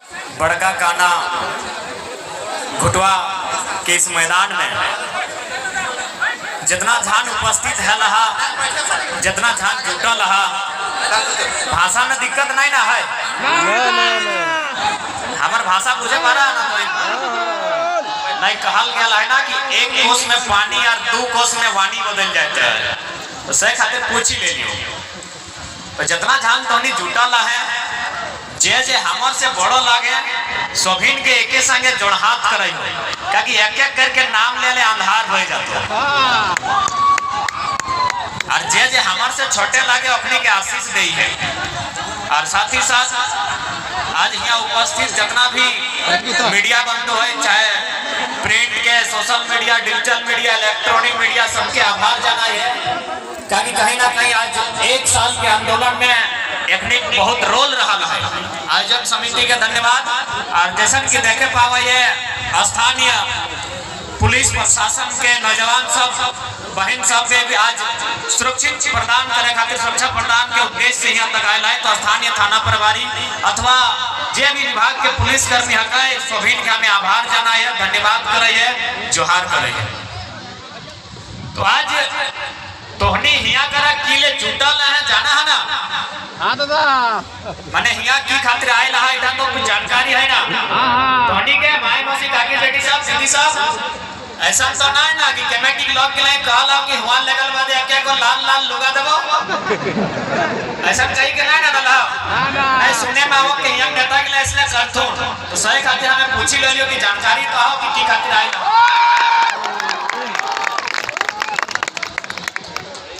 बड़का काना घुटवा के इस मैदान में जितना झान उपस्थित है लहा, जितना झान जुटल लहा, भाषा में दिक्कत नहीं ना है। हमार भाषा बुझे पारा ना तो नहीं कहल गया है ना कि एक कोस में पानी और दो कोस में वाणी बदल जाता है। तो सही खातिर पूछ ही ले लियो। तो जितना झान तोनी जुटल है, जे जे हमर से बड़ो लागे सभिन के एके संगे जोड़हात करे हो, क्योंकि एक एक करके नाम ले ले अंधार हो जाता। और जे जे हमर से छोटे लागे अपने के आशीष दे है। और साथ ही साथ आज यहाँ उपस्थित जितना भी मीडिया बंधु है, चाहे प्रिंट के, social media, digital media, electronic media, सबके आभार जाना है। क्योंकि कहीं ना कहीं आज एक साल के आंदोलन में एक बहुत रोल रहा है। आयोजक समिति के धन्यवाद। और जैसा कि देखे पावा ये स्थानीय पुलिस प्रशासन के नौजवान सब बहन सब के भी आज सुरक्षित प्रदान करे खातिर सुरक्षा प्रदान के उद्देश्य से यहाँ तक आयल है। तो स्थानीय थाना प्रभारी अथवा जे भी विभाग के पुलिस कर्मी है सभी के हमें आभार जाना है, धन्यवाद करे है, जोहार करे है। तो आज तोहनी हिया करा किले जुटल है, जाना है ना? हाँ दादा, माने हिया की खातिर आयल है, इधर तो कुछ जानकारी है ना? तोहनी के माई मौसी काकी जेठी साहब सिद्धि साहब ऐसा तो ना है ना कि कमेटी लोग के लिए कहला कि हुआ लगल बादे क्या को लाल लाल लुगा देबो? ऐसा चाहिए कि ना ना दला? नहीं सुने में आओ कि हिया नेता के लिए इसने करथो। तो सही खातिर हमें पूछी ले लियो कि जानकारी तो हो कि की खातिर आयल।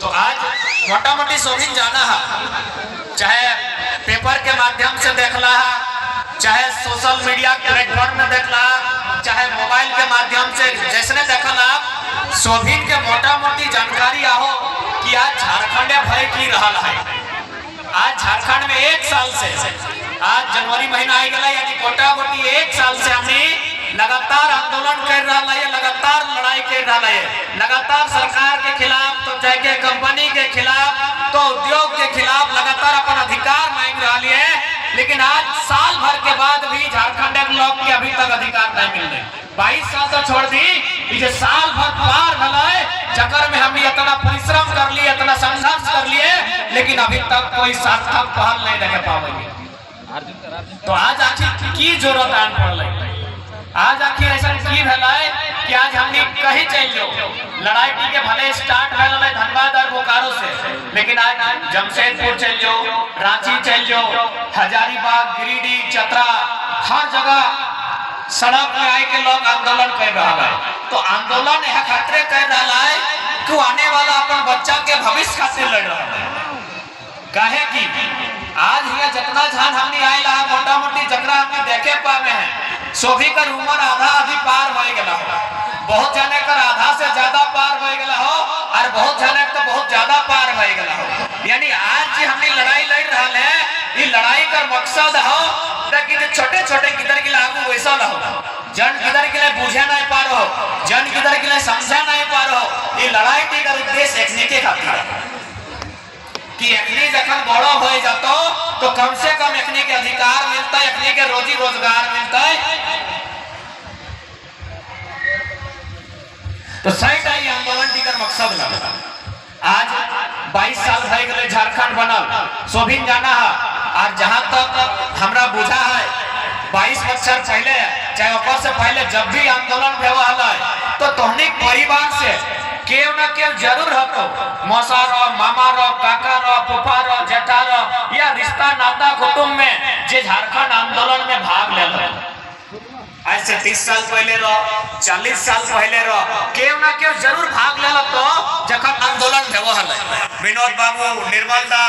तो आज मोटा मोटी सोभिन जाना है, चाहे पेपर के माध्यम से देखला है, चाहे सोशल मीडिया प्लेटफॉर्म में देखला, चाहे मोबाइल के माध्यम से जैसने देखला, सोभिन के मोटा मोटी जानकारी आओ कि आज झारखंड भय की रहा है। आज झारखंड में एक साल से, आज जनवरी महीना आई गया, यानी मोटा मोटी एक साल से हमने लगातार आंदोलन कर रहा है, लगातार लड़ाई कर रहा है, लगातार सरकार के खिलाफ, तो चाहे कंपनी के खिलाफ, तो उद्योग के खिलाफ लगातार अपन अधिकार मांग रहा है। लेकिन आज साल भर के बाद भी झारखंड के लोग के अभी तक अधिकार नहीं मिल रहे। 22 साल तो छोड़ दी, ये साल भर पार भले चक्कर में हम इतना परिश्रम कर लिए, इतना संघर्ष कर लिए, लेकिन अभी तक कोई सार्थक पहल नहीं देख पाएंगे। तो आज आखिर की जरूरत आन पड़, आज आखिर ऐसा की भलाई कि आज हमने कहीं चल जाओ, लड़ाई के भले स्टार्ट भले धनबाद और बोकारो से, लेकिन आज जमशेदपुर चल जाओ, रांची चल जाओ, हजारीबाग, गिरिडीह, चतरा, हर जगह सड़क में आए के लोग आंदोलन कर रहा है। तो आंदोलन यह खतरे कर रहा है कि आने वाला अपन बच्चा के भविष्य खातिर लड़ रहा है। कहे कि आज यहाँ जितना झान हमने आयल है, मोटा मोटी जकरा हमने देखे पावे हैं, सोभी कर उम्र आधा आधी पार हो गया हो, बहुत जाने कर आधा से ज्यादा पार हो गया हो, और बहुत जाने तो बहुत ज्यादा पार हो गया हो। यानी आज जी हमने लड़ाई लड़ रहा है, ये लड़ाई का मकसद हो कि छोटे छोटे किधर के लागू वैसा हो, जन किधर के लिए बुझे नहीं पा रहे हो, जन किधर के लिए समझा नहीं पा रहे हो। ये लड़ाई का उद्देश्य एक के खातिर कि एकनी जखन बड़ो हो जातो तो कम से कम एकनी के अधिकार मिलता है, एकनी के रोजी रोजगार मिलता है। तो सही का ये आंदोलन टीकर मकसद लगा। आज 22 साल भय गए झारखंड बनल, सोभिन जाना है। और जहां तक हमरा बुझा है 22 बच्चर पहले, चाहे ऊपर से पहले जब भी आंदोलन हुआ है, तो तोहनी परिवार से केव न केव जरूर हतो, मौसा रो, मामा रो, काका रो, फूफा रो, जेठा रो, या रिश्ता नाता कुटुंब में जे झारखंड आंदोलन में भाग ले लो। आज से 30 साल पहले रो, 40 साल पहले रो, केव न केव जरूर भाग ले लो। तो जखन आंदोलन हुआ है, विनोद बाबू, निर्मल दा,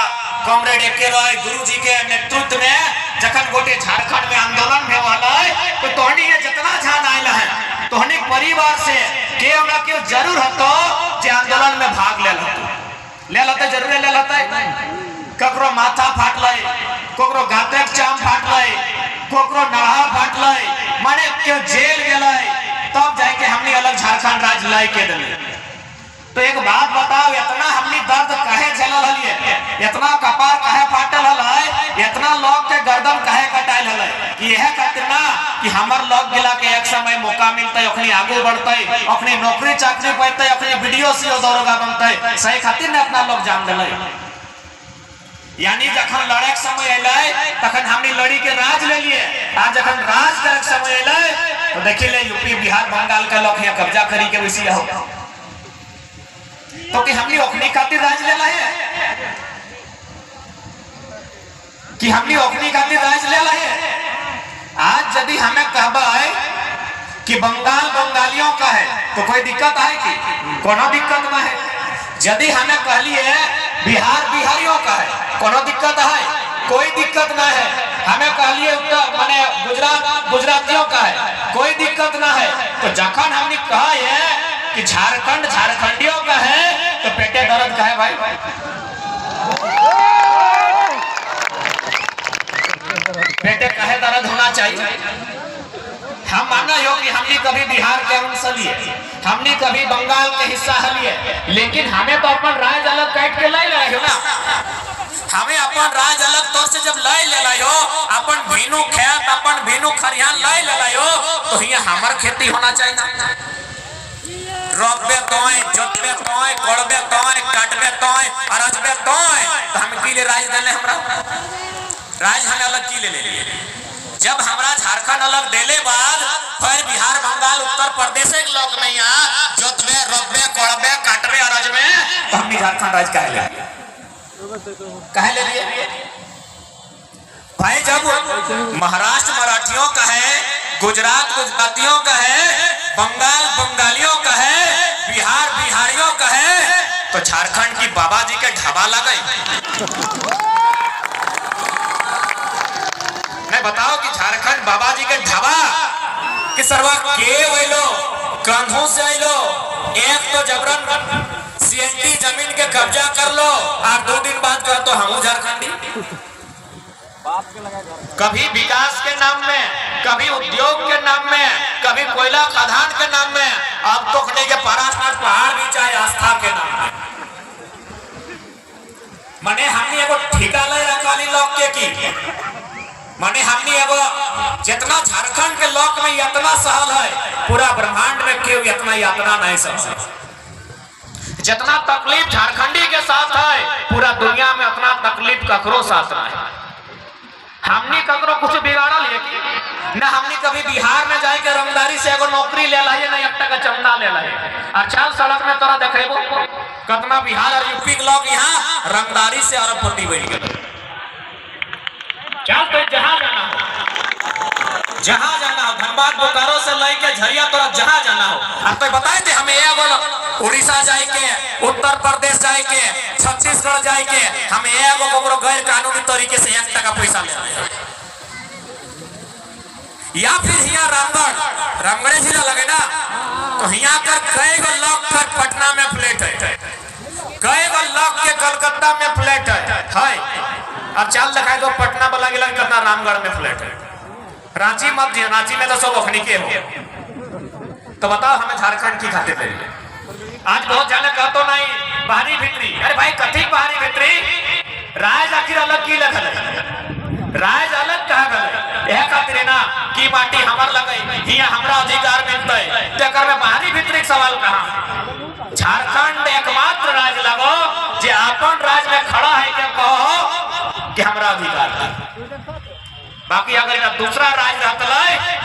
कॉमरेड एके रॉय, गुरुजी के नेतृत्व में जखन गोटे झारखंड में आंदोलन हुआ है, तो तोहनी ये जितना झान आयल है, तोहनी परिवार से केव न केव जरूर हतो जे आंदोलन में भाग ले लते, जरूर ले लते। ककरो माथा फाट लय, कोकरो गाते चाम फाट लय, कोकरो नढ़ा फाट लय, माने क्यों जेल गेलय, तब जाके हमनी अलग झारखंड राज्य लाई के दिले। तो एक बात बताओ, इतना हमनी दर्द कहे झेलल हलिए, इतना कपार कहे फाटल हल, इतना लोग के गर्दन कहे कटाइल हल, कि यह खातिर ना कि हमर लोग गिला के एक समय मौका मिलते, अखनी आगे बढ़ते, अखनी नौकरी चाकरी पाते, अखनी वीडियो सीओ दरोगा बनते, सही खातिर ने अपना लोग जान दिले। यानी जखन लड़े के समय अलै तखन हमनी लड़ी के राज ले लिए, आज जखन राज करे के समय अलै तो देखिए ले यूपी बिहार बंगाल के लोग यहाँ कब्जा करी के वैसी हो, तो कि हमनी ओखनी खातिर राज लेला है, कि हमनी ओखनी खातिर राज लेला है। आज यदि हमें कहबे कि बंगाल बंगालियों का है तो कोई दिक्कत है कि कोनो दिक्कत ना है। यदि हमें कहलिए बिहार बिहारियों का है कोनो दिक्कत है, कोई दिक्कत ना है। हमें कहलिए उत्तर माने गुजरात गुजरातियों का है, कोई दिक्कत ना है। तो जखन हमने कहा है कि झारखंड झारखंडियों का है तो पेटे दर्द का है भाई। पेटे कहे दर्द होना चाहिए। हम माना हो कि हमने कभी बिहार के अंश लिए, हमने कभी बंगाल के हिस्सा लिए, लेकिन हमें तो अपन राज अलग काट के लाई ले ना, हमें अपन राज अलग तौर से जब लाई ले लायो, अपन भीनू खेत अपन भीनू खरियान लाई ले लायो, तो ये हमार खेती होना चाहिए। रोपबे तोय, जोतबे तोय, कोड़बे तोय, काटबे तोय, अरजबे तोय, तो हम की ले राज देले, हमरा राज हमें अलग की ले लिए। जब हमरा झारखंड अलग देले बाद फिर बिहार बंगाल उत्तर प्रदेश के लोग नहीं आ जोतबे रोपबे कोड़बे काटबे अरजबे, तो हमनी झारखंड राज काहे ले लिए भाई। जब महाराष्ट्र मराठियों का है, गुजरात गुजरातियों का है, बंगाल बंगालियों का है, बिहार बिहारियों का है, तो झारखंड की बाबा जी के ढाबा लगे। मैं बताओ कि झारखंड बाबा जी के ढाबा कि सरवा के वैलो कंधों से आइलो, एक तो जबरन सीएनटी जमीन के कब्जा कर लो और 2 दिन बाद कह तो हम झारखंडी। कभी विकास के नाम में, कभी उद्योग के नाम में, कभी कोयला खदान के नाम में, अब तो खड़े के पारासनाथ पहाड़ भी चाहे आस्था के नाम में। मने हमने एगो ठिका ले रखाली लोग के की, माने हमने एगो जितना झारखंड के लोग में इतना सहल है, पूरा ब्रह्मांड में क्यों इतना यातना नहीं सहल। जितना तकलीफ झारखंडी के साथ है, पूरा दुनिया में उतना तकलीफ ककरो साथ ना है। हमने ककरो कुछ बिगाड़ल है कि ना, हमने कभी बिहार में जाके रंगदारी से एगो नौकरी ले लाए ना, 1 टका चंदा ले लाए। अच्छा सड़क में तोरा देखेबो कितना बिहार और यूपी के लोग यहाँ रंगदारी से अरबपति बन गए। चल तो जहां जाना हो, जहां जाना हो, धनबाद बोकारो से लेके झरिया तोरा जहां जाना हो। अब तो बताए थे हमें एगो उड़ीसा जाए के, उत्तर प्रदेश जाए के, छत्तीसगढ़ जाए के, हमें एगो ककरो गैर कानूनी तरीके से 1 टका पैसा ले, या फिर यहाँ रामगढ़ जिला लगे ना, तो यहाँ कर कई गो लोग कर पटना में फ्लैट है, कई गो लोग के कलकत्ता में फ्लैट है। अब चाल दिखाए तो पटना वाला गिला कितना रामगढ़ में फ्लैट है, रांची मत दिए, रांची में तो सब अखनी के हो। तो बताओ हमें झारखंड की खातिर ले लिए। आज बहुत जाने कह तो नहीं बाहरी भीतरी, अरे भाई कथी बाहरी भीतरी, राज आखिर अलग की लगल, राज अलग कहा गल, यह खातिर ना की माटी हमर लगे, हिया हमरा अधिकार मिलते, तेकर में बाहरी भीतरी सवाल कहां। झारखंड एकमात्र राज लगो जे अपन राज में खड़ा है के कहो कि हमरा अधिकार है। बाकी अगर दूसरा राज रहता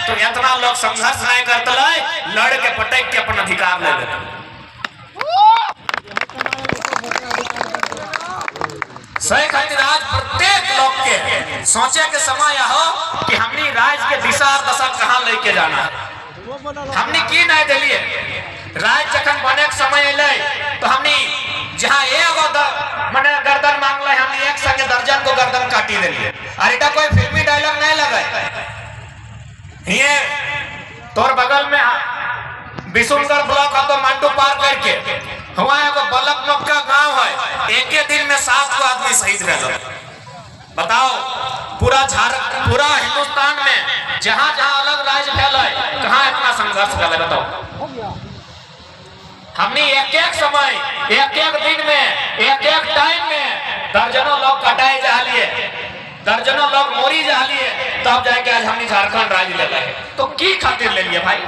तो इतना लोग संघर्ष नहीं करते, लड़ के पटक के अपन अधिकार ले लेते। सही खातिर आज प्रत्येक लोग के सोचे के समय हो कि हमनी राज के दिशा दशा कहाँ लेके जाना है। हमनी की नहीं दिलिए, राज जखन बने के समय ले तो हमनी जहाँ एगो मने गर्दन मांग ले, हमनी एक संगे दर्जन को गर्दन काटी दिलिए। अरे इटा कोई फिल्मी डायलॉग नहीं लगे, ये तोर बगल में बिशुनगढ़ ब्लॉक है तो मंडू पार करके हुआ एगो बलक मक्का गांव है, एक ही दिन में 7 को आदमी शहीद रहे। बताओ पूरा हिंदुस्तान में जहां जहां अलग राज्य फैला है, कहां इतना संघर्ष फैला, बताओ हमने एक एक समय, एक एक दिन में, एक एक टाइम में दर्जनों लोग कटाए जा लिए, दर्जनों लोग मोरी जा लिए, तब जाके आज हमने झारखंड राज्य ले लिए। तो की खातिर ले लिए भाई,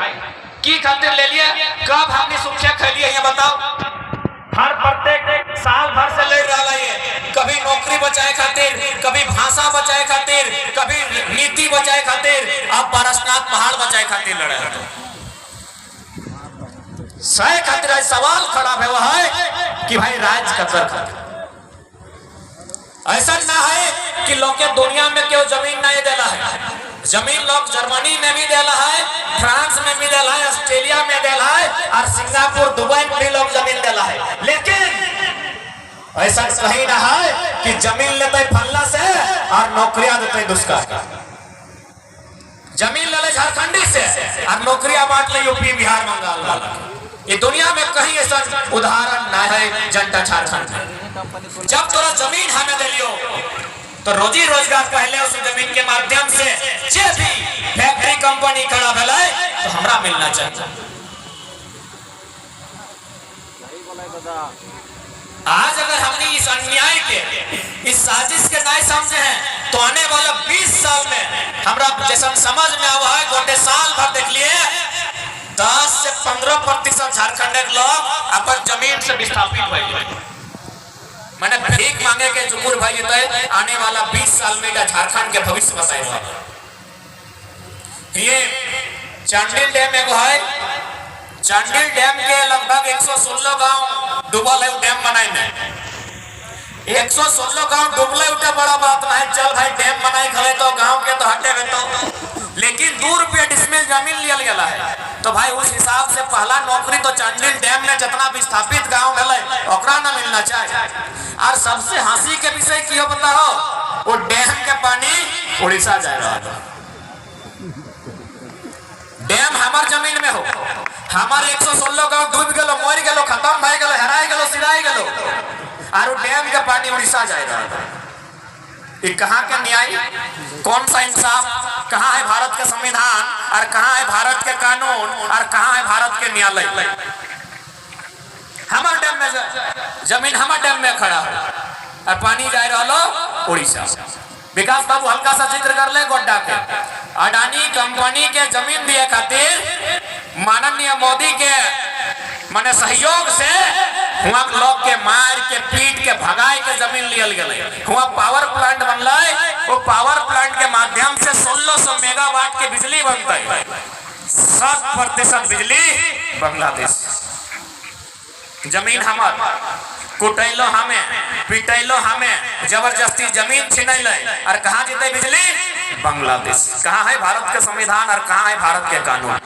की खातिर ले लिए? कब हमने सुखिया खेलिए ये बताओ? हर प्रत्येक साल भर से ले रहा है, कभी नौकरी बचाए खातिर, कभी भाषा बचाए खातिर, कभी नीति बचाए खातिर, अब पारसनाथ पहाड़ बचाए खातिर लड़े हैं। सही खातिर सवाल खड़ा है वह है कि भाई राज का कर खातिर ऐसा ना है कि लोग के दुनिया में क्यों जमीन नहीं देला है। जमीन लोग जर्मनी में भी देला है, फ्रांस में भी देला है, ऑस्ट्रेलिया में देला है, और सिंगापुर दुबई में भी लोग जमीन देला है। लेकिन ऐसा कहीं ना है कि जमीन लेते फल्ला से और नौकरियां देते दुष्कर का। जमीन ले झारखंडी से और नौकरियां बांट ले यूपी बिहार बंगाल वाला। ये दुनिया में कहीं ऐसा उदाहरण ना है जनता झारखंड में। जब तोरा जमीन हमें दे लियो तो रोजी रोजगार पहले उस जमीन के माध्यम से जे भी फैक्ट्री कंपनी खड़ा भेला तो हमरा मिलना चाहिए। आज अगर हमने इस अन्याय के, इस साजिश के नहीं समझे हैं तो आने वाला 20 साल में हमरा जैसा समझ में आवा है, गोटे साल भर देख लिए 10 से 15% झारखंड के लोग अपन जमीन से विस्थापित हुए। मैंने भीख मांगे के जुकुर भाई तो आने वाला 20 साल में झारखंड के भविष्य बताएगा। ये चांडिल डैम एगो है, चांडिल डैम के लगभग 116 गांव डूबल है। डैम बनाए में 116 गांव डूबले उठे बड़ा बात नहीं। चल भाई डैम बनाए खड़े तो गांव के तो हटे हुए तो, लेकिन 2 रुपये डिसमिल जमीन लिया गया है। तो भाई उस हिसाब से पहला नौकरी तो चांडिल डैम में जितना विस्थापित गांव है ओकरा ना मिलना चाहिए। और सबसे हंसी के विषय क्यों बताओ, वो डैम के पानी उड़ीसा जा रहा है। डैम हमार जमीन में हो, हमारे 116 गांव डूब गलो, मर गलो, खत्म भाई गलो, हराई गलो, सिराई गलो, और डैम के पानी उड़ीसा जा रहा है। ये कहाँ के न्याय, कौन सा इंसाफ, कहाँ है भारत का संविधान, और कहाँ है भारत के कानून, और कहाँ है भारत के न्यायालय? हमारे डैम में जमीन, हमारे डैम में खड़ा हो और पानी जा रहा उड़ीसा। विकास बाबू हल्का सा जिक्र कर ले गोड्डा के अडानी कंपनी के जमीन दिए खातिर माननीय मोदी के माने सहयोग से हुआ लोग के मार के पीट के भगाई के जमीन लियल गए। हुआ पावर प्लांट बनल, वो पावर प्लांट के माध्यम से 1600 मेगावाट के बिजली बनता है। 7% बिजली बांग्लादेश। जमीन हमार, कुटैलो हमें, पिटैलो हमें, जबरदस्ती जमीन छीनैल, और कहाँ जीते बिजली? बांग्लादेश। कहाँ है भारत के संविधान और कहाँ है भारत के कानून?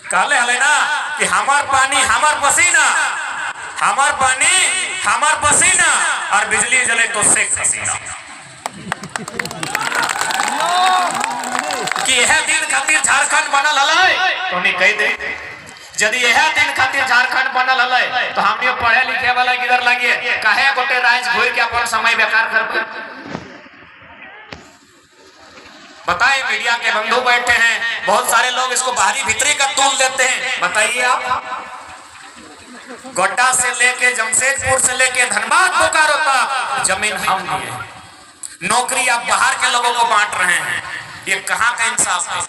कहले हले ना कि हमार पानी हमार पसीना, हमार पानी हमार पसीना, और बिजली जले तो शेख हसीना। कि यह दिन खातिर झारखंड बनल हले तो नहीं कह दे, यदि यह दिन खातिर झारखंड बनल हले तो हमने पढ़े लिखे वाला किधर लगे कहे गोटे राज घूर के अपन समय बेकार कर। बताइए, मीडिया के बंधु बैठे हैं, बहुत सारे लोग इसको बाहरी भीतरी का तूल देते हैं। बताइए आप, गोड्डा से लेके जमशेदपुर से लेके धनबाद बोकारो तक जमीन हम लिए, नौकरी आप बाहर के लोगों को बांट रहे हैं। ये कहाँ का इंसाफ है?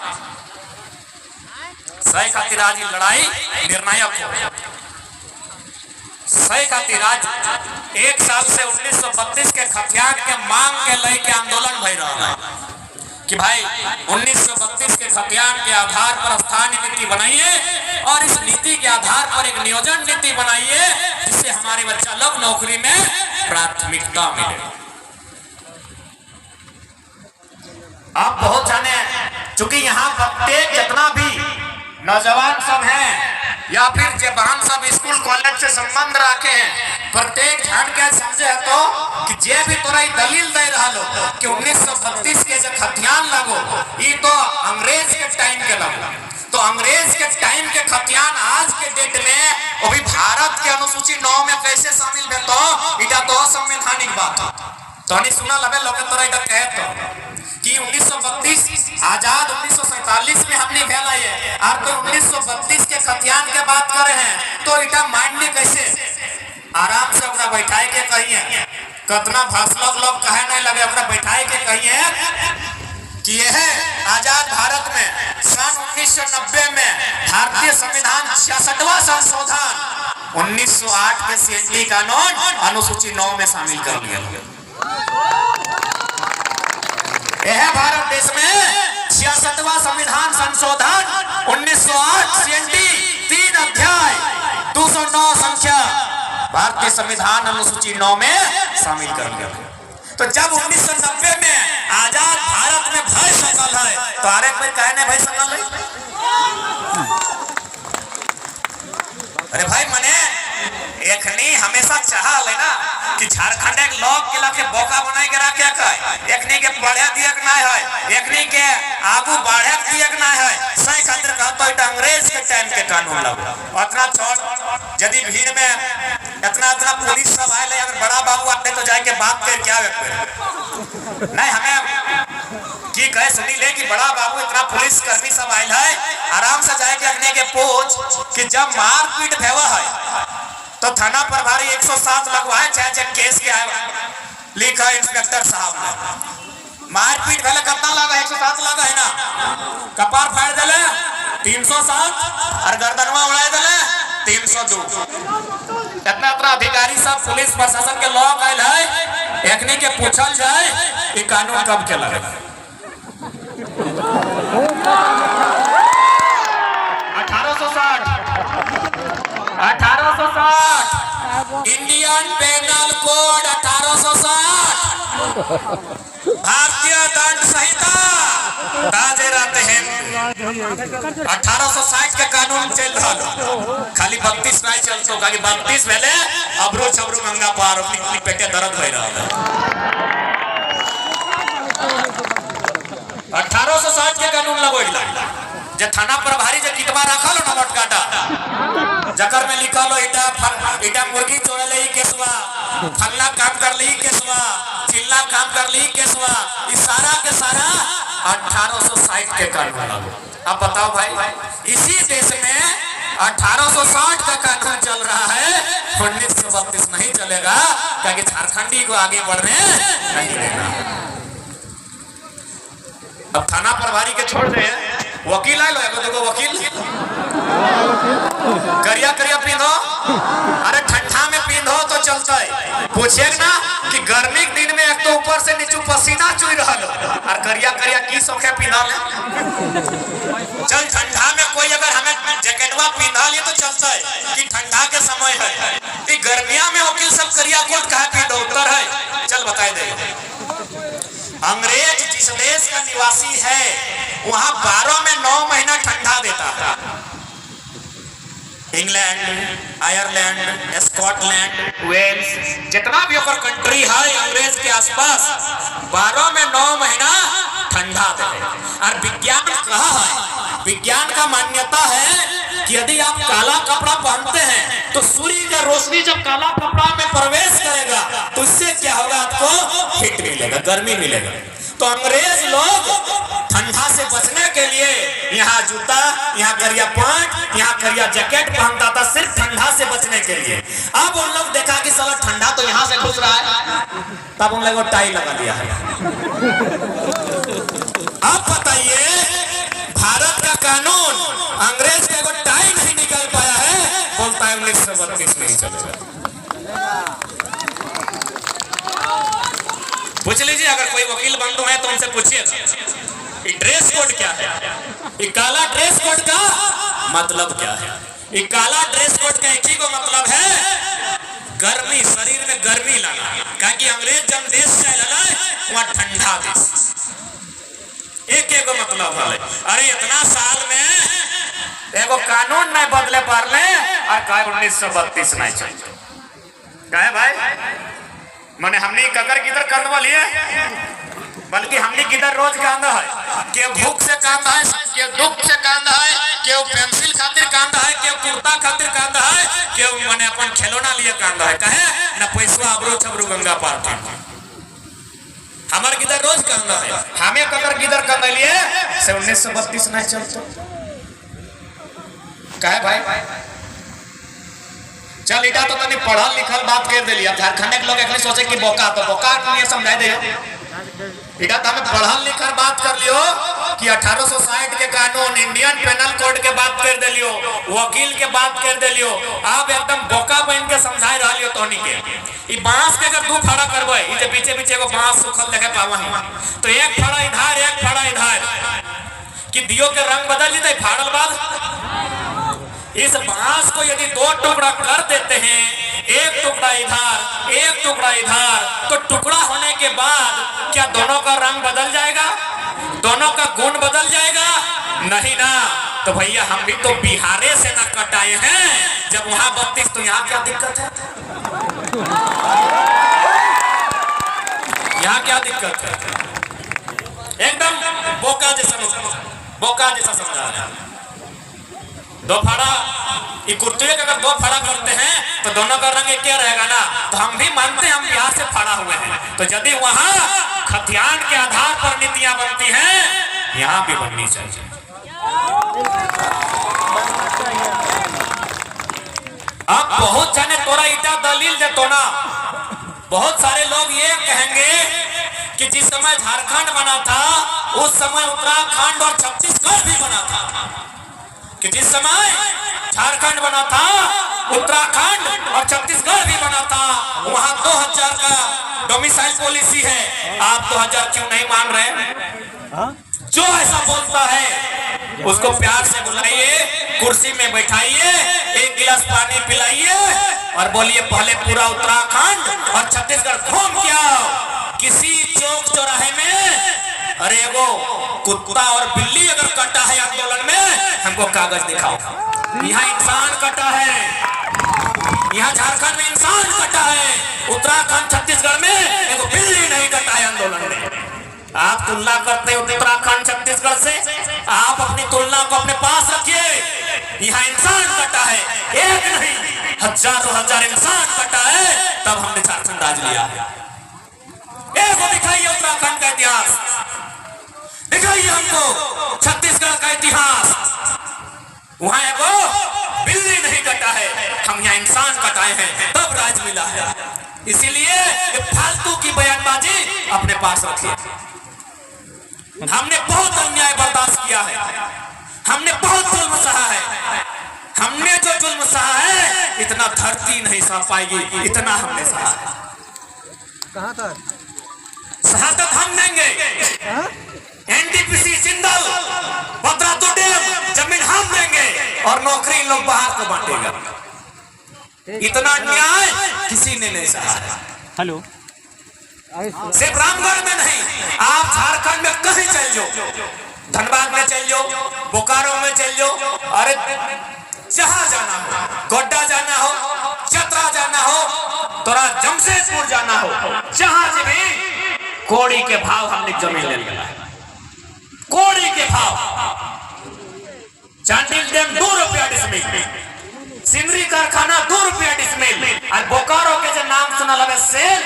सही खातिर आज लड़ाई निर्णायक हो। सही खातिर आज 1 साल से 1932 के खतियान के मांग के लेके आंदोलन भई रहा है कि भाई 1932 के खतियान के आधार पर स्थानीय नीति बनाइए, और इस नीति के आधार पर एक नियोजन नीति बनाइए जिससे हमारे बच्चा लोग नौकरी में प्राथमिकता मिले। आप बहुत जाने, चूंकि यहाँ प्रत्येक जितना भी नौजवान सब हैं या फिर जवान सब स्कूल कॉलेज से संबंध रखे हैं, प्रत्येक जन के समझे तो कि जे भी तोरा दलील दे रहा लो कि 1932 के जो खतियान लगो ये तो अंग्रेज के टाइम के लगो, तो अंग्रेज के टाइम के खतियान आज के डेट में वो भी भारत के अनुसूची 9 में कैसे शामिल है? तो इटा तो असंवैधानिक बात तो नहीं सुना लगे लोग तोरा इटा कहे तो कि 1932 आजाद 1947 में हमने भेला है, और तो 1932 के सत्यान के बात करे हैं तो इटा मान ली कैसे? आराम से अपना बैठाए के कहिए, कतना भाषण लोग कहे नहीं लगे, अपना बैठाए के कहिए कि यह आजाद भारत में सन 1990 में भारतीय संविधान 66वां संशोधन 1908 के सीएनटी कानून अनुसूची 9 में शामिल कर लिया गया। यह भारत देश में 66वां संविधान संशोधन 1908 सीएनटी 3 अध्याय 209 संख्या भारतीय संविधान अनुसूची 9 में शामिल कर लिया गया। तो जब 1990 में आजाद भारत में भय सकल है तो आरे कोई कहने भय सकल है? अरे भाई मने एखनी हमेशा चाहा ले ना कि झारखंड एक लोग के लाके बोका बनाए के रखे है, एकनी के बढ़े दियक ना है, एकनी के आगू बढ़े दियक ना है, सही खातिर कहतो इटा अंग्रेज के टाइम के कानून लागू। उतना छोड़ यदि भीड़ में इतना पुलिस सब आए, अगर बड़ा बाबू आते तो जाके बात कर क्या नहीं हमें की कहे सुनी ले कि बड़ा बाबू इतना पुलिस कर्मी सब आयल है, आराम से जाके अगने के पूछ कि जब मारपीट भेवा है तो थाना प्रभारी 107 लगवाए, चाहे केस के आए लिखा इंस्पेक्टर साहब ने। मारपीट भेले कितना लगा? 107 लगा है ना, कपार फाड़ देले 307 और गर्दनवा उड़ा देले 302। इतना अधिकारी सब पुलिस प्रशासन के लोग आयल है, एकनी के पूछल जाए ये कानून कब के लगे? 1860 इंडियन पेनल कोड 1860 भारतीय दंड संहिता ताजे रहते हैं 1860 के कानून चल रहा, खाली 32 नहीं चलतो, खाली 32 पहले अबरू छबरू गंगा पार अपनी पेटे दर्द हो रहा है। 1860 के कानून लगोइला जे थाना प्रभारी जे कितबा रखल हो ना लटकाटा जकर में लिखल हो इटा मुर्गी चोरे ले केसवा, फल्ला काम कर ली केसवा, चिल्ला काम कर ली केसवा, ये सारा के सारा 1860 के कानून लागू। अब बताओ भाई, इसी देश में 1860 का कानून चल रहा है, 1932 नहीं चलेगा, क्योंकि झारखंडी को आगे बढ़ने नहीं देगा। अब थाना प्रभारी के छोड़ दे, वकील आए लो, देखो वकील करिया करिया पींधो, अरे ठंडा में पींधो तो चलता है। पूछे ना कि गर्मी के दिन में एक तो ऊपर से नीचे पसीना चुई रहा लो, और करिया करिया की सौखे पींधा ले। चल ठंडा में कोई अगर हमें जैकेटवा पींधा लिए तो चलता है कि ठंडा के समय है, कि गर्मिया में वकील सब करिया कोट कहा पींधो उत्तर है। चल बताए दे, अंग्रेज जिस देश का निवासी है वहां 12 में 9 महीना ठंडा देता है। इंग्लैंड, आयरलैंड, स्कॉटलैंड, वेल्स, जितना भी ओकर कंट्री है अंग्रेज के आसपास 12 में 9 महीना ठंडा दे। और विज्ञान कहा है, विज्ञान का मान्यता है कि यदि आप काला कपड़ा पहनते हैं तो सूर्य का रोशनी जब काला कपड़ा में प्रवेश करेगा तो इससे क्या होगा? आपको हीट मिलेगा, गर्मी मिलेगा। तो अंग्रेज लोग ठंडा से बचने के लिए यहाँ जूता, यहाँ करिया पैंट, यहाँ करिया जैकेट पहनता था, सिर्फ ठंडा से बचने के लिए। अब उन लोग देखा कि साला ठंडा तो यहाँ से घुस रहा है, तब उन लोगों टाई लगा दिया है। अब बताइए, भारत का कानून अंग्रेज का कोई टाई नहीं निकल पाया है, बोलता है 1932 नहीं चलेगा। पूछ लीजिए, अगर कोई वकील बंधु है तो उनसे पूछिए ड्रेस कोड क्या है, ये काला ड्रेस कोड का मतलब क्या है? ये काला ड्रेस कोड का एक ही को मतलब है गर्मी, शरीर में गर्मी लाना। क्योंकि अंग्रेज जब देश से लड़ा वहां ठंडा देश, एक एक मतलब है। अरे इतना साल में एगो कानून नहीं बदले पारले और कहे 1932 नहीं चाहिए। कहे भाई माने हमने ककर किधर कंधवा लिए, बल्कि हमने किधर रोज कांदा है, के भूख से कांदा है, के दुख से कांदा है, के पेंसिल खातिर कांदा है, के कुर्ता खातिर कांदा है, के माने अपन खिलौना लिए कांदा है। कहे ना पैसा अबरू छबरू गंगा पार था, हमार किधर रोज कांदा है, हमें ककर किधर कांदा लिए से 1932 नहीं चलता। कहे भाई चल इटा तो तनी पढ़ल लिखल बात कर देली। अब झारखंड के लोग एकले सोचे कि बोका तो बोका नहीं समझाई दे। इटा तो हमें पढ़ल लिखल बात कर लियो कि 1860 के कानून इंडियन पेनल कोड के बात कर देलियो, वकील के बात कर देलियो। आप एकदम बोका बन के समझाई रहलियो तोनी के। ई बांस के अगर दू फाड़ा करबे, ई जे पीछे एगो बांस सुखल देखे पावा है तो एक फाड़ा इधर एक फाड़ा इधर कि दियो के रंग बदल जते फाड़ल बाद। इस बांस को यदि दो टुकड़ा कर देते हैं, एक टुकड़ा इधर एक टुकड़ा इधर, तो टुकड़ा होने के बाद क्या दोनों का रंग बदल जाएगा, दोनों का गुण बदल जाएगा? नहीं ना। तो भैया हम भी तो बिहारे से ना कटाए हैं, जब वहां 32 तो यहाँ क्या दिक्कत है? यहाँ क्या दिक्कत है? एकदम बोका जैसा समझा। दो फाड़ा कुर्ते का अगर दो फाड़ा करते हैं तो दोनों का रंग एक रहेगा ना। तो हम भी मानते हैं हम बिहार से फाड़ा हुए हैं, तो यदि वहां खतियान के आधार पर नीतियां बनती हैं, यहाँ भी बननी चाहिए। अब बहुत जाने तोरा ईटा दलील दे तो ना, बहुत सारे लोग ये कहेंगे कि जिस समय झारखंड बना था उस समय उत्तराखंड और छत्तीसगढ़ भी बना था, कि जिस समय झारखंड बना था उत्तराखंड और छत्तीसगढ़ भी बना था, वहां 2000 का डोमिसाइल पॉलिसी है। आप 2000 क्यों नहीं मान रहे? जो ऐसा बोलता है उसको प्यार से बुलाइए, कुर्सी में बैठाइए, एक गिलास पानी पिलाइए और बोलिए पहले पूरा उत्तराखंड और छत्तीसगढ़ घूम के आओ। किसी चौक चौराहे में अरे वो कुत्ता और बिल्ली अगर कटा है आंदोलन में, हमको कागज दिखाओ। यहाँ इंसान कटा है, यहाँ झारखंड में इंसान कटा है, उत्तराखंड छत्तीसगढ़ में एगो बिल्ली नहीं कटा है आंदोलन में। आप तुलना करते हो उत्तराखंड छत्तीसगढ़ से, आप अपनी तुलना को अपने पास रखिए। यहाँ इंसान कटा है, एक नहीं हजारों हजार इंसान कटा है, तब हमने झारखंड राज लिया है। एक दिखाइए उत्तराखंड का इतिहास, दिखाइए हमको छत्तीसगढ़ का इतिहास। वहां एगो बिल्ली नहीं कटा है, हम यहाँ इंसान कटाए हैं, तब राज मिला है। इसीलिए फालतू की बयानबाजी अपने पास रखिए। हमने बहुत अन्याय बर्दाश्त किया है, हमने बहुत जुल्म सहा है। हमने जो जुल्म सहा है इतना धरती नहीं सह पाएगी, इतना हमने सहा है। कहाँ तक शहादत हम देंगे, एनटीपीसी जिंदल बदरा तो डैम जमीन हम देंगे और नौकरी लोग बाहर को बांटेगा। इतना अन्याय किसी ने नहीं सहा है। हेलो सिर्फ रामगढ़ में नहीं, आप झारखंड में कहीं चल जाओ, धनबाद में चल जाओ, बोकारो में चल जाओ, अरे जहां जाना हो, गोड्डा जाना हो, चतरा जाना हो, तोरा जमशेदपुर जाना हो, जहां भी कोड़ी के भाव हमने जमीन ले लिया है। कोड़ी के भाव चांडिल डैम 2 रुपया डिसमिल, सिंदरी कारखाना 2 रुपया डिसमिल, और बोकारो के जो नाम सुना लगे सेल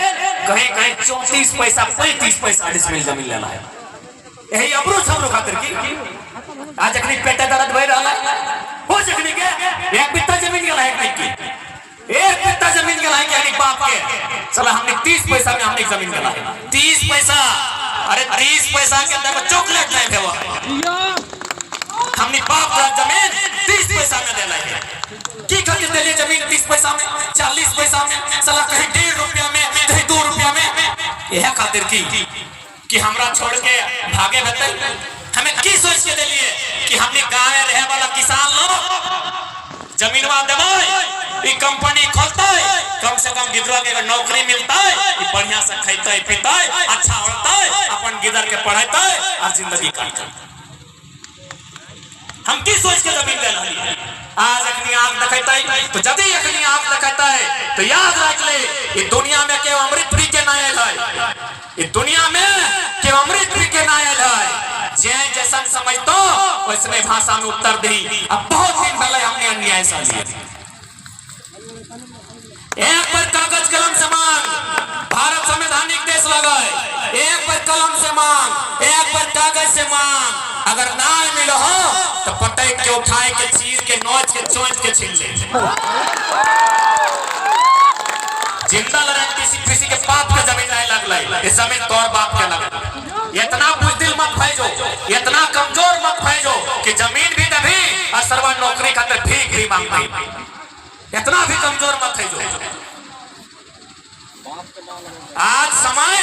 कहीं कहीं 34 पैसा 35 पैसा डिसमिल जमीन लेना है। यही अबरू छबरू खातिर की आज अखनी पेटे दर्द भई रहला हो जखनी के एक बित्ता जमीन गेला है की, एक बित्ता जमीन गेला है कि बाप के चला हमने 30 पैसा में हमने जमीन गेला है। 30 पैसा, अरे 30 पैसा के अंदर चॉकलेट नहीं थे वो, हमने बाप का जमीन 30 पैसा में देला है। की खातिर देले जमीन 30 पैसा में, 40 पैसा में, साला कहीं 1.5 रुपया में, कहीं 2 रुपया में। यह खातिर की कि हमरा छोड़ के भागे बतल, हमें की सोच के देलिए कि हमने गांव में रहे वाला किसान लोग जमीनवा देबे, ई कंपनी खोलते, कम से कम गिदरा के नौकरी मिलता है, ई बढ़िया से खैते पीते, अच्छा उड़ते, अपन गिदर के पढ़ाते और जिंदगी काटते। हम की सोच के जमीन दे रही? आज अखनी आंख दिखाते तो जदी अखनी आंख दिखाते तो याद रख ले, ये दुनिया में केवल अमृत पी के ना आयल है, ये दुनिया में केवल अमृत पी के ना आयल है। जय जैसा समझतो वैसने भाषा में उत्तर दी। अब बहुत दिन पहले हमने अन्याय सह लिया। एक पर कागज कलम से मांग, भारत संवैधानिक देश लगा है, एक पर कलम से मांग, एक पर कागज से मांग, अगर ना मिलो हो तो पता पटक के उठाए के चीर के नोच के चोंच के छीन ले। जिंदा लड़न किसी के बाप के जमीन नहीं लगल, इस जमीन तोर बाप के लगल। इतना बुजदिल मत भेजो, इतना कमजोर मत भेजो कि जमीन भी दबी और सरवा नौकरी खातिर भीख भी मांगती। इतना भी कमजोर मत भेजो। आज समय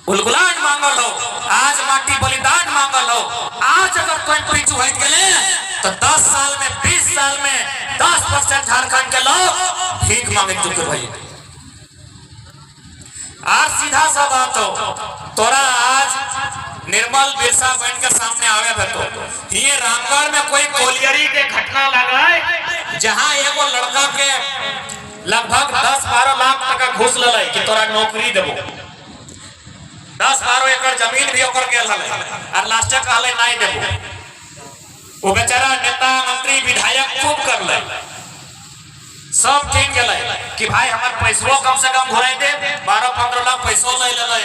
उलगुलान मांगल हो, आज माटी बलिदान मांगल हो। आज अगर कोई पीछू हट गए तो 10 साल में 20 साल में 10% झारखंड के लोग भीख मांगे चुके भाई। आज सीधा सा बात हो, तोरा आज निर्मल बिरसा बहन के सामने आवे बतो ये रामगढ़ में कोई कोलियरी के घटना लगाए जहां एगो लड़का के लगभग 10-12 लाख तक घूस लले कि तोरा नौकरी देबो। 10-12 एकड़ जमीन भी ओकर गेल हले और लास्ट कहले नहीं देबो। वो बेचारा नेता मंत्री विधायक खूब करले, सब ठीक गेले कि भाई हमार पैसो कम से कम घुराई दे। 12-15 लाख पैसो ले ले,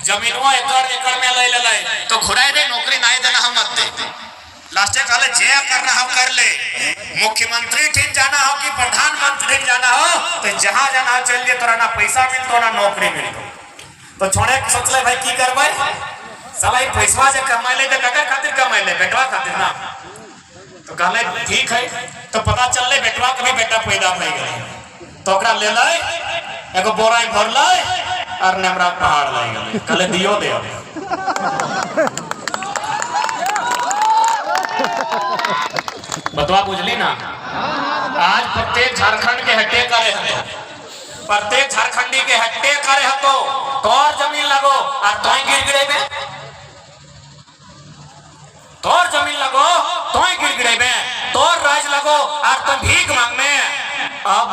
जमीनवा एकड़ में ले ले तो घुराई दे, नौकरी नहीं देना हम मत दे। लास्ट कहले जे करना हम कर ले, मुख्यमंत्री ठीक जाना हो कि प्रधानमंत्री ठीक जाना हो तो जहां जाना चल जे, तोरा ना पैसा मिलतो ना नौकरी मिलतो। तो छोड़े सोचले भाई की करबै, साला ई पैसा जे कमाइले त ककर खातिर कमाइले, बेटवा खातिर ना। तो कहले ठीक है, तो पता चलले बेटवा के भी बेटा पैदा भई गेलै तो ओकरा ले ले एगो बोराई भरले और नेमरा पहाड़ ले गेलै, कहले दियो दे। बतवा बुझली ना। आज प्रत्येक झारखंड के हट्टे करे हतो, प्रत्येक झारखंडी के हट्टे करे हतो, तोर जमीन लगो और तोय गिड़गिड़ेबे, तोर जमीन लगो तोय गिड़गिड़ेबे, तोर राज लगो और तुम भीख मांगने। अब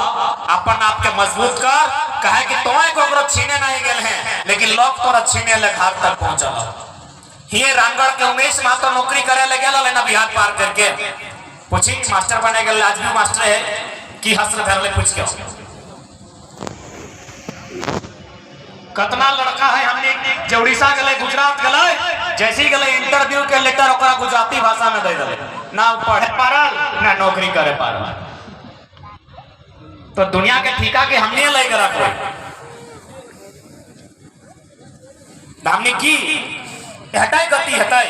अपन आप के मजबूत कर, कहे कि तोय को छीने नहीं गेल हैं लेकिन लोग तोरा छीने ले घर तक पहुंचल। ये रामगढ़ के उमेश महतो नौकरी करे ले गेल ना बिहार पार करके, पूछी मास्टर बने गेल, आज भी मास्टर है कि हसर भरले पूछ के। कितना लड़का है हमने जे उड़ीसा गए, गुजरात गए, जैसे ही गए इंटरव्यू के लेटर ओकरा गुजराती भाषा में दे दे, ना पढ़े पारल ना नौकरी करे पारल। तो दुनिया के ठिका के हमने लेके रखो, हमने की हटाई गति हटाई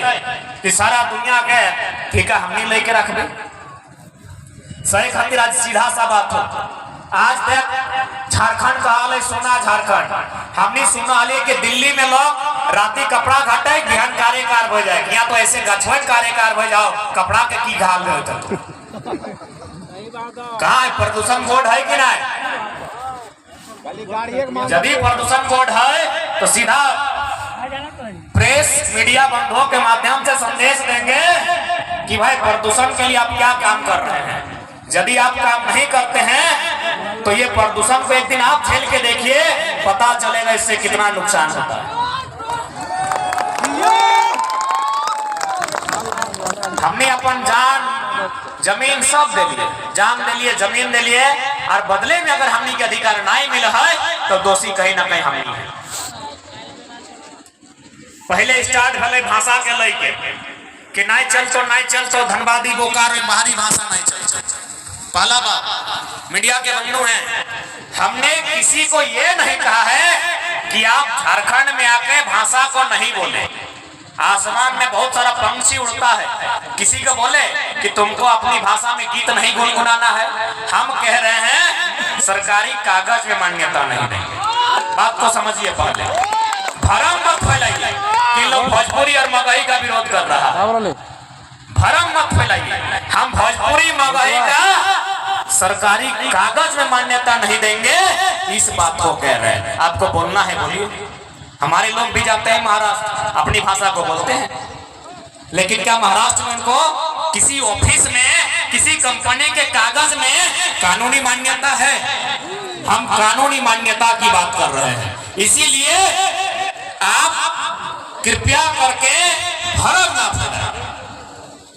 कि सारा दुनिया के ठिका हमने लेके रखबे। सही खातिर आज सीधा सा बात हो, आज देख झारखंड का हाल है सोना झारखंड। हमने सुना ले कि दिल्ली में लोग राती कपड़ा घटाए बिहान कार्यकार हो जाए, या तो ऐसे गछवन कार्यकार हो जाओ कपड़ा के की घाल में होता। कहाँ है प्रदूषण बोर्ड है कि नहीं? यदि प्रदूषण बोर्ड है तो सीधा प्रेस मीडिया बंधुओं के माध्यम से संदेश देंगे कि भाई प्रदूषण के लिए आप क्या काम कर रहे हैं। यदि आप काम नहीं करते हैं तो ये प्रदूषण को एक दिन आप झेल के देखिए, पता चलेगा इससे कितना नुकसान होता है। हमने अपन जान जमीन सब दे लिए, जान दे लिए, जमीन दे लिए, और बदले में अगर हमने के अधिकार नहीं मिला है तो दोषी कहीं ना कहीं हमने है। पहले स्टार्ट भले भाषा के लेके कि नहीं चल तो धनबादी बोकार में बाहरी भाषा नहीं चल। पहला बात मीडिया के बंधु हैं, हमने किसी को ये नहीं कहा है कि आप झारखंड में आके भाषा को नहीं बोले। आसमान में बहुत सारा पंछी उड़ता है, किसी को बोले कि तुमको अपनी भाषा में गीत नहीं गुनगुनाना है। हम कह रहे हैं सरकारी कागज में मान्यता नहीं देंगे। बात को समझिए, पहले भरम मत फैलाइए कि लोग भोजपुरी और मगही का विरोध कर रहा है। भरम मत फैलाइए, हम भोजपुरी मगही का सरकारी कागज में मान्यता नहीं देंगे, इस बात को कह रहे हैं। आपको बोलना है बोलिए। हमारे लोग भी जाते हैं महाराष्ट्र, अपनी भाषा को बोलते हैं, लेकिन क्या महाराष्ट्र में उनको किसी ऑफिस में किसी कंपनी के कागज में कानूनी मान्यता है? हम कानूनी मान्यता की बात कर रहे हैं। इसीलिए आप कृपया करके भरम ना फैलाएं।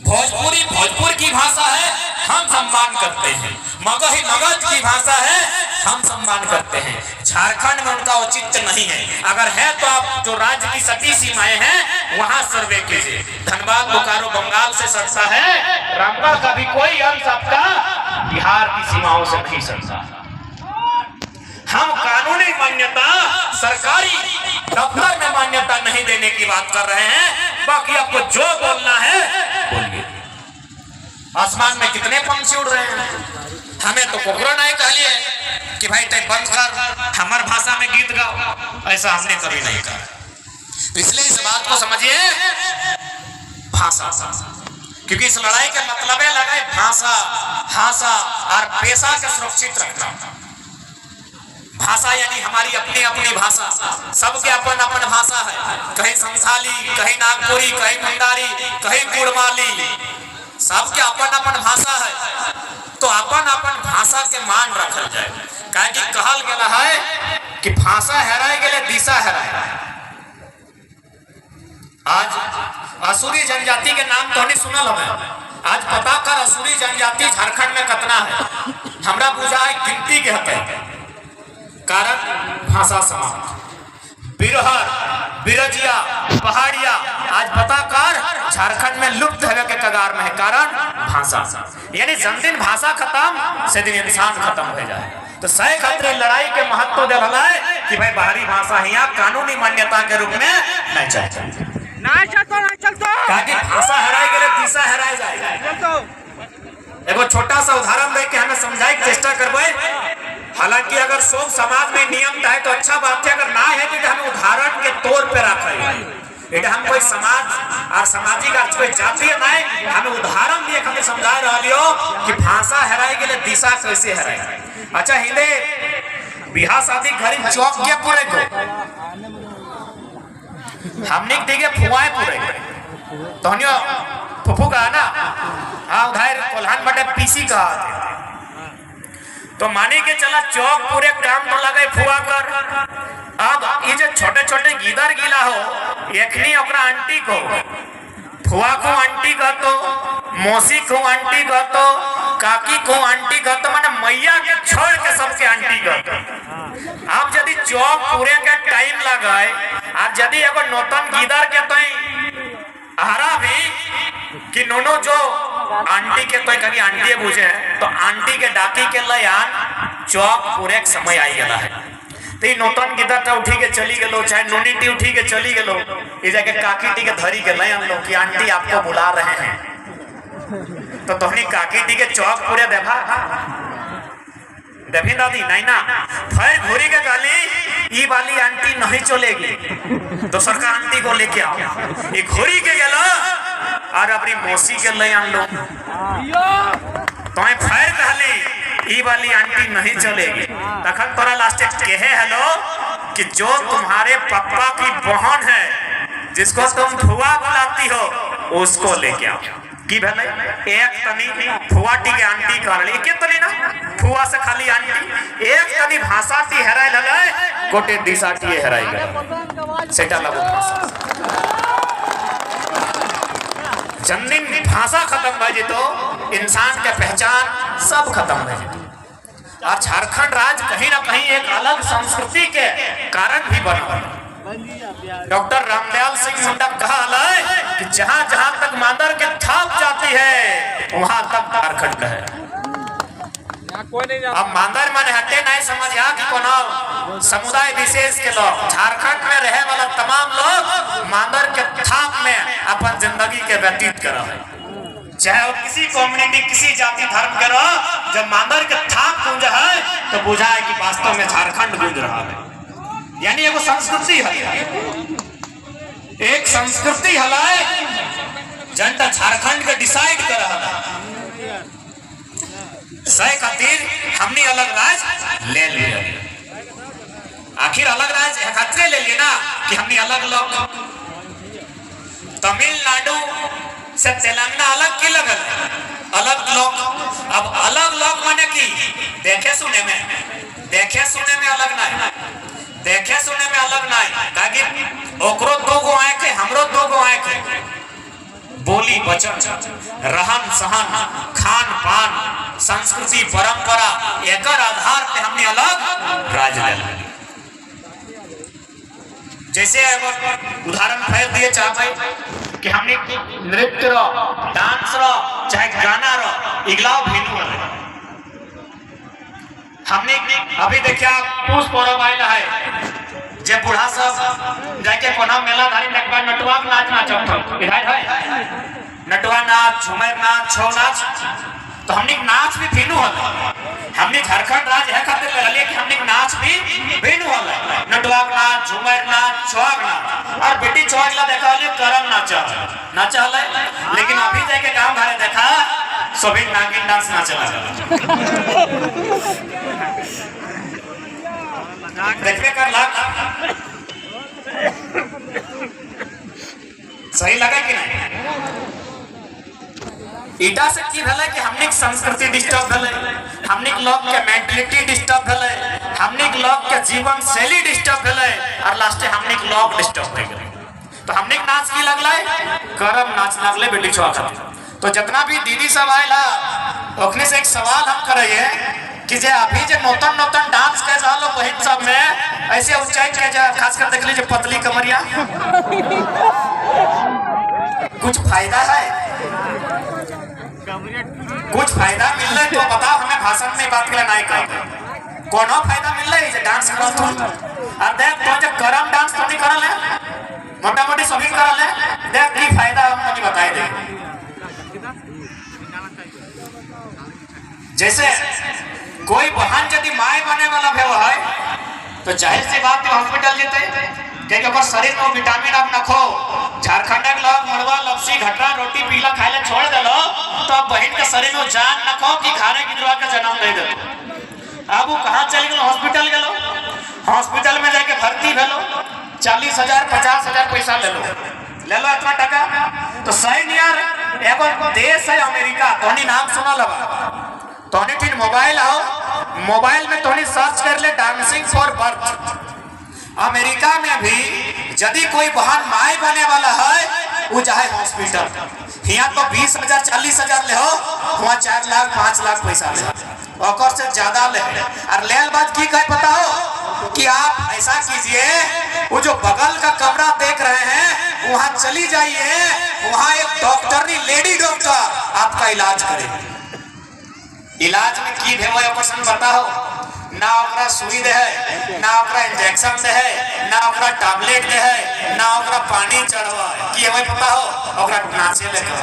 भोजपुरी भोजपुर की भाषा है, हम सम्मान करते हैं। मगही मगध की भाषा है, हम सम्मान करते हैं। झारखंड में उनका औचित्य नहीं है। अगर है तो आप जो राज्य की सटी सीमाएं हैं वहां सर्वे कीजिए। धनबाद, बोकारो, बंगाल गांव से सटता है, रामगढ़ का भी कोई अंश आपका बिहार की सीमाओं से नहीं सटता। हम कानूनी मान्यता, सरकारी दफ्तर में मान्यता नहीं देने की बात कर रहे हैं। बाकी आपको जो बोलना है बोलिए। आसमान में कितने पंछी उड़ रहे हैं, हमें तो कोकरो नहीं कहलिए कि भाई तय बंद कर, हमार भाषा में गीत गाओ, ऐसा हमने कभी नहीं कहा। इसलिए इस बात को समझिए, भाषा, क्योंकि इस लड़ाई के मतलब है लगा भाषा, भाषा और पेशा के सुरक्षित रखना। भाषा यानी हमारी अपनी अपनी भाषा, सबके अपन अपन भाषा है। कहीं संथाली, कहीं नागपुरी, कहीं मुंडारी, कहीं गुड़माली, सबके अपन अपन भाषा है। तो अपन अपन भाषा के मान रखल जाए, काहे कि कहल गेला है कि भाषा हेराए गेले दिशा हेराए। आज असुरी जनजाति के नाम तो नहीं सुनल हमें, आज पता कर असुरी जनजाति झारखंड में कितना है। हमरा बुझा है गिनती के हते, कारण भाषा समाप्त। बिरहर, बिरजिया, पहाड़िया आज पता कर झारखंड में लुप्त होने के कगार में है, कारण भाषा। यानी जन दिन भाषा खत्म से दिन इंसान खत्म हो जाए। तो सही खातिर लड़ाई के महत्व दे रहा है कि भाई बाहरी भाषा यहाँ कानूनी मान्यता के रूप में नहीं चाहिए। ताकि भाषा हराई गए दिशा हराई जाए। एगो छोटा सा उदाहरण लेके हमें समझाए की चेष्टा करबे। हालांकि अगर सब समाज में नियम है तो अच्छा बात है, अगर ना है तो हमें उदाहरण के तौर पे रखे। এটা हम कोई समाज और सामाजिक अर्थ कोई जातीय नहीं, हमें उदाहरण दिए हमें समझा रहा हो कि भाषा हराई गए दिशा कैसे हराई। अच्छा हिंदे बिहार शादी घरी चौक के पूरे को हमने दिखे फुआए पूरे तोहनियो फुफू का ना, हाँ उधर कोल्हान बटे पीसी का, तो माने के चला चौक पूरे काम तो लगे फुआ कर। अब ये जो छोटे छोटे गीदर गिला हो, एकनी ओकरा आंटी को फुआ को आंटी कहतो, मौसी को आंटी कहतो, काकी को आंटी कहतो, माने मैया के छोड़ के सबके आंटी कहतो। अब यदि चौक पूरे के टाइम लगाए और यदि एगो नौतन गीदर के तो हरा भी कि नोनो जो आंटी के तो कभी आंटी बुझे तो आंटी के डाकी के लयान चौक पूरे के समय आई गया है। तो ये नौतन गीदर तो उठी के चली गलो, चाहे नोनी टी उठी के चली गलो, ये जाके काकी टी के धरी के लयान लो कि आंटी आपको बुला रहे हैं। तो तोहनी काकी टी के चौक पूरे देखा देवी दादी नहीं ना, फिर घूरी के गाली ये वाली आंटी नहीं चलेगी, दूसर का आंटी को लेके आओ। ये घूरी के गलो और अपनी मौसी के ले आन लो, तो फिर कहली ये वाली आंटी नहीं चलेगी। तखन तोरा लास्ट कहे हेलो कि जो तुम्हारे पापा की बहन है जिसको तुम फुआ बुलाती हो उसको लेके आओ। की भले एक तनी फुआ टी के आंटी कर ली के तनी ना फुआ से खाली आंटी, एक तनी भाषा टी हेराई लले गोटे दिशा टी हेराई गए सेटा लगो भाषा। जन्दिन भाषा खत्म हो जी तो इंसान के पहचान सब खत्म हो जी। और झारखंड राज्य कहीं ना कहीं एक अलग संस्कृति के कारण भी बना। डॉक्टर रामदयाल सिंह मुंडा कहा है कि जहां जहां तक मांदर के थाप जाती है वहां तक झारखंड है। अब मांदर मन हटे नहीं समझा कि कोनो समुदाय विशेष के लोग, झारखंड में रहे वाला तमाम लोग मांदर के थाप में अपन जिंदगी के व्यतीत कर रहे हैं। चाहे वो किसी कम्युनिटी किसी जाति धर्म के रहो, जब मांदर के थाप गूंज है तो बुझा है कि वास्तव में झारखंड गूंज रहा है। यानी एगो संस्कृति है, एक संस्कृति हलाए जनता झारखंड के डिसाइड कर रहा है। सही खातिर हमने अलग राज्य ले लिया, आखिर अलग राज्य खातिर ले लिए ना कि हमने अलग लोग। तमिलनाडु से तेलंगाना अलग की लगल अलग लोग। अब अलग लोग माने की देखे सुने में अलग नहीं, देखे सुने में अलग नहीं, ताकि ओकरो दो गो आंख है हमरो दो गो आंख है। बोली वचन, रहन सहन, खान पान, संस्कृति परंपरा एक आधार पे हमने अलग राज्य ले लिया। जैसे उदाहरण फेर दिए चाहे कि हमने नृत्य रो डांस रो चाहे गाना रो इगलाव भेनु है। हमने अभी देखिए पुष पर्व आयल है जे बूढ़ा सब जाके कोना मेला धारी नटवा नटवा नाच नाचत इधर है नटवा नाच झूमर नाच छौ नाच। तो हमने नाच भी भेनु है। हमने झारखंड राज्य है खातिर ले कि हमने नाच भी भेनु है। नटवा नाच झूमर नाच छौग नाच और बेटी छौग ला देखा ले करम नाच नाच है। लेकिन अभी जाके गांव घरे देखा सभी नागिन डांस नाचला देखबे कर लाग सही लगा कि नहीं। इटा से की भले कि हमने संस्कृति डिस्टर्ब भले, हमने लोग के मेंटलिटी डिस्टर्ब भले, हमने लोग के जीवन शैली डिस्टर्ब भले और लास्ट हमने लोग डिस्टर्ब हो गए। तो हमने नाच की लगले करम नाच लगले बेटी छुआ खातिर। तो जितना भी दीदी सब आएला ओखने से एक सवाल हम करिए कि जे अभी जे नौतन नौतन डांस के जालो बहन सब में ऐसे ऊंचाई के जा खास कर देख लीजिए पतली कमरिया कुछ फायदा है? कुछ फायदा मिल रहा है तो बताओ हमें भाषण में बात के लिए नहीं कर कोनो फायदा मिल रहा है डांस करो तो और देख तो जब करम डांस तो नहीं करल है मोटा मोटी सभी करल है देख की फायदा हम मुझे बताए दे। जैसे कोई बहन यदि माय बने वाला भेव है तो जाहिर सी बात है हॉस्पिटल जेते क्योंकि ओकर शरीर में विटामिन आप नखो झारखंड के लोग मड़वा लपसी घटरा रोटी पीला खाए छोड़ देलो तो अब बहन के शरीर में जान नखो कि खाने गिरवा के जन्म दे दे। अब वो कहाँ चल गए हॉस्पिटल गेलो हॉस्पिटल में जाके भर्ती भेलो 40,000 50,000 पैसा ले लो इतना टका। तो सही नियर एगो देश है अमेरिका तोनी नाम सुना लगा तोनी ठीक मोबाइल आओ मोबाइल में तोनी सर्च कर ले डांसिंग फॉर बर्थ। अमेरिका में भी यदि कोई बहन माई बने वाला है वो चाहे हॉस्पिटल यहाँ तो 20,000 40,000 ले हो वहाँ 4 लाख 5 लाख पैसा ले और से ज्यादा ले और लेल बात की कहे पता हो कि आप ऐसा कीजिए वो जो बगल का कमरा देख रहे हैं वहाँ चली जाइए वहाँ एक डॉक्टरनी लेडी डॉक्टर आपका इलाज करेगी। इलाज में की भेवो क्वेश्चन बताओ ना ओकरा सुई दे है ना ओकरा इंजेक्शन दे है ना ओकरा टैबलेट दे है ना ओकरा पानी चढ़वा की हमें पता हो ओकरा नाचे लेके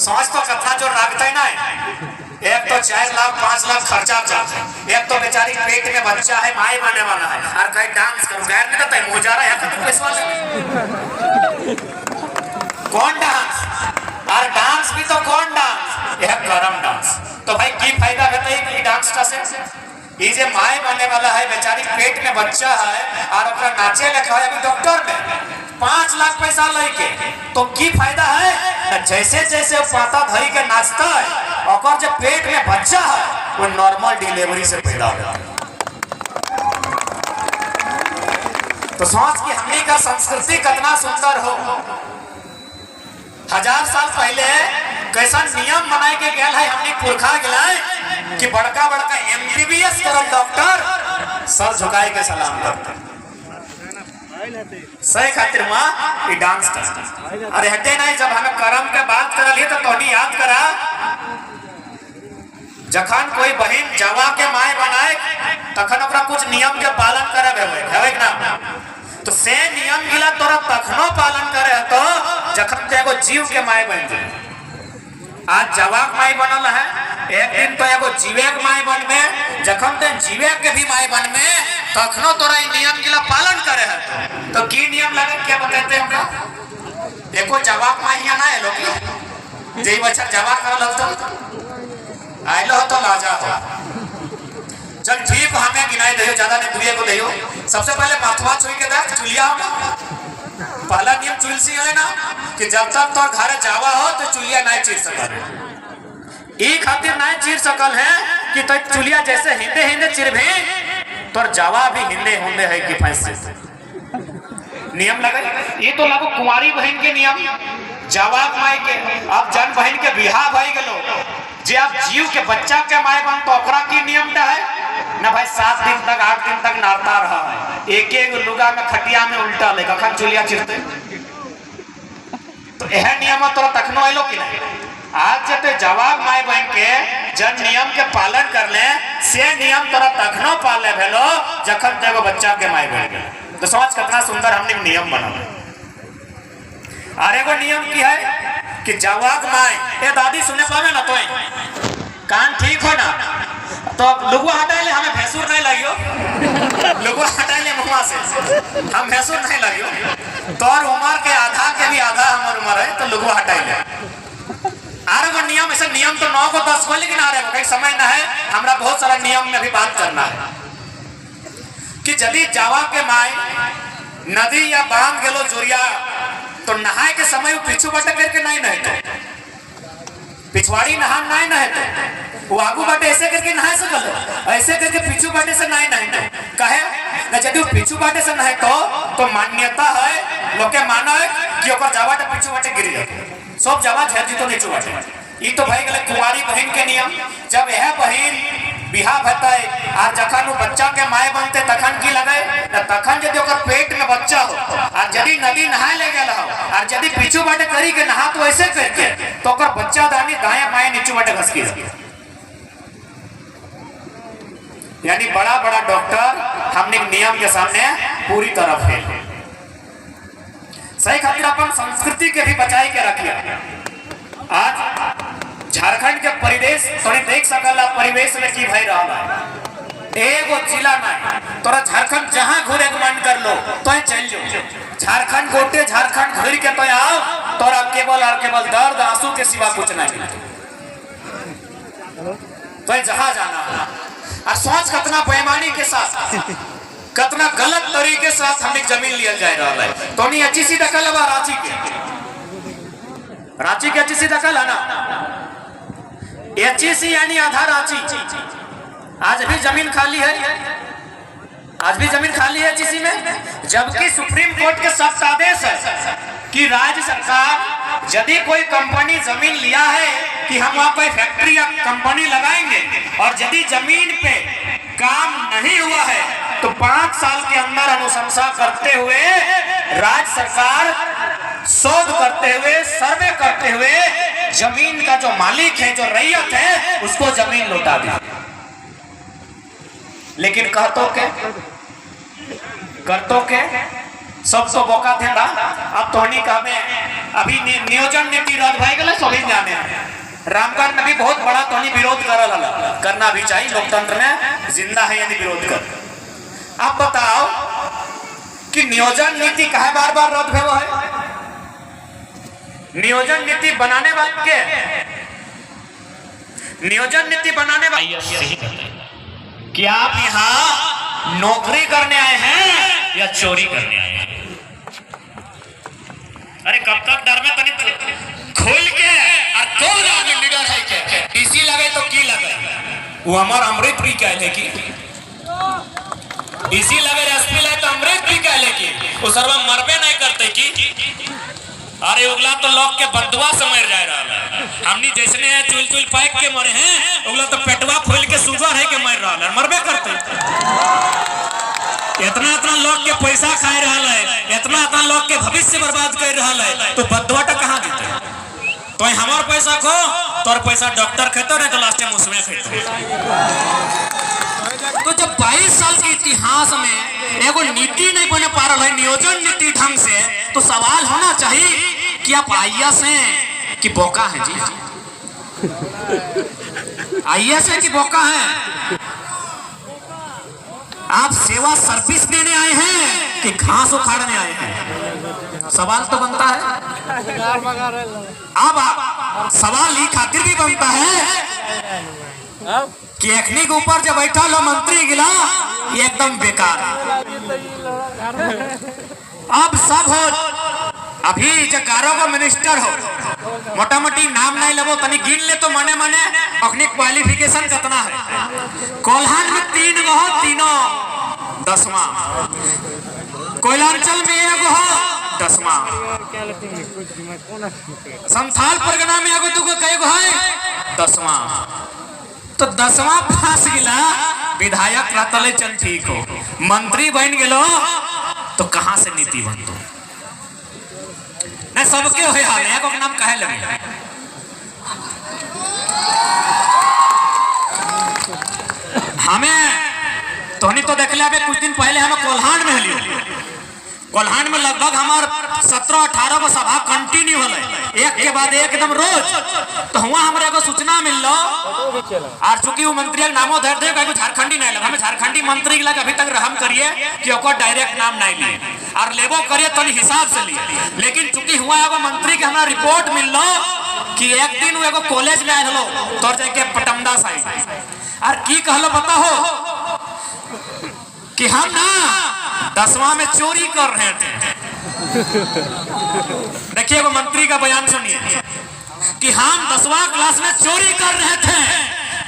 समझ तो कथा जो लागते ना एक तो 4 लाख 5 लाख खर्चा जाता है एक तो बेचारी पेट में बच्चा है माई बने वाला है और कहीं डांस कर गैर में तो मोजारा है तो पैसा ले कौन डांस और डांस भी तो कौन डांस यह करम डांस। तो भाई की फायदा बताइए डांस का से ये जे माए बने वाला है बेचारी पेट में बच्चा है और अपना नाचे लिखा है अभी डॉक्टर में 5 लाख पैसा लेके तो की फायदा है। जैसे जैसे पाता धरी के नाचता है और जब पेट में बच्चा है वो नॉर्मल डिलीवरी से पैदा होता है। तो सोच कि हमने का संस्कृति कितना सुंदर हो। 1000 साल पहले कैसा नियम बनाए के गया है हमने पुरखा गया कि बड़का बड़का MBBS करल डॉक्टर सर झुकाए के सलाम करते सही खातिर मां ये डांस कर। अरे हटे नहीं जब हमें करम के बात करल तो तोनी याद करा जखन कोई बहन जवा के माय बनाए तखन ओकरा कुछ नियम के पालन करे है ना तो से नियम गिला तोरा तखनो पालन करे तो जखन ते एगो जीव के माय बन जाए। आज जवाक माई बनल है एक दिन तो एगो जीवे के माई बन में जखन ते जीवे के भी माई बन में तखनो तोरा ई नियम गिला पालन करे है तो की नियम लगे क्या बताते हमरा देखो जवाक माई यहाँ ना है लोग जेई बच्चा जवाक करल तो आइलो तो लाजा हो चल ठीक हमें गिनाई दियो ज्यादा नहीं दुए को दियो। सबसे पहले माथवा छुई के देख चुलिया पहला नियम तुलसी है ना कि जब तक तो घर जावा हो तो चुलिया नहीं चीर सकल ई खातिर नहीं चीर सकल है कि तो चुलिया जैसे हिंदे हिंदे चिरभे तो जावा भी हिंदे होंदे है कि फैसले नियम लगे। ये तो लागू कुंवारी बहन के नियम जवाब माई के अब जन बहन के बिहार भाई गलो जे आप जीव के बच्चा के माय बन तो ओकरा की नियम है ना भाई 7 दिन तक 8 दिन तक नारता रहा है एक एक लुगा में खटिया में उल्टा ले कखन चुलिया चिरते तो यह नियम तोरा तखनो आइलो कि नहीं? आज जब जवाब माय बहन के जब नियम के पालन कर ले से नियम तोरा तखनो पाले भेलो जखन तेगो बच्चा के माय बहन के। तो समझ कितना सुंदर हमने नियम बनाया। और एगो नियम की है कि जवाब माय ए दादी सुने पावे ना तो कान ठीक हो ना तो लुगुआ हटा ले, हमें भैंसुर नहीं लगियो, लुगुआ हटा ले मुँह से, हम भैंसुर नहीं लगियो। तोर उम्र के आधा के भी आधा हमार उम्र है तो लुगुआ हटा ले। आरे वो नियम ऐसा नियम तो 9 को 10 को, लेकिन आ रहे कहीं समय ना है, हमरा बहुत सारा नियम में भी बात करना है कि यदि जावा के माय नदी या बांध गेलो जुरिया तो नहाए के समय वो पिछू बटे करके नहीं नहे तो पिछवाड़ी नहान नहीं नहे तो वो आगू बाटे ऐसे करके नहा सकल, ऐसे करके पिछू बाटे से नहीं नहे तो कहे ना यदि वो पिछू बाटे से नहे तो मान्यता है लोग के माना है कि ओकर जावा तो पिछू बाटे गिर जाए, सब जावा झेल जी तो नीचू बाटे। ये तो भाई गले कुंवारी बहन के नियम। जब यह बहन बिहार भताए और जखन बच्चा के माय बनते तखन की लगे तखन यदि ओकर पेट में बच्चा हो और यदि नदी नहाए ले गया हो और यदि पीछू बाटे करी के नहा तो ऐसे करके तो ओकर बच्चा दानी दाएं बाएं नीचू बाटे घसकी लगे। यानी बड़ा बड़ा डॉक्टर हमने नियम के सामने पूरी तरह फेल है। सही खातिर अपन संस्कृति के भी बचाई के रखिए। आज झारखंड के परिवेश थोड़ी देख सकला परिवेश में की भाई रहा है। एगो जिला नहीं तोरा झारखंड जहां घूरे के मन कर लो तो चल जाओ झारखंड गोटे झारखंड घूर के तो आओ तोरा केवल और केवल दर्द आंसू के सिवा कुछ नहीं तो जहां जाना। और सोच कितना बेईमानी के साथ कितना गलत तरीके से हमें जमीन लिया जा रहा है। तो नहीं अच्छी सी दखल है रांची की अच्छी सी दखल है ना, अच्छी सी यानी आधा रांची आज भी जमीन खाली है, आज भी जमीन खाली है अच्छी सी में। जबकि सुप्रीम कोर्ट के सख्त आदेश है कि राज्य सरकार यदि कोई कंपनी जमीन लिया है कि हम वहां कोई फैक्ट्री या कंपनी लगाएंगे और यदि जमीन पे काम नहीं हुआ है तो 5 साल के अंदर अनुशंसा करते हुए राज्य सरकार शोध करते हुए सर्वे करते हुए जमीन का जो मालिक है जो रैयत है उसको जमीन लौटा दी। लेकिन करतो के सब तो बोका थे ना। अब तोहनी का में अभी नियोजन नीति रद्द भाई गले सभी जाने रामगढ़ में भी बहुत बड़ा तोहनी विरोध करना भी चाहिए, लोकतंत्र में जिंदा है यानी विरोध कर। अब बताओ कि नियोजन नीति काहे बार बार रद्द हुआ है? नियोजन नीति बनाने वाले के नियोजन नीति बनाने वाले कि आप यहाँ नौकरी करने आए हैं या चोरी करने आए हैं? अरे कब तक डर में तनिक खोल के और कौन आगे लीडर है के इसी लगे तो की लगे वो हमार अमृत भी कहले की इसी लगे एसपी लगे तो अमृत भी कहले की वो सर्व मरबे नहीं करते की। अरे उगला तो लोग के बदुआ से मर जा रहा है। हमनी जैसने है चुल चुल पैक के मरे हैं उगला तो पेटवा खोल के शुगर है के मर रहा है, मरबे करते। इतना इतना लोग के पैसा खाए रहा है, इतना इतना लोग के भविष्य बर्बाद कर रहा है तो बदुआ तो कहाँ देते? तो हमार पैसा खो तोर पैसा डॉक्टर खेतो नहीं तो लास्ट में उसमें खेतो। तो जब 22 साल के इतिहास में एगो नीति नहीं बने पा रहा है नियोजन नीति ढंग से तो सवाल होना चाहिए कि आप आईएएस हैं कि बोका हैं? जी आईएएस हैं कि बोका हैं? आप सेवा सर्विस देने आए हैं कि घास उखाड़ने आए हैं? सवाल तो बनता है। अब सवाल ये खातिर भी बनता है कि अखनी के ऊपर जब बैठा लो मंत्री गिला ये एकदम बेकार है। अब सब हो अभी जो 11 को मिनिस्टर हो मोटा मोटी नाम नहीं लेवो तनी गिन ले तो मने मने अपनी क्वालिफिकेशन कितना है। कोल्हान में 3 गो हो, तीनों 10वां। कोयलांचल में 1 हो 10वां। संथाल परगना में 1 2 कई गो है 10वां। तो 10वां फांस गिला विधायक रहतले चल ठीक हो, मंत्री बन गेलो तो कहां से नीति बनतो? नहीं सबके हो हाल है, एगो के नाम काहे लगे? हमें तोहनी तो देख ले, कुछ दिन पहले हम कोल्हान में हलियो। कोल्हान में लगभग हमार 17-18 को सभा कंटिन्यू होले, एक के बाद एक एकदम रोज। तो हुआ हमरा को सूचना मिललो, और चूंकि वो मंत्री के नामो धर दे कोई झारखंडी नहीं लगा, हमें झारखंडी मंत्री लगा अभी तक रहम करिए कि ओकर डायरेक्ट नाम नहीं लिए और लेबो करिए तो हिसाब से लिए। लेकिन चूंकि हुआ एगो मंत्री के हमरा रिपोर्ट मिललो कि एक दिन वो एगो कॉलेज में आयल हलो तोर जाके पटमदा साइड, और की कहलो पता हो कि हम ना 10वां में चोरी कर रहे थे। देखिए वो मंत्री का बयान सुनिए कि हम 10वां क्लास में चोरी कर रहे थे,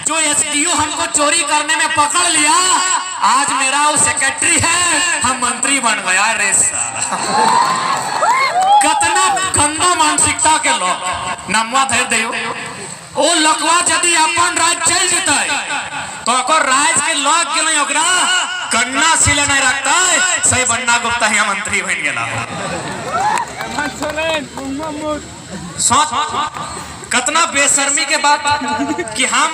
जो एसडीओ हमको चोरी करने में पकड़ लिया, आज मेरा वो सेक्रेटरी है, हम मंत्री बन गया। रे कितना गंदा मानसिकता के लोग नमवा धर दियो। ओ लकवा यदि अपन राज चल जेते तो ओकर राज के लोग के नहीं ओकरा कन्ना सिले नहीं रखता है, सही बन्ना गुप्ता यहाँ मंत्री बन गेला। सोच कितना बेशर्मी के बात कि हम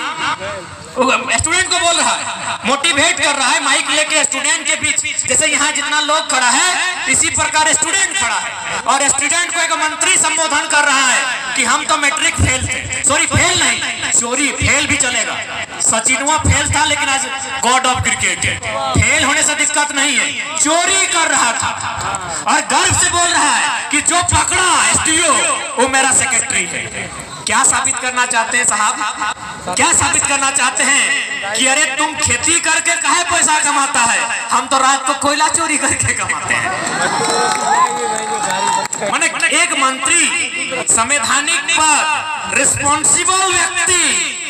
स्टूडेंट को बोल रहा है, मोटिवेट कर रहा है माइक लेके स्टूडेंट के बीच। जैसे यहाँ जितना लोग खड़ा है इसी प्रकार स्टूडेंट खड़ा है, और स्टूडेंट को एक मंत्री संबोधन कर रहा है कि हम तो मैट्रिक फेल थे। सॉरी फेल नहीं, चोरी फेल भी चलेगा। सचिनवा फेल था लेकिन आज गॉड ऑफ क्रिकेट है, फेल होने से दिक्कत नहीं है। चोरी कर रहा था और गर्व से बोल रहा है कि जो पकड़ा एसडीओ वो मेरा सेक्रेटरी है। क्या साबित करना चाहते हैं साहब? क्या साबित करना चाहते हैं कि अरे तुम खेती करके काहे पैसा कमाता है, हम तो रात को कोयला चोरी करके कमाते हैं। माने एक मंत्री संवैधानिक पर रिस्पॉन्सिबल व्यक्ति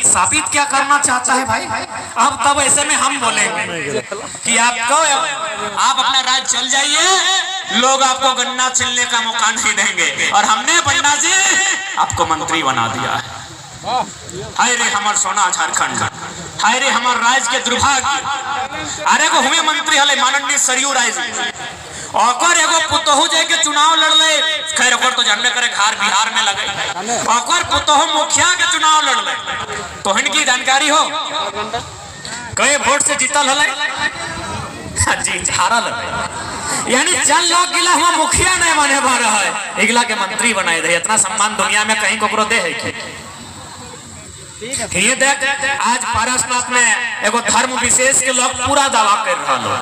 साबित क्या करना चाहता है भाई? अब तब ऐसे में हम बोलेंगे कि आपको आप अपना राज चल जाइए, लोग आपको गन्ना छिलने का मौका नहीं देंगे, और हमने पन्ना जी आपको मंत्री बना दिया है। हाय रे हमार सोना झारखंड, हाय रे हमार राज्य के दुर्भाग्य। अरे को हुए मंत्री हले माननीय सरयू राय जी, ओकर एगो पुतोहू जे के चुनाव लड़ले, खैर ओकर तो जानबे करे घर बिहार में लगे, ओकर पुतोहू मुखिया के चुनाव लड़ले, तो इनकी जानकारी हो कई वोट से जीतल हले? जी हारल है, यानी चल लोग गिला हुआ मुखिया नहीं बने पा रहा है, इगला के मंत्री बनाए दे। इतना सम्मान दुनिया में कहीं कोकरो दे है कि ये देख आज पारसनाथ में एगो धर्म विशेष के लोग पूरा दावा कर रहा लोग,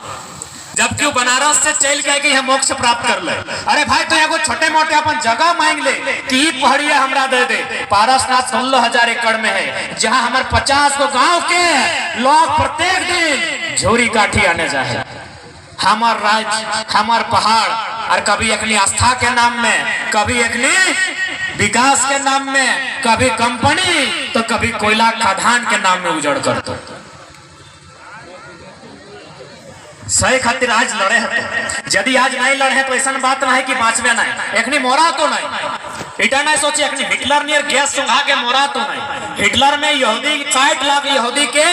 जबकि वो बनारस से चल के यह मोक्ष प्राप्त कर ले। अरे भाई तो एगो छोटे मोटे अपन जगह मांग ले कि पहाड़िया हमरा दे दे। पारसनाथ 16,000 एकड़ में है, जहां हमारे 50 को गांव के लोग प्रत्येक दिन झोरी काठी आने जाए। हमार राज्य, हमार पहाड़, और कभी एकनी आस्था के नाम में, कभी एकनी विकास के नाम में, कभी कंपनी तो कभी कोयला खदान के नाम में उजड़ कर दो। सही खातिर आज लड़े हैं, यदि आज नहीं लड़े हैं तो ऐसा बात ना है कि बाँचवे नहीं, एकनी मोरा तो नहीं। इटा नहीं सोचिए एकनी हिटलर नियर गैस सुंघा के मोरा तो नहीं। हिटलर में यहूदी 60 लाख यहूदी के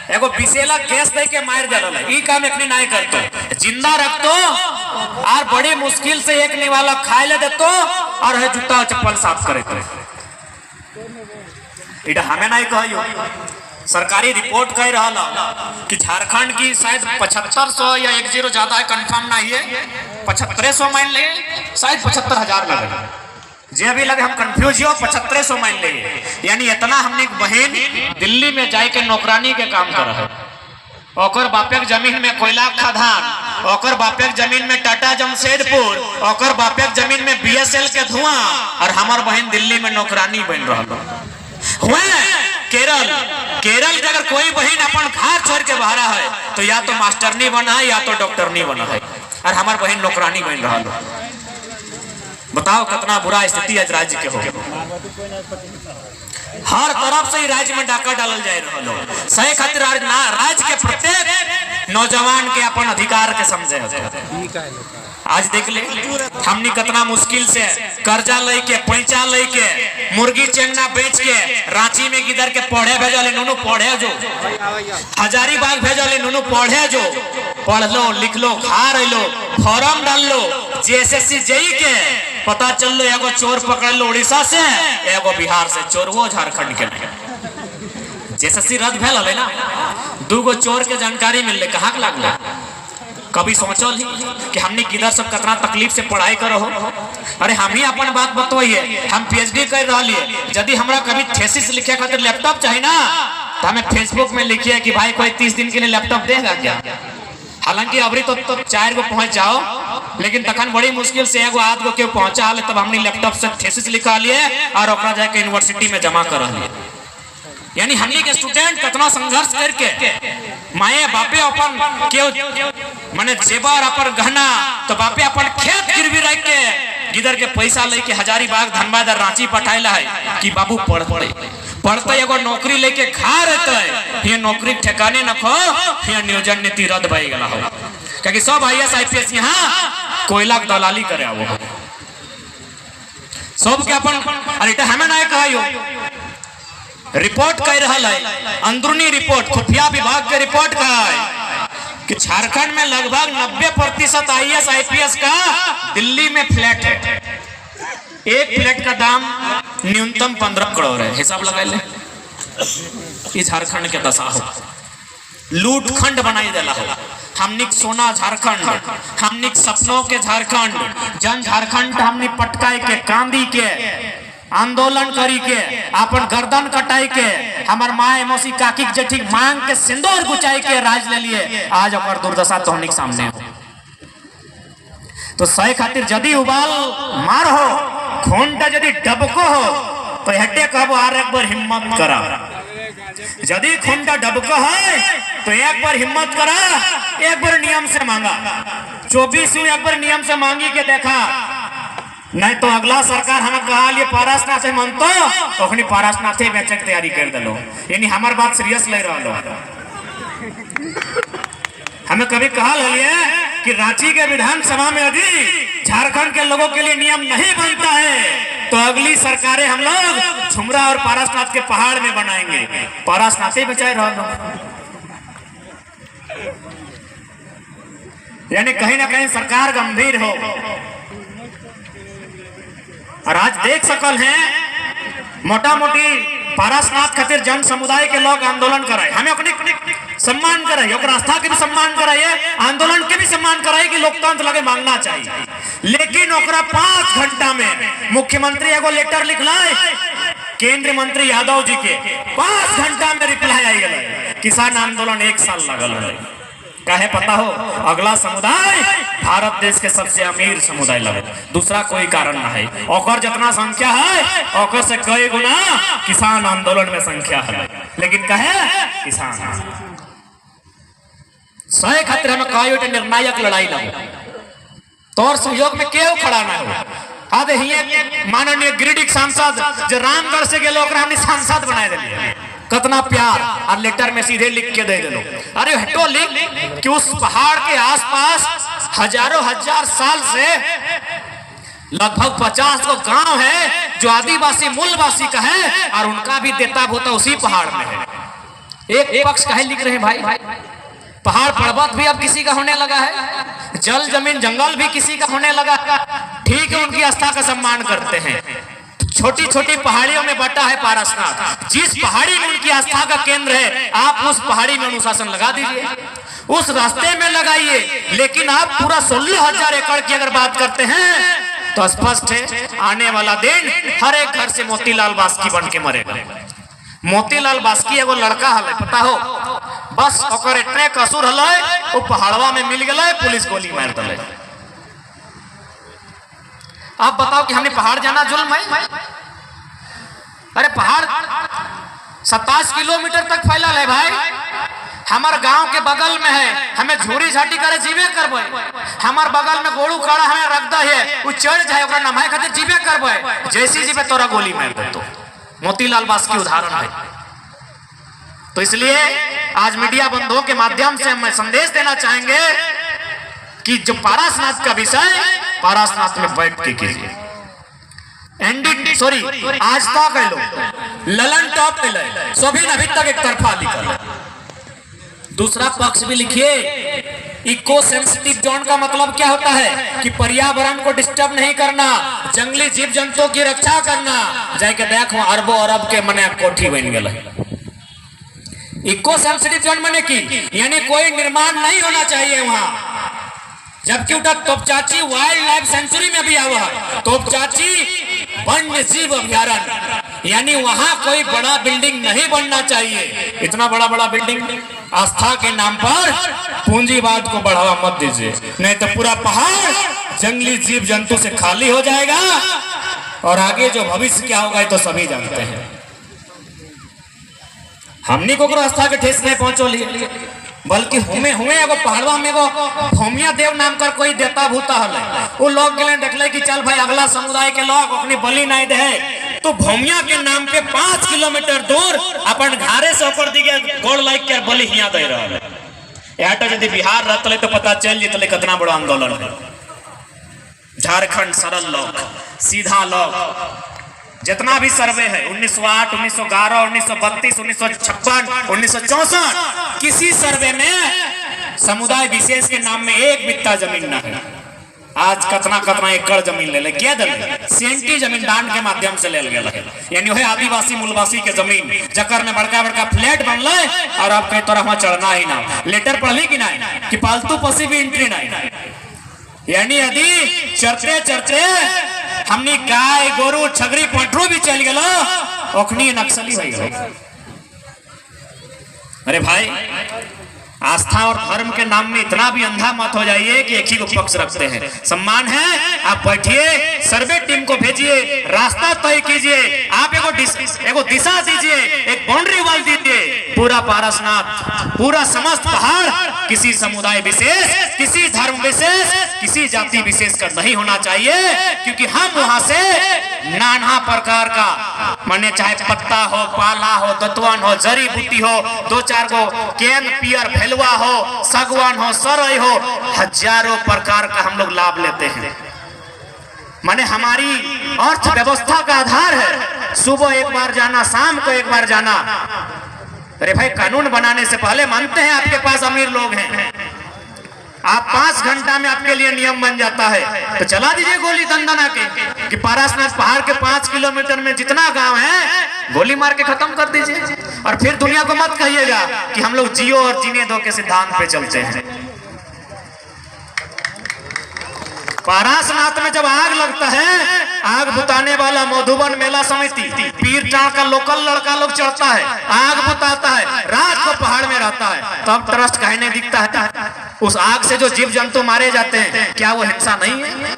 एगो बिसेला गैस दे के मार देला, ई काम एकनी नहीं करतो, जिंदा रखतो और बड़ी मुश्किल से एक निवाला खाए ले देतो और है जूता चप्पल साफ करे तो। इटा हमें नहीं कहियो, सरकारी रिपोर्ट कह रहा कि झारखंड की शायद 7500 या 10 ज्यादा है, कंफर्म नहीं है, 7500 मान ले, शायद 75,000 लगे, जे भी लगे हम कंफ्यूज हो, 7500 मान ले। यानी इतना हमने बहन दिल्ली में जाके नौकरानी के काम कर है, ओकर बापेक जमीन में कोयला खदान, ओकर बापेक जमीन में टाटा जमशेदपुर, ओकर बापेक जमीन में बीएसएल के धुआं, और हमार बहन दिल्ली में नौकरानी बन रहा हुए। केरल के अगर कोई बहन अपन घर छोड़ के बाहर है तो या तो मास्टरनी बना है या तो डॉक्टरनी बना है, और हमार बहन नौकरानी बन रहा है। बताओ कितना बुरा स्थिति आज राज्य के हो। हर तरफ से ही राज्य में डाका डालल जाए रहा। सही खातिर राज्य के प्रत्येक नौजवान के अपन अधिकार के समझे। आज देख ले हमने कितना मुश्किल से कर्जा लेके पैसा लेके मुर्गी चेंगना बेच के रांची में गिदर के पढ़े भेजले, नूनू पढ़े जो, हजारीबाग भेजले, नूनू पढ़े जो, पढ़ लो लिख लो खा रह लो, फॉर्म डाल लो, जेएसएससी जेई के पता चल लो एगो चोर पकड़ लो उड़ीसा से, एगो बिहार से, चोर वो झारखंड के नहीं। जैसे रद्द भेल हले ना, दूगो चोर के जानकारी मिलले, कहाँ के लागले? कभी सोचल ही कि हमने किधर सब कितना तकलीफ से पढ़ाई करो हो? अरे हम ही अपन बात बतवाइए, हम पीएचडी कर रहा है, यदि हमरा कभी थीसिस लिखे खातिर लैपटॉप चाहिए ना, तो हमें फेसबुक में लिखिए कि भाई कोई 30 दिन के लिए लैपटॉप देगा क्या? हालांकि अभी तो 4 गो पहुंच जाओ, लेकिन तखन बड़ी मुश्किल से एगो आध गो के पहुंचा ले, तब हमने लैपटॉप से थीसिस लिखा लिए और ओकरा जाके यूनिवर्सिटी में जमा कर लिए। यानी हमनी के स्टूडेंट कितना संघर्ष करके माए बापे अपन क्यों माने जेबर अपन गहना, तो बापे अपन खेत गिरवी रख के गिदर के पैसा लेके हजारीबाग, धनबाद और रांची पठाइला है कि बाबू पढ़ते एगो नौकरी लेके खा रहते, ये नौकरी ठिकाने न खो, ये नियोजन नीति रद्द भई गला हो, क्योंकि सब IAS IPS यहाँ कोयला के दलाली करे आवो हो, सब के अपन। अरे हमें ना कहियो रिपोर्ट कह रहा है, अंदरूनी रिपोर्ट, खुफिया विभाग के रिपोर्ट का है कि झारखंड में लगभग 90% IAS IPS का दिल्ली में फ्लैट है। एक फ्लैट का दाम न्यूनतम 15 करोड़ है, हिसाब लगा ले। ये झारखंड के दशा हो, लूट खंड बनाई देला हो। हमने सोना झारखंड, हमने सपनों के झारखंड, जन झारखंड हमने पटकाई के, कांदी के, आंदोलन करी के, अपन गर्दन कटाई के, हमार माए मौसी काकी जेठी मांग के सिंदूर गुचाई के राज ले लिए, आज और दुर्दशा तो हमने सामने हो। तो सही खातिर यदि उबाल मार हो, खूंटा यदि डबको हो, तो हटे कहबो आर एक बार हिम्मत करा। यदि खूंटा डबको है तो एक बार हिम्मत करा, एक बार नियम से मांगा। 24 एक बार नियम से मांगी के देखा, नहीं तो अगला सरकार हमें कहा लिए पारसनाथ मनतो तो अपनी पारसनाथ बेचे की तैयारी कर दिलो। यानी हमार बात सीरियस ले रहा लो। हमें कभी कहा लिए कि रांची के विधानसभा में यदि झारखंड के लोगों के लिए नियम नहीं बनता है तो अगली सरकारें हम लोग झुमरा और पारसनाथ के पहाड़ में बनाएंगे। पारसनाथ ही बचाए रह लो। यानी कहीं ना कहीं सरकार गंभीर हो। और आज देख सकल हैं मोटा मोटी पारसनाथ खातिर जन समुदाय के लोग आंदोलन कराए, हमें अपने सम्मान कराइए, आस्था के भी सम्मान कराइए, आंदोलन के भी सम्मान कराइए कि लोकतंत्र लगे मांगना चाहिए। लेकिन ओकरा 5 घंटा में मुख्यमंत्री एगो लेटर लिखलाए केंद्रीय मंत्री यादव जी के, 5 घंटा में रिप्लाई आई गए। किसान आंदोलन 1 साल लगल है। काहे पता हो, अगला समुदाय भारत देश के सबसे अमीर समुदाय लगे, दूसरा कोई कारण ना है। और जितना संख्या है और से कई गुना किसान आंदोलन में संख्या है। लेकिन कहे किसान सही खातिर हमें कई निर्णायक लड़ाई लगे, तोर सहयोग में क्यों खड़ा ना हो। आदे माननीय गिरिडीह सांसद जो रामगढ़ से गेलो हमने सांसद बनाए दिलिए, कितना प्यार और लेटर में सीधे लिख के दे दो। अरे हटो लिख कि उस पहाड़ के आसपास हजारों हजार साल से लगभग 50 को गांव है जो आदिवासी मूलवासी का है और उनका भी देता होता उसी पहाड़ में है। एक पक्ष कहे लिख रहे हैं भाई, पहाड़ पर्वत भी अब किसी का होने लगा है, जल जमीन जंगल भी किसी का होने लगा। ठीक है, उनकी आस्था का सम्मान करते हैं। छोटी छोटी पहाड़ियों में बटा है पारसनाथ, जिस पहाड़ी में उनकी आस्था का केंद्र है आप उस पहाड़ी में अनुशासन लगा दीजिए, उस रास्ते में लगाइए। लेकिन आप पूरा 16,000 एकड़ की अगर बात करते हैं तो स्पष्ट है आने वाला दिन हर एक घर से मोतीलाल बास्की बन के मरेगा। मोतीलाल बास्की एगो लड़का हल, पता हो, बस ओकर इतने कसूर हल वो पहाड़वा में मिल गए, पुलिस गोली मार दिले। आप बताओ कि हमने पहाड़ जाना जुल्म है? अरे पहाड़ 27 किलोमीटर तक फैला है भाई, हमारे गांव के बगल में है, हमें झूरी झाटी करे जीवे करबे। हमारे बगल में गोड़ू काड़ा हमें रख दे है, वो चढ़ जाए ओकरा नमाए खातिर जीवे करबे, जैसी जीवे तोरा गोली मार दे। तो मोतीलाल बास्की उदाहरण है। तो इसलिए आज मीडिया बंधुओं के माध्यम से हम संदेश देना चाहेंगे कि जो पारसनाथ का विषय पारसनाथ में बैठ के कीजिए। आज तक लो ललन टॉप मिले, सभी अभी तक एक तरफा लिखा है। दूसरा पक्ष भी लिखिए इको सेंसिटिव जोन का मतलब क्या होता है कि पर्यावरण को डिस्टर्ब नहीं करना, जंगली जीव जंतुओं की रक्षा करना। जाके देखो अरबों अरब के मने कोठी बन गए। इको सेंसिटिव जोन मने की यानी कोई निर्माण नहीं होना चाहिए वहां। जबकि उधर तोपचाची वाइल्ड लाइफ सेंचुरी में भी आवा है, तोपचाची वन्य जीव अभ्यारण्य, यानी वहां कोई बड़ा बिल्डिंग नहीं बनना चाहिए। इतना बड़ा बड़ा बिल्डिंग आस्था के नाम पर पूंजीवाद को बढ़ावा मत दीजिए, नहीं तो पूरा पहाड़ जंगली जीव जंतु से खाली हो जाएगा और आगे जो भविष्य क्या होगा ये तो सभी जानते हैं। हमनी को आस्था के ठेस नहीं पहुंचो लिए, बल्कि हुए एगो पहाड़वा में एगो भौमिया देव नाम कर कोई देवता भूता हल, वो लोग गए देखले कि चल भाई अगला समुदाय के लोग अपनी बलि नहीं दे, तो भौमिया के नाम पे 5 किलोमीटर दूर अपन घारे से ऊपर दिखे गोड़ लाइक के बलि हिया दे रहा है। यदि बिहार रहते तो पता चल जतले कितना बड़ा आंदोलन है। झारखंड सरल लोग सीधा लोग जितना भी सर्वे है 1908, 1911, 1932, 1956, 1964 किसी सर्वे में समुदाय विशेष के नाम में एक बित्ता जमीन न है। आज कतना एकड़ जमीन ले क्या दल सेंटी जमीन दान के माध्यम से ले गया, यानी वह आदिवासी मूलवासी के जमीन जकर में बड़का बड़का फ्लैट बनल और अब कई तरह वहां चढ़ना ही ना। लेटर पढ़ली कि नहीं कि पालतू पशु भी एंट्री नहीं, यानी यदि चरते चरते हमनी गाय गोरू छगरी पटरू भी चल गलो ओखनी नक्सली हो गए। अरे भाई आस्था और धर्म के नाम में इतना भी अंधा मत हो जाइए कि एक ही को पक्ष रखते हैं। सम्मान है, आप बैठिए, सर्वे टीम को भेजिए, रास्ता तय कीजिए, आप एगो दिशा दीजिए, एक बाउंड्री वॉल दीजिए। पूरा पारसनाथ, पूरा समस्त पहाड़ किसी समुदाय विशेष, किसी धर्म विशेष, किसी जाति विशेष का नहीं होना चाहिए, क्योंकि हम वहां से नाना प्रकार का माने चाहे पत्ता हो, पाला हो, दतवन हो, जड़ी बूटी हो, 2-4 गो केन पियर भेलवा हो, सागवान हो, सरई हो, हजारों प्रकार का हम लोग लाभ लेते हैं। माने हमारी अर्थव्यवस्था का आधार है सुबह एक बार जाना, शाम को एक बार जाना। अरे भाई कानून बनाने से पहले मानते हैं आपके पास अमीर लोग हैं, आप 5 घंटा में आपके लिए नियम बन जाता है, तो चला दीजिए गोली दंदना के कि पारसनाथ पहाड़ के 5 किलोमीटर में जितना गांव है गोली मार के खत्म कर दीजिए। और फिर दुनिया को मत कहिएगा कि हम लोग जियो और जीने दो के सिद्धांत पे चलते हैं। पारसनाथ में जब आग लगता है, आग बुताने वाला मधुबन मेला समिति पीर टाण का लोकल लड़का लोग चढ़ता है, आग बुताता है, रात को पहाड़ में रहता है, तब ट्रस्ट कहने दिखता है। उस आग से जो जीव जंतु मारे जाते हैं क्या वो हिंसा नहीं है?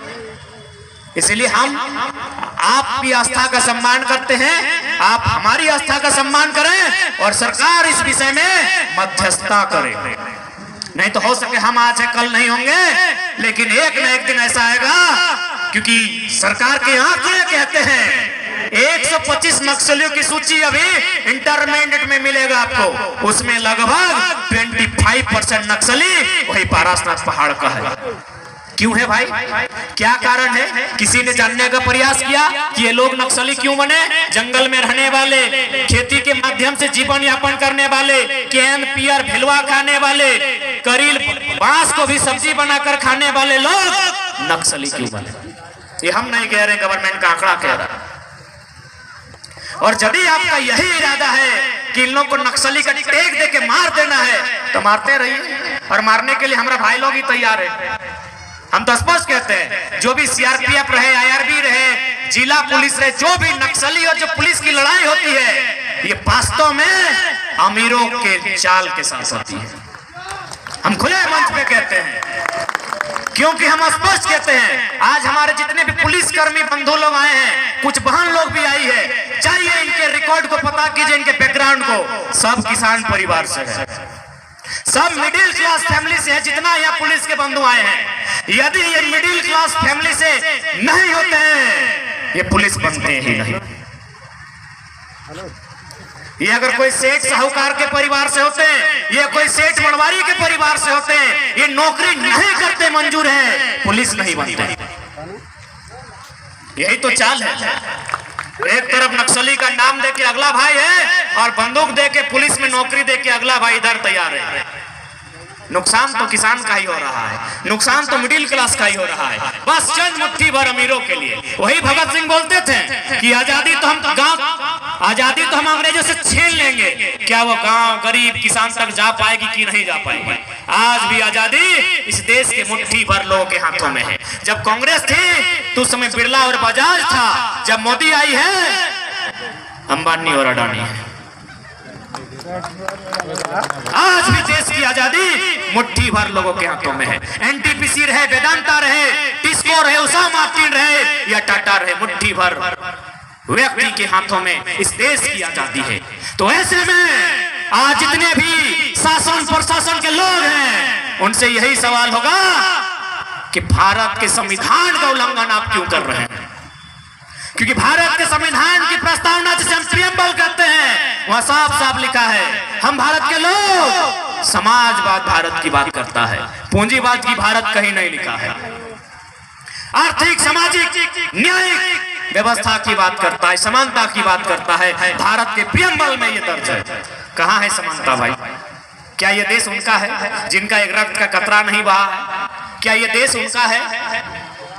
इसलिए हम आपकी आस्था का सम्मान करते हैं, आप हमारी आस्था का सम्मान करें और सरकार इस विषय में मध्यस्थता करे। नहीं तो हो सके हम आज है कल नहीं होंगे, लेकिन एक न एक दिन ऐसा आएगा, क्योंकि सरकार के आंकड़े कहते हैं 125 नक्सलियों की सूची अभी इंटरमीडिएट में मिलेगा आपको, उसमें लगभग 25% नक्सली वही पारसनाथ पहाड़ का है। क्यों है भाई, क्या कारण है? किसी ने जानने का प्रयास किया कि ये लोग नक्सली क्यों बने? जंगल में रहने वाले, खेती के माध्यम से जीवन यापन करने वाले, कैन पियर भिलवा खाने वाले, करील बांस को भी सब्जी बनाकर खाने वाले लोग नक्सली क्यों बने? ये हम नहीं कह रहे, गवर्नमेंट का आंकड़ा कह रहा है। और यदि आपका यही इरादा है कि इन लोग को नक्सली का टेक दे के मार देना है तो मारते रहिए, और मारने के लिए हमारा भाई लोग ही तैयार है। हम तो स्पष्ट कहते हैं जो भी सीआरपीएफ रहे, आईआरबी रहे, जिला पुलिस रहे, जो भी नक्सली और जो पुलिस की लड़ाई होती है ये वास्तव में अमीरों के चाल के साथ होती है। हम खुले मंच पे कहते हैं, क्योंकि हम स्पष्ट कहते हैं आज हमारे जितने भी पुलिसकर्मी बंधु लोग आए हैं, कुछ बहन लोग भी आई है, चाहिए इनके रिकॉर्ड को पता कीजिए, इनके बैकग्राउंड को। सब किसान परिवार से है, सब मिडिल क्लास फैमिली से है। जितना यहाँ पुलिस के बंधु आए हैं, यदि ये मिडिल क्लास फैमिली से नहीं होते हैं ये पुलिस बनते ही नहीं। ये अगर कोई सेठ साहूकार के परिवार से होते हैं, ये कोई सेठ बनवारी के परिवार से होते हैं, ये नौकरी नहीं करते मंजूर है, पुलिस नहीं बनते। यही तो चाल है। एक तरफ नक्सली का नाम दे के अगला भाई है, और बंदूक दे के पुलिस में नौकरी दे के अगला भाई इधर तैयार है। नुकसान तो किसान का ही हो रहा है, नुकसान तो मिडिल क्लास का ही हो रहा है, बस चंद मुट्ठी भर अमीरों के लिए। वही भगत सिंह बोलते थे कि आजादी तो हम अंग्रेजों से छीन लेंगे, क्या वो गांव गरीब किसान तक जा पाएगी कि नहीं जा पाएगी? आज भी आजादी इस देश के मुट्ठी भर लोगों के हाथों में है। जब कांग्रेस थी तो उस समय बिरला और बजाज था, जब मोदी आई है अंबानी और अडानी है। आज भी देश की आजादी मुट्ठी भर लोगों के हाथों में है। एनटीपीसी रहे, वेदांता रहे, टिस्को रहे, उषा मार्टिन रहे या टाटा रहे, मुट्ठी भर व्यक्ति के हाथों में इस देश की आजादी है। तो ऐसे में आज जितने भी शासन प्रशासन के लोग हैं उनसे यही सवाल होगा कि भारत के संविधान का उल्लंघन आप क्यों कर रहे हैं? क्योंकि भारत के संविधान की प्रस्तावना जिसे हम प्रियम्बल कहते हैं वहां साफ साफ लिखा है हम भारत के लोग, समाजवाद भारत की बात करता है, पूंजीवाद की भारत कहीं नहीं लिखा है। आर्थिक सामाजिक न्यायिक व्यवस्था की बात करता है, समानता की बात करता है। भारत के प्रियम्बल में ये दर्ज है। कहां है समानता भाई? क्या ये देश उनका है जिनका एक रक्त का कतरा नहीं बहा है? क्या ये देश उनका है?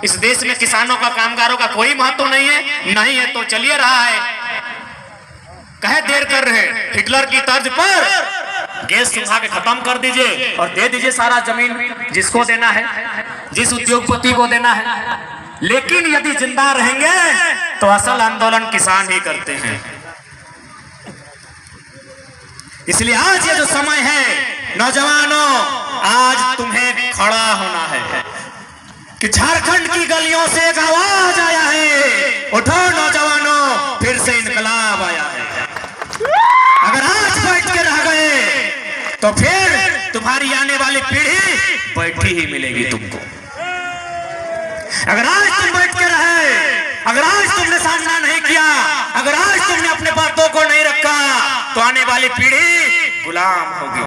इस देश में किसानों का कामगारों का कोई महत्व नहीं है? नहीं है तो चलिए रहा है, कहे देर कर रहे हैं। हिटलर की तर्ज पर गैस सुखा के खत्म कर दीजिए और दे दीजिए सारा जमीन जिसको देना है, जिस उद्योगपति को देना है। लेकिन यदि जिंदा रहेंगे तो असल आंदोलन किसान ही करते हैं। इसलिए आज ये जो समय है नौजवानों, आज तुम्हें खड़ा होना है कि झारखंड की गलियों से एक आवाज आया है, उठो नौजवानों, फिर से इनकलाब आया है। अगर आज बैठ के रह गए तो फिर तुम्हारी आने वाली पीढ़ी बैठी ही मिलेगी तुमको। अगर आज तुम बैठ के रहे, अगर आज तुमने सामना नहीं किया, अगर आज तुमने अपने बातों को नहीं रखा तो आने वाली पीढ़ी गुलाम होगी।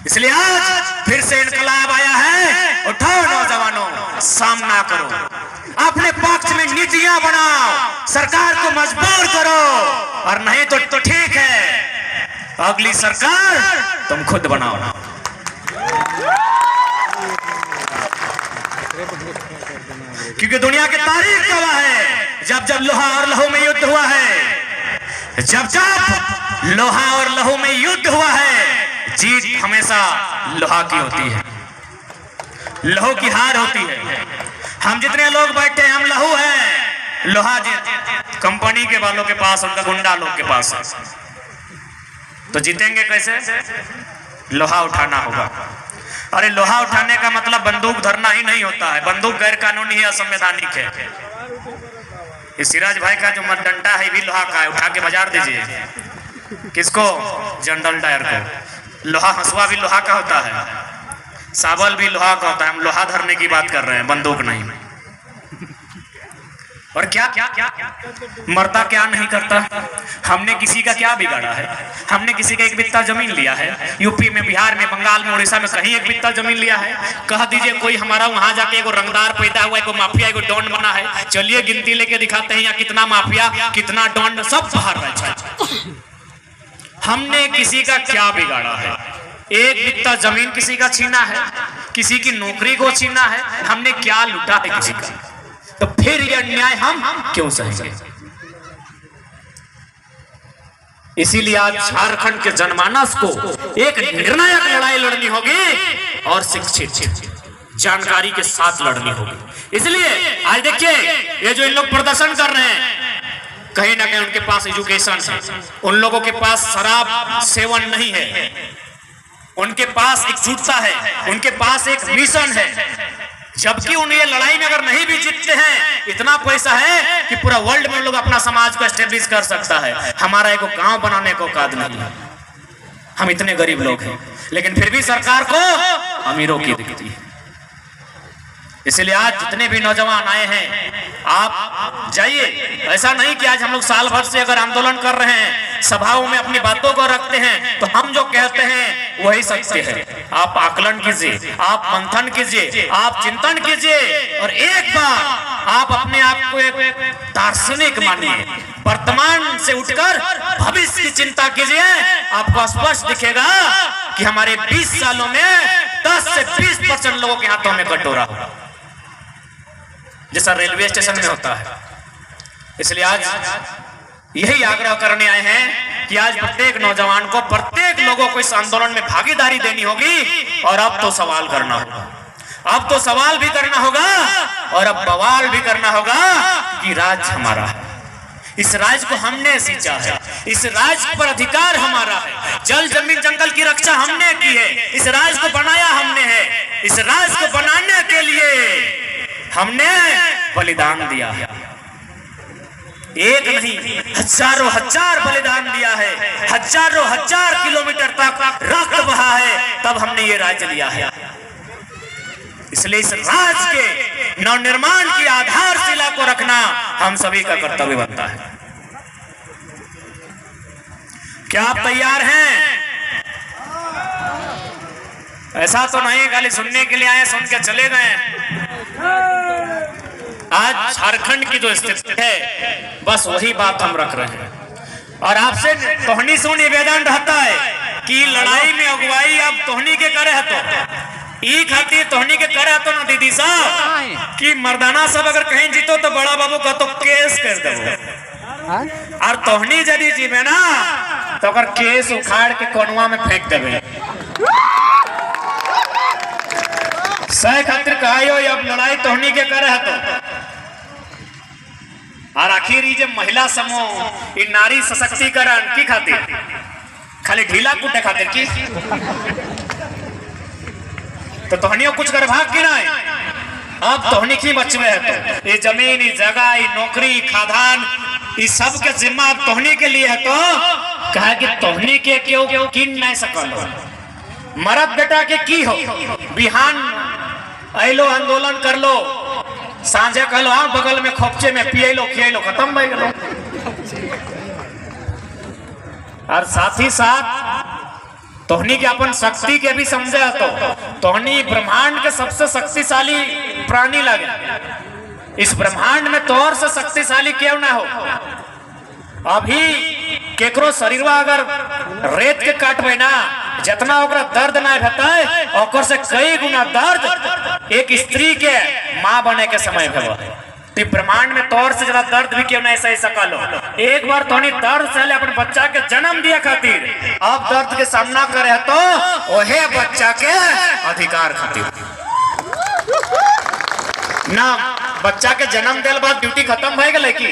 इसलिए आज फिर से इनकलाब आया है, उठाओ नौजवानों, सामना करो, अपने पक्ष में नीतियां बनाओ, सरकार को मजबूर करो, और नहीं तो ठीक है अगली सरकार तुम खुद बनाओ। क्योंकि दुनिया की तारीख गवाह है, जब जब लोहा और लहू में युद्ध हुआ है, जब जब लोहा और लहू में युद्ध हुआ है, जीत हमेशा लोहा की होती है, लहू की हार होती है। हम जितने लोग बैठे हैं हम लहू हैं, लोहा कंपनी के वालों के पास, उनका गुंडा लोग के पास। तो जीतेंगे कैसे? लोहा उठाना होगा। अरे लोहा उठाने का मतलब बंदूक धरना ही नहीं होता है, बंदूक गैर कानूनी है, असंवैधानिक है। इस सिराज भाई का जो मतडंडा है भी लोहा का है, उठा के बाजार दीजिए। किसको? जनरल डायर को। लोहा हंसुआ भी लोहा का होता है, साबल भी लोहा का होता है। हम लोहा धरने की बात कर रहे हैं, बंदूक नहीं। और क्या क्या क्या मरता क्या नहीं करता? हमने किसी का क्या बिगाड़ा है? हमने किसी का एक बित्ता जमीन लिया है? यूपी में, बिहार में, बंगाल में, उड़ीसा में कहीं एक बित्ता जमीन लिया है? कह दीजिए कोई हमारा वहां जाके एगो रंगदार पैदा हुआ, एगो माफिया, एगो डॉन बना है। चलिए गिनती लेके दिखाते हैं यहाँ कितना माफिया, कितना डॉन, सब बाहर है। हमने किसी का क्या बिगाड़ा है? एक बित्ता जमीन किसी का छीना है, किसी की नौकरी को छीना है, हमने क्या लूटा है किसी का? तो फिर यह अन्याय हम क्यों सहेंगे? इसीलिए आज झारखंड के जनमानस को एक निर्णायक लड़ाई लड़नी होगी और शिक्षित जानकारी के साथ लड़नी होगी। इसलिए आज देखिए ये जो इन लोग प्रदर्शन कर रहे हैं, कहीं ना कहीं उनके पास एजुकेशन है, उन लोगों के पास शराब सेवन नहीं है, उनके पास एकजुटता है, उनके पास एक मिशन है। जबकि उन ये लड़ाई में अगर नहीं भी जीतते हैं, इतना पैसा है कि पूरा वर्ल्ड में लोग अपना समाज को एस्टेब्लिश कर सकता है। हमारा एक गांव बनाने को औकात नहीं है, हम इतने गरीब लोग हैं, लेकिन फिर भी सरकार को अमीरों की दिखती है। इसलिए आज जितने भी नौजवान आए हैं आप जाइए। ऐसा नहीं कि आज हम लोग साल भर से अगर आंदोलन कर रहे हैं, सभाओं में अपनी बातों को रखते हैं, तो हम जो कहते हैं वही सत्य है। आप आकलन कीजिए, आप मंथन कीजिए, आप चिंतन कीजिए और एक बार आप अपने आप को एक दार्शनिक मानिए, वर्तमान से उठकर भविष्य की चिंता कीजिए, आपको स्पष्ट दिखेगा कि हमारे 20 सालों में 10 से 20% लोगों के हाथों में कटोरा होगा, जैसा रेलवे स्टेशन में होता है। इसलिए आज यही आग्रह करने आए हैं कि आज प्रत्येक नौजवान को, प्रत्येक लोगों को इस आंदोलन में भागीदारी देनी होगी। और अब तो सवाल करना होगा, अब तो सवाल भी करना होगा और अब बवाल भी करना होगा कि राज्य हमारा है, इस राज्य को हमने सींचा है, इस राज्य पर अधिकार हमारा है, जल जमीन जंगल की रक्षा हमने की है, इस राज्य को बनाया हमने है, इस राज्य को बनाने के लिए हमने बलिदान दिया है। एक नहीं, हजारों हजार बलिदान दिया है, हजारों हजार किलोमीटर तक रक्त बहा है, तब हमने ये राज्य लिया है। इसलिए इस राज्य के नवनिर्माण की आधारशिला को रखना हम सभी का कर्तव्य बनता है। क्या आप तैयार हैं? ऐसा तो नहीं खाली सुनने के लिए आए, सुन के चले गए। आज झारखंड की जो स्थिति है, बस वही बात हम रख रहे हैं। और आपसे तोहनी से निवेदन रहता है कि लड़ाई में अगुवाई अब तोहनी के करे है, तो ई खातिर तोहनी के करे है तो ना दीदी साहब कि मर्दाना सब अगर कहीं जीतो तो बड़ा बाबू का तो केस कर दो, और तोहनी यदि जीवे ना तो अगर केस उखाड़ के कोनवा में फेंक देवे। सह खातिर कहा अब लड़ाई तोहनी के करे है तो। और आखिर ये महिला समूह, नारी सशक्तिकरण की खातिर खाली ढीला कूटे खातिर की, तो तोहनियों कुछ कर भाग की नहीं। अब तोहनी की बचवे है, तो ये जमीन, ये जगह, ये नौकरी, खादान, ये सब के जिम्मा तोहनी के लिए है। तो कहा कि तोहनी के क्यों किन नहीं सकल हो, मरद बेटा के की हो, बिहान आइलो आंदोलन कर लो, सांझे कहलो हाँ बगल में खोपचे में पिए लो खिए लो, खत्म भाई गलो। और साथ ही साथ तोहनी के अपन शक्ति के भी समझे, तो तोहनी ब्रह्मांड के सबसे शक्तिशाली प्राणी लगे। इस ब्रह्मांड में तोर से शक्तिशाली क्यों ना हो। अभी केकरो शरीरवा अगर रेत के काटबे ना, जितना ओकरा दर्द ना भेटा ओकर से कई गुना दर्द एक स्त्री के माँ बने के समय भेबो। तो ब्रह्मांड में तौर से ज्यादा दर्द भी क्यों नहीं सही सकलो। एक बार तोनी दर्द सहले अपन बच्चा के जन्म दिया खातिर, अब दर्द के सामना करे है तो ओहे बच्चा के अधिकार खातिर ना। बच्चा के जन्म देल बाद ड्यूटी खत्म भए गेलै की,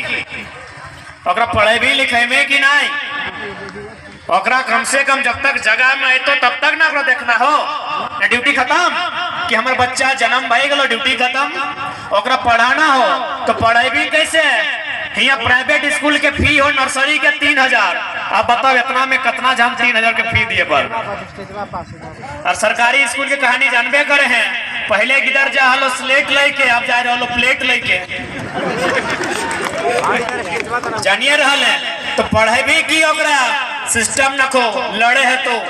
ओकरा पढ़े भी लिखे में कि नहीं, ओकरा कम से कम जब तक जगह में तो तब तक ना देखना हो। ड्यूटी खत्म कि हमारे बच्चा जन्म भए गेलो, ड्यूटी खत्म। ओकरा पढ़ाना हो तो पढ़े भी कैसे। यहाँ प्राइवेट स्कूल के फी हो नर्सरी के 3000, अब बताओ इतना में कितना जम 3000 के फी दिए पर। और सरकारी स्कूल की कहानी जानबे करे हैं, पहले किधर जा हलो स्लेट लेके, अब जा रहे प्लेट लेके जानिए रहल है। तो पढ़े भी की ओकरा सिस्टम रखो, लड़े है तो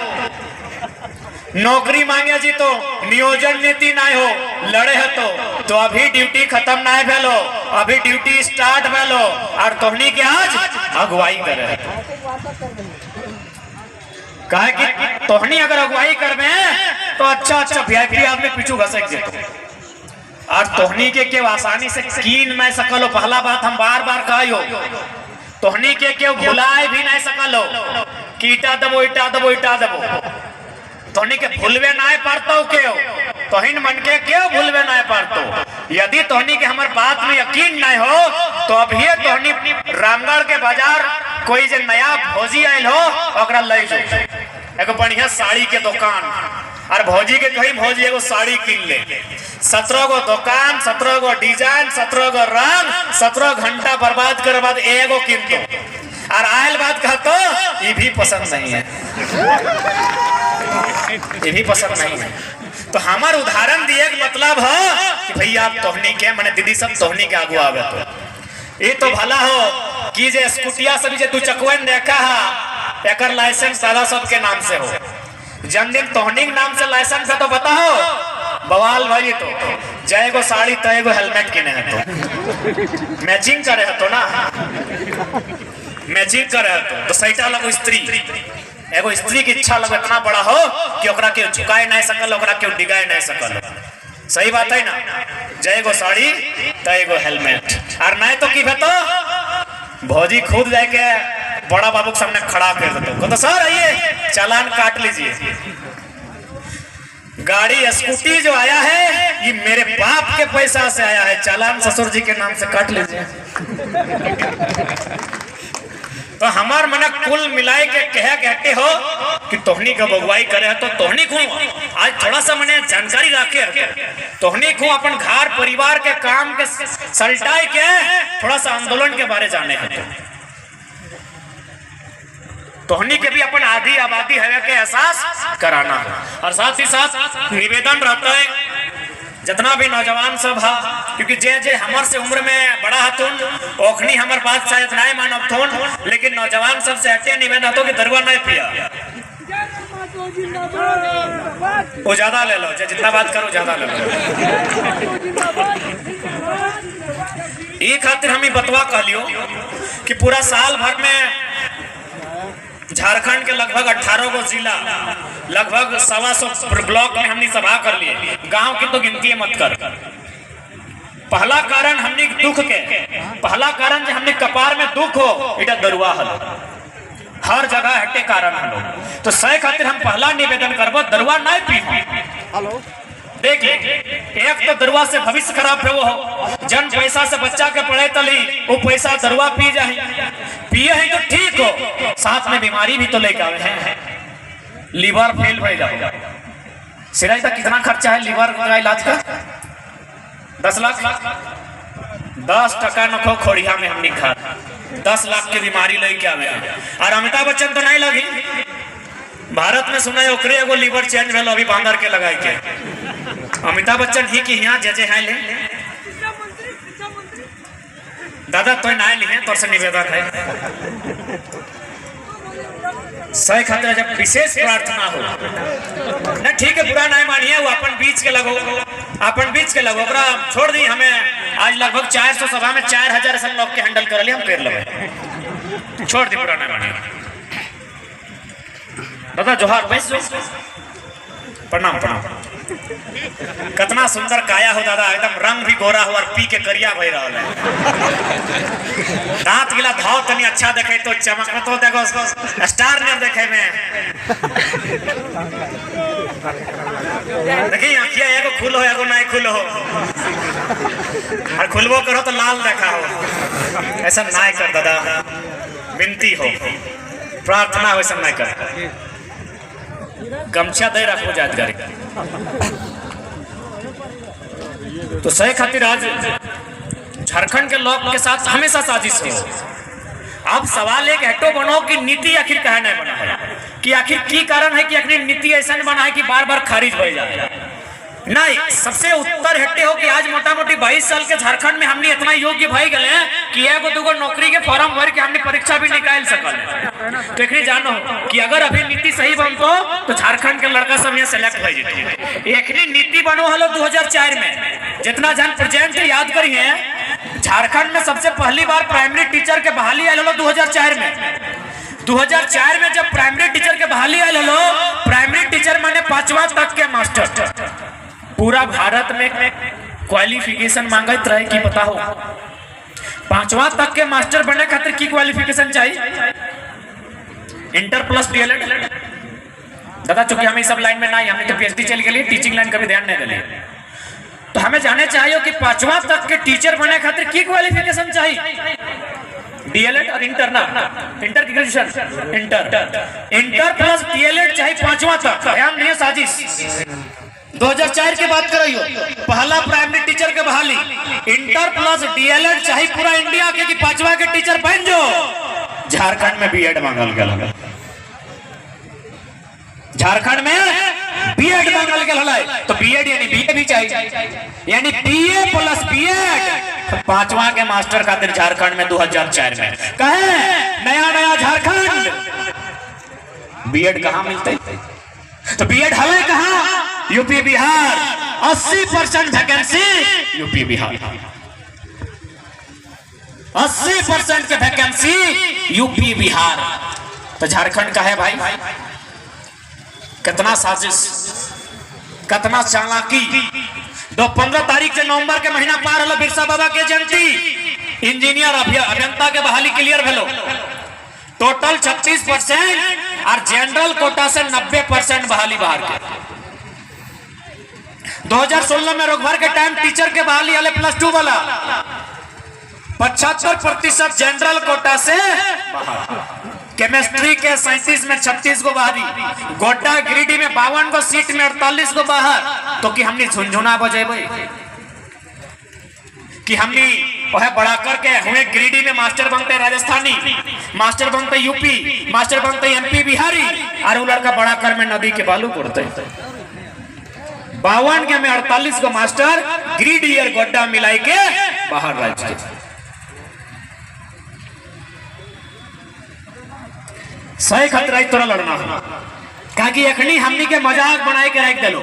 नौकरी मांगे जी तो नियोजन नीति ना हो, लड़े है तो अभी ड्यूटी खत्म ना भेलो, अभी ड्यूटी स्टार्ट भेलो और तोहनी के आज अगुवाई करे। कहे कि तोहनी अगर अगुवाई करबे तो अच्छा अच्छा वीआईपी आदमी पीछू घसक जेतो, और तोहनी के केव आसानी से कीन नहीं सकलो। पहला बात हम बार बार कहियो, तोहनी के केव भुलाए भी नहीं सकलो कि ईटा दबो ईटा दबो ईटा दबो। तोहनी के भूलवे नहीं पारतो क्यों, तोहिन मन के क्यों भूलवे नहीं पारतो। यदि तोहनी के हमार बात में यकीन नहीं हो तो अभी तोहनी रामगढ़ के बाजार कोई जो नया भोजी आयल हो ओकरा ले जो, एगो बढ़िया साड़ी के दुकान, और भौजी के कहीं भौजी एगो साड़ी किन ले। 17 गो दुकान, 17 गो डिजाइन, 17 गो रंग, 17 घंटा बर्बाद करे बाद एगो किन दो, और आयल बात कहतो ये भी पसंद नहीं है, ये भी पसंद नहीं है। तो हमार उदाहरण दिए मतलब है कि भैया आप तोहनी के मैंने दीदी सब तोहनी के आगू आवे, तो ये तो भला हो कि जे स्कूटिया सभी जे तू चकवन देखा है एकर लाइसेंस दादा सब के नाम से हो। जन्मदिन तोहनी नाम से लाइसेंस है तो बताओ बवाल भाई। तो जय गो साड़ी तय गो हेलमेट किने है तो मैचिंग करे है तो ना। मैचिंग कर तो सैटा लगो स्त्री एगो स्त्री की इच्छा लगो इतना बड़ा हो कि ओकरा के झुकाए नहीं सकल, ओकरा के डिगाए नहीं सकल। सही बात है ना? जय गो साड़ी तय गो हेलमेट, और नहीं तो की तो भौजी खुद जाके बड़ा बाबू के सामने खड़ा कर देते तो सर आइए चालान काट लीजिए। गाड़ी स्कूटी जो आया है ये मेरे बाप के पैसा से आया है, चालान ससुर जी के नाम से काट लीजिए। तो हमार मन कुल मिलाए के कहते हो कि तोहनी का बगुआई करे है तो तोहनी को आज थोड़ा सा मैंने जानकारी रखे तोहनी को अपन घर परिवार के काम के सलटाई के थोड़ा सा आंदोलन के बारे जाने है तोहनी के भी अपन आधी आबादी है के एहसास कराना है। और साथ ही साथ निवेदन रहता है जितना भी नौजवान सब है, क्योंकि जे जे हमार से उम्र में बड़ा हथुन ओखनी हमार बात शायद नहीं मानव थोन, लेकिन नौजवान सब से अटे निवेदन हो कि दरुआ नहीं पिया वो ज्यादा ले लो, जितना बात करो ज्यादा ले लो। ये खातिर हम बतवा कह लियो कि पूरा साल भर में झारखंड के लगभग 18 गो जिला लगभग 125 ब्लॉक में हमने सभा कर लिए। गांव की तो गिनती मत कर। पहला कारण हमने दुख के पहला कारण जो हमने कपार में दुख हो इटा दरुआ हल हर जगह हटे कारण हलो। तो सही खातिर हम पहला निवेदन करबो दरुआ नहीं पी। हेलो देख ले, एक तो दरुआ से भविष्य खराब है वो जन पैसा से बच्चा के पढ़े तली वो पैसा दरुआ पी जाए पिए है तो ठीक हो, साथ में बीमारी भी तो लेकर आवे हैं। लीवर फेल हो जाएगा। सिराज का कितना खर्चा है लीवर का इलाज का? 10 लाख। 10 टका नको खोड़िया में हमने खा 10 लाख की बीमारी लेके आवे। और अमिताभ बच्चन तो नहीं लगी। भारत में सुना है ओकरे एगो लीवर चेंज भेल अभी बांदर के लगाई के। अमिताभ बच्चन ही कि यहाँ जे है ले दादा तो नहीं लिए तो से निवेदन है सही खातिर जब विशेष प्रार्थना हो ना ठीक है, बुरा नहीं मानिए वो अपन बीच के लगो ओकरा छोड़ दी। हमें आज लगभग 400 सभा में 4000 से लोग के हैंडल कर लिया हम कर लेवे, छोड़ दी, बुरा नहीं मानिए। दादा जोहार बैस जो प्रणाम प्रणाम। कितना सुंदर काया हो दादा, एकदम रंग भी गोरा हो और पी के करिया भई रहा है। दांत गिला धाव तनी अच्छा देखे तो चमक तो देखो स्टार ने देखे में देखिए आंखिया एगो खुल हो एगो नहीं खुल हो और खुलबो करो तो लाल देखा हो। ऐसा नहीं कर दादा, विनती हो प्रार्थना हो ऐसा नहीं कर। गमछा दे रखो जानकारी। तो सही खातिर आज झारखंड के लोग के साथ हमेशा साजिश हो। अब सवाल एक हटो बनो कि नीति आखिर कहा नहीं बना है, कि आखिर की कारण है कि आखिर नीति ऐसा बना है कि बार बार खारिज हो जाए। नहीं, सबसे उत्तर हटे हो कि आज मोटा मोटी 22 साल के झारखंड में हमने इतना योग्य भाई गए कि एगो दूगो नौकरी के फॉर्म भर के हमने परीक्षा भी निकाल सकल। तो एक जानो कि अगर अभी नीति सही बनतो तो झारखंड के लड़का सब यहाँ सेलेक्ट हो जाते। एक नीति बनो हलो 2004 में, जितना जन प्रेजेंट याद करिए झारखंड में सबसे पहली बार प्राइमरी टीचर के बहाली आयल हलो 2004 में। 2004 में जब प्राइमरी टीचर के बहाली आयल हलो, प्राइमरी टीचर माने 5वां तक के मास्टर। पूरा भारत में क्वालिफिकेशन मांगत रहे कि पता हो 5वां तक के मास्टर बनने खातिर की क्वालिफिकेशन चाहिए? Inter plus DElEd. दादा चूंकि हमें सब लाइन में नहीं, हमने तो पीएचडी चल गई, टीचिंग लाइन का भी ध्यान नहीं दिले। तो हमें जाने चाहिए कि 5वां तक के टीचर बनने खातिर की क्वालिफिकेशन चाहिए? डीएलएड और इंटर ना, इंटर की ग्रेजुएशन, इंटर प्लस डीएलएड चाहिए 5वां तक। ध्यान नहीं साजिश 2004 की बात कर रही हो, पहला प्राइमरी टीचर के बहाली इंटर प्लस डीएलएड चाहिए पूरा इंडिया के कि 5वां के टीचर बन जो। झारखंड में बीएड मांगल गया, झारखंड में बीएड मांगल गया, तो बीएड यानी बीए भी चाहिए, यानी बीए प्लस बीएड 5वां के मास्टर खातिर झारखंड में 2004 में कहे नया नया झारखंड बीएड कहाँ मिलते? तो बीएड हमें कहा UP Bihar 80% vacancy UP Bihar. 80% के वैकेंसी यूपी बिहार, तो झारखंड का है भाई। कितना साजिश, कितना चालाकी। 15 तारीख से नवंबर के महीना पार हलो, बिरसा बाबा के जयंती, इंजीनियर अभियंता के बहाली क्लियर भेलो, टोटल 36% और जनरल कोटा से 90% बहाली बाहर के। 2016 में रोकभर के टाइम टीचर के बहाली वाले +2 वाला 75% जनरल कोटा से बाहर। केमिस्ट्री के 37 में 36 को बाहरी, गोड्डा गिरिडीह में 52 को सीट में 48 को बाहर। तो कि हमने झुनझुना बजेबे कि हमने वह बड़ा करके हुए गिरिडीह में मास्टर बनते राजस्थानी, मास्टर बनते यूपी, मास्टर बनते एमपी बिहारी, और वो लड़का बड़ा कर में नदी के बालू कोड़ते। 52 के में 48 को मास्टर गिरिडीह और गोड्डा मिलाई के बाहर राज्य के। सही खतरा तोरा लड़ना हो, क्योंकि अखनी हमनी के मजाक बनाए के रख दिलो।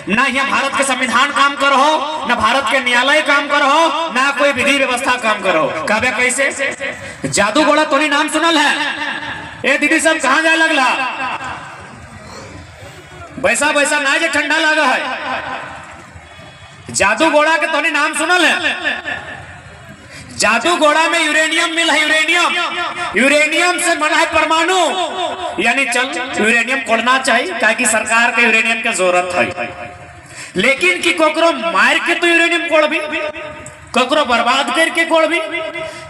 ना यहाँ भारत के संविधान काम करो, ना भारत के न्यायालय काम करो, ना कोई विधि व्यवस्था काम करो। कहबे कैसे? जादू घोड़ा तो नहीं नाम सुनल है? ए दीदी सब कहाँ जाए लगला? वैसा वैसा ना जे ठंडा लगा है। जादू घोड़ा के तो नहीं नाम सुनल है? जादू घोड़ा में यूरेनियम मिल है, यूरेनियम से बना है परमाणु। यानी चल यूरेनियम कोड़ना चाहिए, क्योंकि सरकार के यूरेनियम की जरूरत है। लेकिन कि कोकरो मार के तो यूरेनियम कोड़ भी, कोकरो बर्बाद करके कोड़ भी।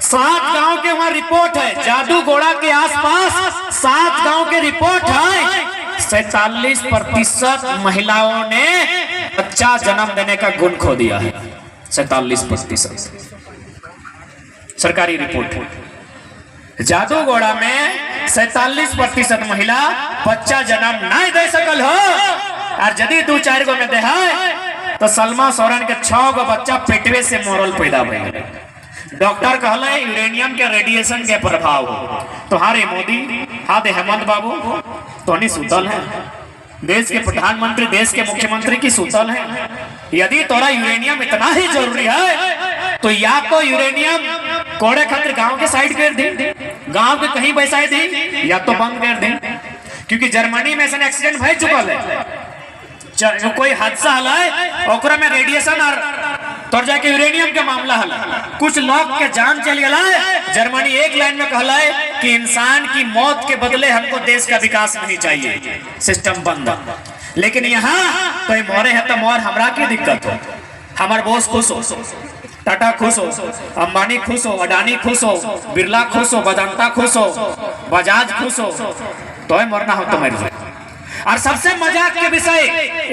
7 गांव के वहां रिपोर्ट है, जादू घोड़ा के आसपास 7 गांव के रिपोर्ट है। 47% महिलाओं ने बच्चा जन्म देने का गुण खो दिया है। 47% सरकारी रिपोर्ट। जादू घोड़ा में 47% महिला बच्चा जन्म नहीं दे सकल हो, और यदि 2-4 गो में दे है तो सलमा सोरेन के 6 गो बच्चा पेटवे से मोरल पैदा भइल। डॉक्टर कहले यूरेनियम के रेडिएशन के प्रभाव हो। तो हारे मोदी, हादे हेमंत बाबू तो नहीं सुतल है। देश के प्रधानमंत्री, देश के मुख्यमंत्री की सुतल है। यदि तोरा यूरेनियम इतना ही जरूरी है तो या तो यूरेनियम कोड़े खातिर गांव के साइड कर दी, गांव के कहीं बैसाई दी, या तो बंद कर दी। क्योंकि जर्मनी में ऐसा एक्सीडेंट भय चुकल है, कोई हादसा हला ओकरा में रेडिएशन और तोर जाके यूरेनियम के मामला हला, कुछ लोग के जान चल गया। जर्मनी एक लाइन में कहला है कि इंसान की मौत के बदले हमको देश का विकास नहीं चाहिए, सिस्टम बंद। लेकिन यहाँ कोई मोरे है तो मोर हमरा की दिक्कत हो, हमार बॉस खुश हो, टाटा खुश हो, अंबानी खुश हो, अडानी खुश हो, बिरला खुश हो, वेदांता खुश हो, बजाज खुश हो, तो मरना हो तो मर जाए। और सबसे मजाक के विषय,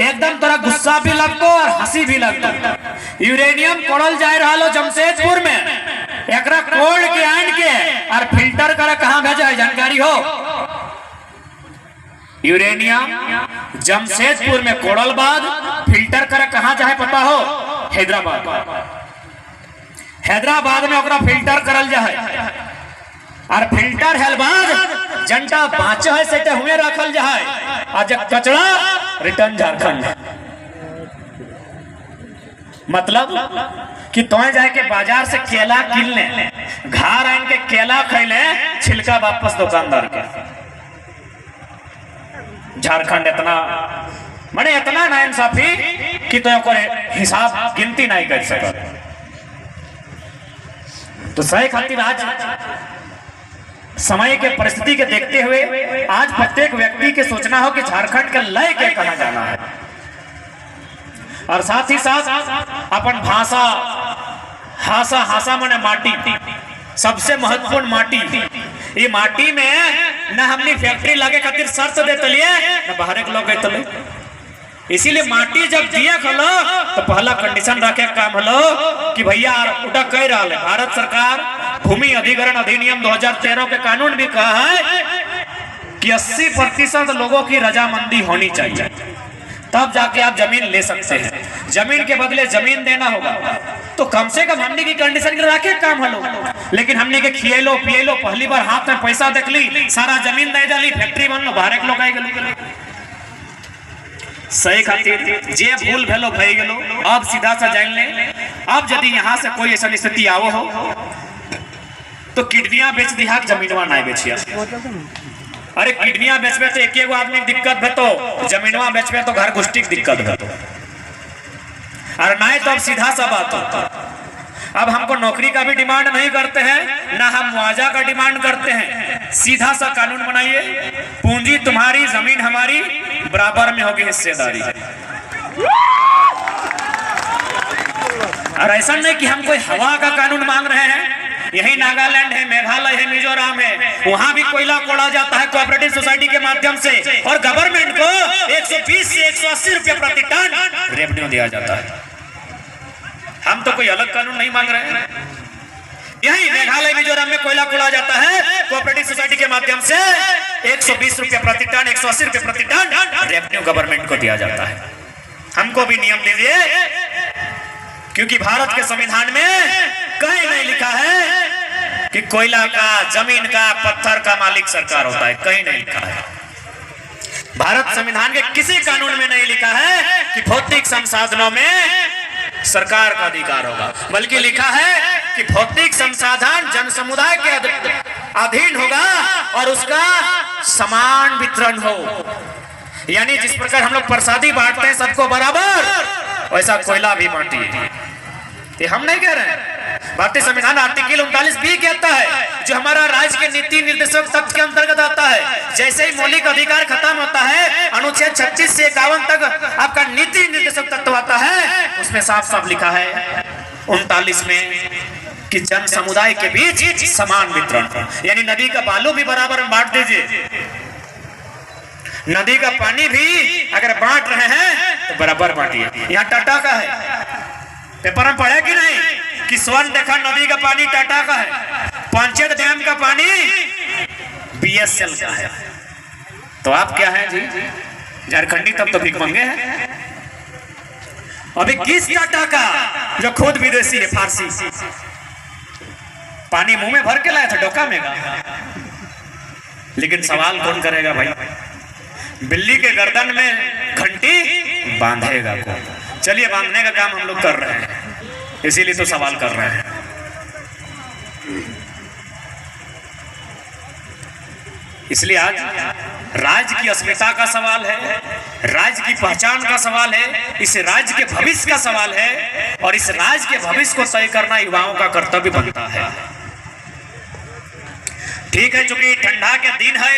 एकदम तोरा गुस्सा भी लगतो और हंसी भी लगतो। यूरेनियम कोड़ल जाए रहा लो जमशेदपुर में, एकरा कोड़ के आन के और फिल्टर कर कहाँ भेजा है जानकारी हो? यूरेनियम जमशेदपुर में कोड़ल बाद फिल्टर कर कहाँ जाए पता हो? हैदराबाद। हैदराबाद में ओकरा फिल्टर करल जाए, और फिल्टर हेल बाद जनता बाँच है से हुए रखल जाए, आज कचरा रिटर्न झारखंड। मतलब कि तुम्हें जाए के बाजार से केला किन ले, घर आन के केला खैले, छिलका वापस दुकानदार के। झारखंड इतना माने इतना नाइंसाफी कि तो हिसाब गिनती नहीं कर सकता। तो सही खातिर आज समय के परिस्थिति के देखते हुए आज प्रत्येक व्यक्ति के सोचना हो कि झारखंड के लय के कहां जाना है, और साथ ही साथ अपन भाषा, हासा माने माटी, सबसे महत्वपूर्ण माटी। ये माटी में न हमने फैक्ट्री लगे खातिर शर्त देते लिए, न बाहर के लोग गए। इसीलिए माटी जब दिया खलो तो पहला कंडीशन रखे काम हलो कि भैया उठा कह रहा है भारत सरकार भूमि अधिग्रहण अधिनियम 2013 के कानून भी कहा है कि 80% लोगों की रजामंदी होनी चाहिए, तब जाके आप जमीन ले सकते हैं। जमीन के बदले जमीन देना होगा, तो कम से कम हमने की कंडीशन रखे काम हलो। लेकिन हमने के खिएलो पिएलो, पहली बार हाथ में पैसा देख ली, सारा जमीन दे डाली, फैक्ट्री बन लो, बाहर के लोग आए गए। सही खातिर जे भूल भेलो भई गेलो, अब सीधा सा जान ले। अब यदि यहाँ से कोई ऐसा स्थिति आवो हो तो किडनियां बेच दिया, जमीनवा नहीं बेचिया। अरे किडनियां बेचबे तो एक एगो आदमी दिक्कत है, तो जमीनवा बेचबे तो घर गुष्टी दिक्कत है। और नहीं तो अब सीधा सा बात होता, अब हमको नौकरी का भी डिमांड नहीं करते हैं, ना हम मुआवजा का डिमांड करते हैं। सीधा सा कानून बनाइए, पूंजी तुम्हारी, जमीन हमारी, बराबर में होगी हिस्सेदारी। और ऐसा नहीं कि हम कोई हवा का कानून मांग रहे हैं। यही नागालैंड है, मेघालय है, मिजोरम है, वहां भी कोयला कोड़ा जाता है कोऑपरेटिव सोसाइटी के माध्यम से, और गवर्नमेंट को 120 से 180 रुपए प्रति टन रेवेन्यू दिया जाता है। हम तो कोई अलग कानून नहीं मांग रहे हैं। यही मेघालय मिजोरम में कोयला कोड़ा जाता है कोऑपरेटिव सोसाइटी के माध्यम से, 120 रुपए प्रति टन, 180 रुपए प्रति टन रेवेन्यू गवर्नमेंट को दिया जाता है। हमको भी नियम दीजिए, क्योंकि भारत के संविधान में कहीं नहीं लिखा है कि कोयला का, जमीन का, पत्थर का मालिक सरकार होता है, कहीं नहीं लिखा है। भारत संविधान के किसी कानून में नहीं लिखा है कि भौतिक संसाधनों में सरकार का अधिकार होगा, बल्कि लिखा है कि भौतिक संसाधन जन समुदाय के अधीन होगा और उसका समान वितरण हो। यानी जिस प्रकार हम लोग प्रसादी बांटते हैं सबको बराबर, वैसा कोयला भी बांटिए। ये हम नहीं कह रहे हैं, भारतीय संविधान आर्टिकल 39B कहता है, जो हमारा राज्य के नीति निर्देशक तत्व के अंतर्गत आता है। जैसे ही मौलिक अधिकार खत्म होता है, अनुच्छेद 36 से 51 तक आपका नीति निर्देशक तत्व आता है। उसमें साफ साफ लिखा है 39 में कि जन समुदाय के बीच समान वितरण, यानी नदी का बालू भी बराबर बांट दीजिए, नदी का पानी भी अगर बांट रहे हैं तो बराबर बांटिए। यहाँ टाटा का है, पेपर में पढ़े कि नहीं कि स्वर्ण देखा नदी का पानी टाटा का है, पंचेत डैम का पानी BSL का है। तो आप क्या हैं जी, झारखंडी तब तो भीख मंगे हैं। अभी किस टाटा का जो खुद विदेशी है, फारसी, पानी मुंह में भर के लाया था डोका में का। लेकिन सवाल कौन करेगा भाई, बिल्ली के गर्दन में घंटी बांधेगा कौन? चलिए बांधने का काम हम लोग कर रहे हैं, इसीलिए तो सवाल कर रहे हैं। इसलिए आज राज्य की अस्मिता का सवाल है, राज्य की पहचान का सवाल है, इस राज्य के भविष्य का सवाल है, और इस राज्य के भविष्य को तय करना युवाओं का कर्तव्य बनता है। ठीक है, चूंकि ठंडा के दिन है,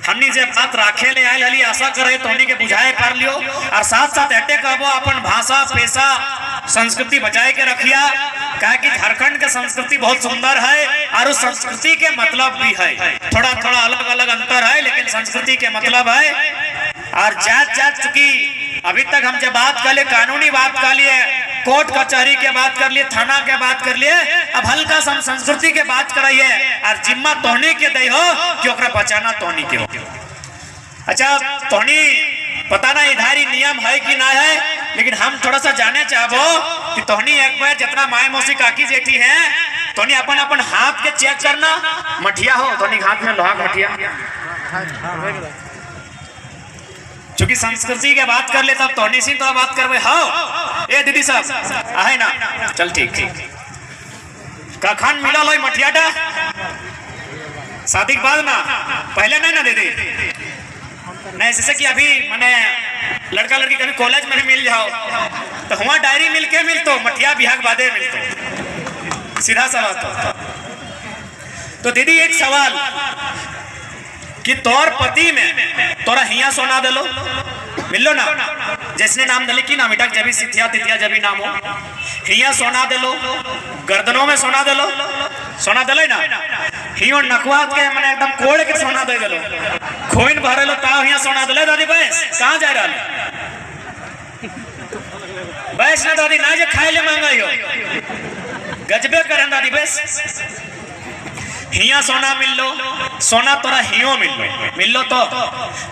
हमनी जे बात राखे ले आयल हली, आशा करे तो के बुझाए कर लियो, और साथ साथ एटे कहबो अपन भाषा, पेशा, संस्कृति बचाए के रखिया। कहे कि झारखंड के संस्कृति बहुत सुंदर है, और उस संस्कृति के मतलब भी है, थोड़ा थोड़ा अलग अलग अंतर है, लेकिन संस्कृति के मतलब है। और जात जात, चूंकि अभी तक हम जब बात कर लिए, कानूनी बात कर लिए, कोर्ट कचहरी के बात कर लिए, थाना के बात कर लिए, अब हल्का सा संस्कृति के बात कराइए, और जिम्मा तोहनी के दे हो कि ओकरा बचाना तोहनी के हो। अच्छा, तोहनी पता ना इधारी नियम है कि ना है, लेकिन हम थोड़ा सा जाने चाहबो कि तोहनी एक बार जितना माए मौसी काकी जेठी है, तोहनी अपन अपन हाथ के चेक करना, मठिया हो तोहनी हाथ में लोहा मठिया। चूंकि संस्कृति के बात कर ले तब तोहनी सी तो बात करवे। हाँ ए दीदी साहब आहे ना, चल ठीक ठीक। कखन मिला लो मठियाटा शादी के बाद ना, पहले नहीं ना दीदी, नहीं जैसे कि अभी मैंने लड़का लड़की कभी कॉलेज में भी मिल जाओ तो वहाँ डायरी मिल के मिलतो, मठिया बिहार बादे मिलतो, सीधा सा बात। तो दीदी एक सवाल कि तोर पति में तोरा हिया सोना दे लो, मिल लो ना, जिसने नाम दले की ना बेटा, जब सिथिया तिथिया जब नाम हो, हिया सोना दे लो, गर्दनों में सोना दे लो, सोना दले ना, हियो नकवा के मैंने एकदम कोड़ के सोना दे दे लो, खोइन भरे लो ताव हिया सोना दले। दादी भैंस कहाँ जा रहा भैंस ना दादी ना जे खाए ले महंगाई हो, गजबे करें दादी भैंस। हिया सोना मिल लो, सोना तोरा हियो मिल लो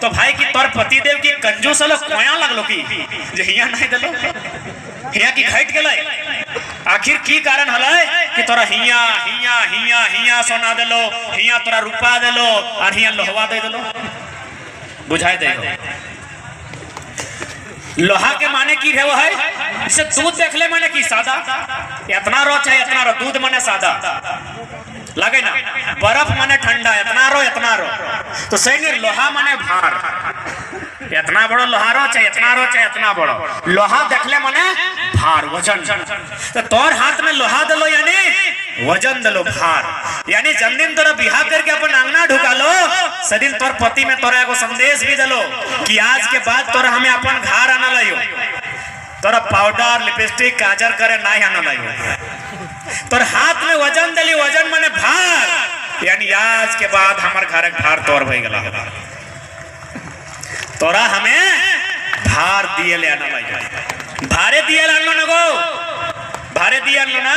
तो भाई की तोर पतिदेव की कंजूस लो कोया लगलो की जे हिया नहीं दलो, हिया की घट गले। आखिर की कारण हलाय कि तोरा हिया हिया हिया हिया सोना देलो, हिया तोरा रूपा देलो, और हिया लोहवा दे देलो। बुझाई दे लोहा के माने की है वो है जैसे दूध देख ले मैंने की सादा, इतना रो चाहे इतना रो, दूध माने सादा लगे ना, बर्फ माने ठंडा, इतना रो, तो सही नहीं, लोहा माने भार, इतना बड़ो लोहा रो चाहे इतना बड़ो, लोहा देखले माने भार वजन, तो तोर हाथ में लोहा दलो यानी वजन दलो भार, यानी जन्मदिन तोरा बिहा करके अपन अंगना ढुका लो, सदिन तोर पति में तोरा एगो संदेश भी दलो कि आज के बाद तोरा हमें अपन घर आना लाइयो, तोरा पाउडर लिपस्टिक काजर करे ना आना लाइयो, तोर हाथ में वजन दली, वजन माने भार, यानी आज के बाद हमार घर भार तोर भई गला, तोरा हमें भार दिए ले आना लाइयो, भारे दिए लानो न गो, भारे दिए लो ना,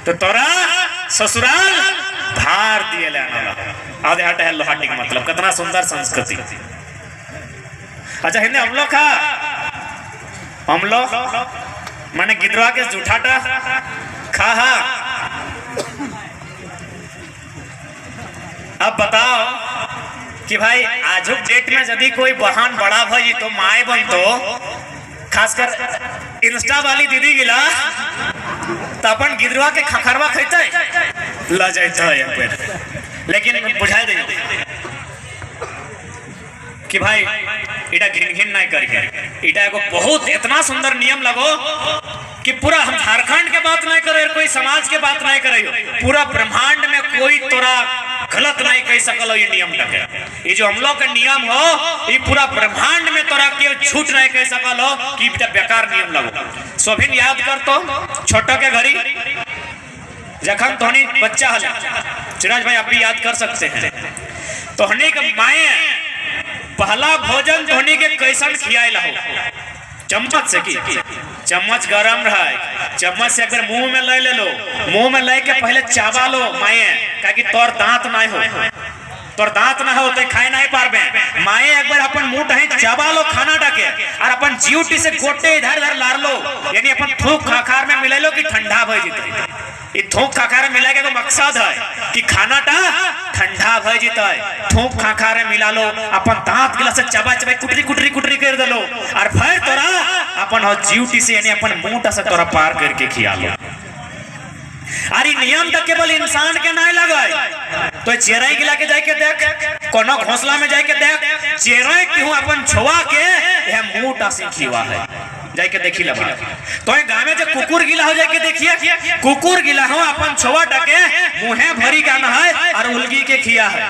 तो तोरा ससुराल भार दिए ले आना ला, आधे हटे है लोहाटी का मतलब, कितना सुंदर संस्कृति। अच्छा हिंदे हम लोग मैंने गिदरवा के जूठाटा खा, अब बताओ कि भाई आज डेट में यदि कोई बहन बड़ा भाई तो माए बन, तो खासकर इंस्टा वाली दीदी गिला तो अपन गिदरवा के खखरवा खेते ला जाए, लेकिन बुझाई दे कि भाई इटा घिन नहीं करके, इटा एगो बहुत इतना सुंदर नियम लगो कि पूरा हम झारखंड के बात नहीं करे, कोई समाज के बात नहीं करे, पूरा ब्रह्मांड में कोई तोरा गलत नहीं कह सकल, ये नियम लगे, ये जो हम लोग का नियम हो, ये पूरा ब्रह्मांड में तोरा के झूठ नहीं कह सकल हो कि इटा बेकार नियम लगो। सोभिन याद कर तो छोटो के घड़ी जखन तोहनी बच्चा हल, चिराज भाई आप भी याद कर सकते हैं, तोहनी के माए पहला भोजन धोनी के कैसन खियाए ला हो, चम्मच से की, चम्मच गरम रहा, चम्मच से अगर मुंह में ले लो, मुंह में ले के पहले चावा लो माए, कि तोर दांत ना हो, तोर दांत ना हो तो खाए नहीं पारबे, माए एक बार अपन मुंह टही चावा लो खाना डाके, और अपन जीवटी से गोटे इधर उधर लार लो, यानी अपन थूक खाखार में मिले लो कि ठंडा भई जीते, ये थूक खाखार मिला के मकसद है कि खाना टा ठंडा भई जीते, थूक खाखार में मिला लो, अपन दांत गिला से चबा चबा कुटरी कर दलो, और फिर तोरा अपन हो जीवटी से यानी अपन मुंह से तोरा पार करके खिया लो। अरे नियम तो केवल इंसान के नहीं लगे, तो चेराई गिला के जाके देख, कोनो घोंसला में जाके देख, चेराई क्यों अपन छुआ के यह मुंह से खिवा है, जाके देखी लबा, तो गाँव में जो कुकुर गिला हो जाके देखिए, कुकुर गिला हो अपन छुआ टके मुँहे भरी गाना है और उलगी के खिया है,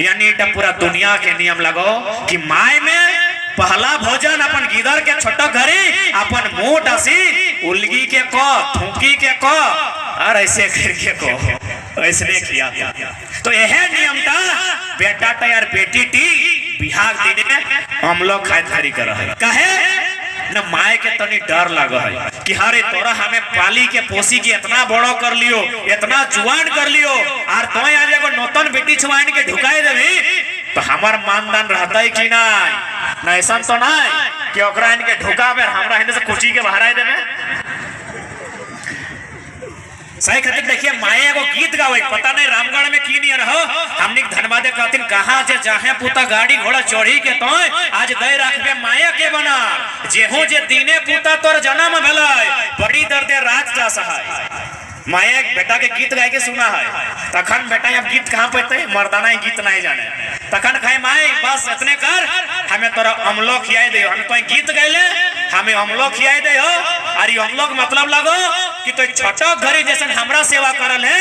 यानी पूरा दुनिया के नियम लगो कि माय में पहला भोजन अपन गिदर के छोटा घरे अपन मुंह डासी उलगी के को थूकी के को और ऐसे करके को ऐसे किया, तो यह नियम था बेटा टा यार बेटी टी बिहार दिन हम लोग खातिरदारी कर रहे हैं, कहे न माए के तनी डर लगा है कि हरे तोरा हमें पाली के पोसी के इतना बड़ो कर लियो, इतना जुआन कर लियो, और तो आज एगो नौतन बेटी छुआन के ढुकाई देवी तो हमार मानदान रहता है कि नहीं, ऐसा तो नहीं कि ओकरा इनके ढुका में हमरा हिंदे से कुची के बाहर आए देवे। सही खातिर देखिए माए एगो गीत गावे, पता नहीं रामगढ़ में की नहीं रहो, हमने धनबादे कहतिन कहाँ जे जाहे पुता गाड़ी घोड़ा चढ़ी के तो आज दे रखबे माया के बना, जेहू जे दीने पुता तोर जन्म भेलै बड़ी दर्दे राज जा सहाय, माया बेटा के गीत गाय के सुना है, तखन बेटा अब गीत कहाँ पेते, मर्दाना ही गीत नहीं जाने, तखन खाए माए बस इतने कर हमें तोरा अमलो खियाई दे, हम तो गीत गैले हमें अमलो खियाई दे हो, अरे अमलो का मतलब लगो कि तो छोटो घरे जैसे हमरा सेवा करल है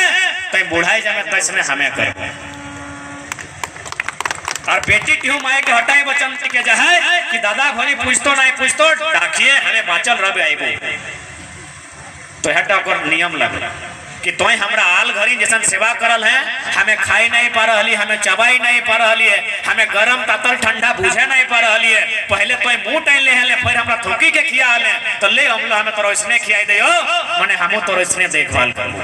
तो बुढ़ाई जामे तैसने हमें कर, और बेटी ट्यू माए के हटाई बचन के जाए कि दादा भरी पूछतो नहीं पूछतो डाकिए हमें बाचल रह आइबो, तो हटा कर नियम लगे कि तोय हमरा आल घरी जैसन सेवा करल है, हमें खाई नहीं पा रही, हमें चबाई नहीं पा रही है, हमें गरम तातल ठंडा बुझे नहीं पा रही है, पहले तोय मुंह टाइम ले हले फिर हमरा थूकी के खिया हले, तो ले हमला हमें तोरो इसने खियाई दे हो, माने हमो तोरो इसने देखभाल करू,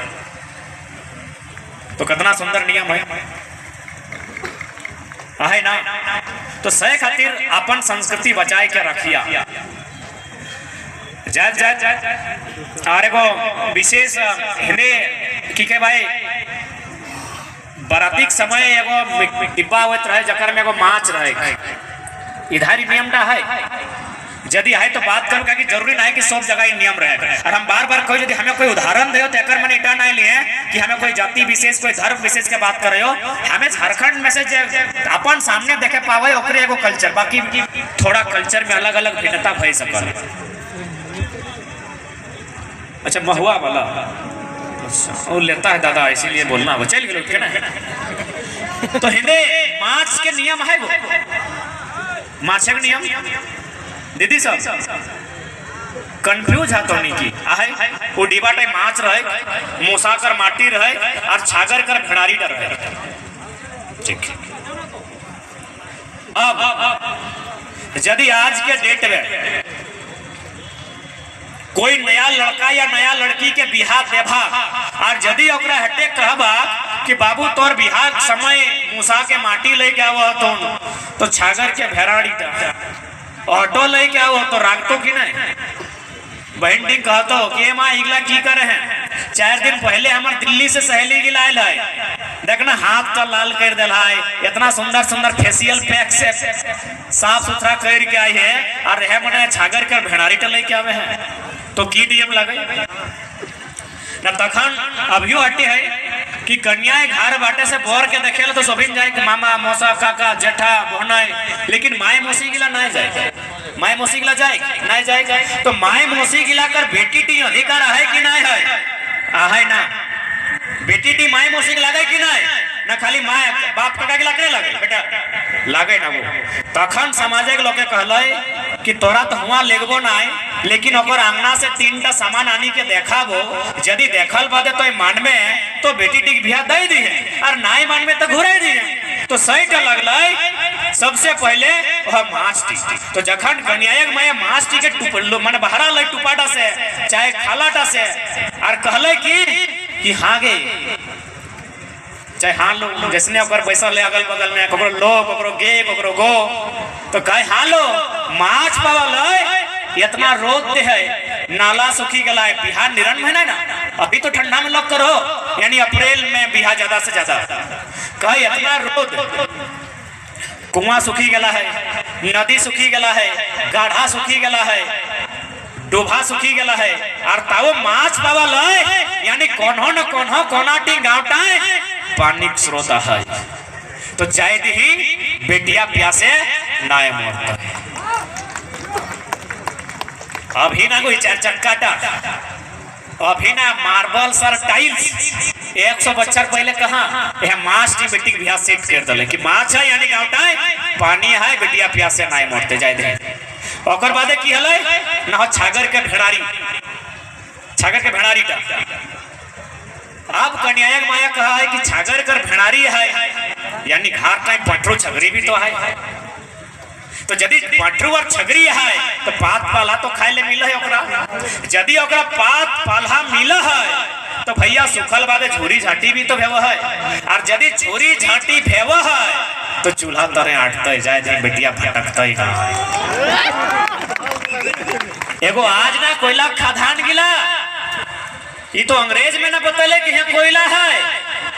तो कितना सुंदर नियम है ना, तो सही खातिर अपन संस्कृति बचाए के रखिया। जय जय जय अरे को विशेष हिंदे की के भाई बरातिक समय एगो डिब्बा होत रहे जकर में एगो माछ रहे, इधारी नियम टा है यदि है तो बात कर कि जरूरी नहीं कि सब जगह नियम रहे। और हम बार बार कोई यदि हमें कोई उदाहरण दे तो एकर मैंने इटा नहीं लिए कि हमें कोई जाति विशेष कोई धर्म विशेष के बात कर रहे हो। हमें झारखंड में से अपन सामने देखे पावे ओकरे एगो कल्चर, बाकी थोड़ा कल्चर में अलग अलग भिन्नता भई सकल। अच्छा महुआ वाला अच्छा वो लेता है दादा इसीलिए बोलना वो चल गए उठ ना। तो हिंदे मार्च के नियम है वो मार्च के नियम दीदी सब कंफ्यूज है तो नहीं की आहे वो डिबा टाइम माछ रहे मूसा कर माटी रहे और छागर कर भेड़ारी डर रहे। ठीक अब यदि आज के डेट में कोई नया लड़का या नया लड़की के बिहार देभा और यदि ओकरा हटे कहबा कि बाबू तोर बिहार समय मूसा के माटी लेके आवो तो छागर के भेड़ाड़ी ऑटो लेके आओ तो रागतो की नहीं बहन कहतो कि माँ इगला की करे हैं। 4 दिन पहले हमार दिल्ली से सहेली गिलायल है, देखना हाथ तो लाल कर दिल है, इतना सुंदर सुंदर फेशियल पैक से साफ सुथरा कर के आई है और रह मने छागर कर भेड़ारी ट लेके आवे हैं तो की डीएम लगे न। तखन अभियो हटे है कि कन्या घर बाटे से बोर के देखेला तो सभी जाए कि मामा मौसा काका जेठा बहनाई, लेकिन माए मौसी गिला नहीं जाए। माए मौसी गिला जाए नहीं जाए तो माए मौसी गिला कर बेटी टी अधिकार है कि नहीं है? है ना बेटी टी माए मौसी गिला गए कि नहीं ना खाली माए बाप काका गिला करे लगे बेटा लागे ना। वो तखन सामाजिक लोग कहले कि तोरा तो हुआ लेगबो ना लेकिन ओकर आंगना से 3टा सामान आनी के देखाबो, यदि देखल बादे तो मानवे तो बेटी टिक बिहा दे दी है और नाई मानवे तो घुराई दी है। तो सही का लगल सबसे पहले वह माछ टी। तो जखन कन्यायक माया माछ टी के टुपलो मन बहरा ले टुपाटा से चाहे खालाटा से और कहले कि हाँ गे चाहे हाँ लो जिसने ओकर पैसा ले अगल बगल में ककरो लो ककरो गे ककरो गो तो कहे हाँ लो माछ पावल इतना रोद है नाला सुखी गला है। बिहार निरन महीना ना अभी तो ठंडा में लोग करो यानी अप्रैल में बिहार ज्यादा से ज्यादा कहे इतना रोद कुआं सुखी गला है, नदी सुखी गला है, गाढ़ा सुखी गला है, डोभा सुखी गला है और ताओ माछ पावल यानी कोन्हो न कोन्हो कोनाटी गावटा पानी स्रोत है। तो जाय दी बेटिया प्यासे नाय मरता है। अभी ना कोई 4 चक्काटा अभी ना मार्बल सर टाइल्स 100 बच्चा पहले कहा यह माछ की बेटी के बिहार सेट कर दले कि माछ है यानी गावटा पानी है बेटिया प्यासे नाय मरते जाय दे। ओकर बादे की हले ना छागर के भेड़ारी टा। अब कन्यायक माया कहा है कि छागर कर भेड़ारी है यानी घाट टाइम पटरू छगरी भी तो है। तो यदि पटरू और छगरी है तो पात पाला तो खाए ले मिला है ओकरा। यदि ओकरा पात पाला मिला है तो भैया सुखल बादे झोरी झाटी भी तो भेव है और यदि झोरी झाटी भेव है तो चूल्हा तरे आटते जाए दे बेटिया भटकते एगो आज ना कोयला खादान गिला ये तो अंग्रेज में ना बतले कि यहाँ कोयला है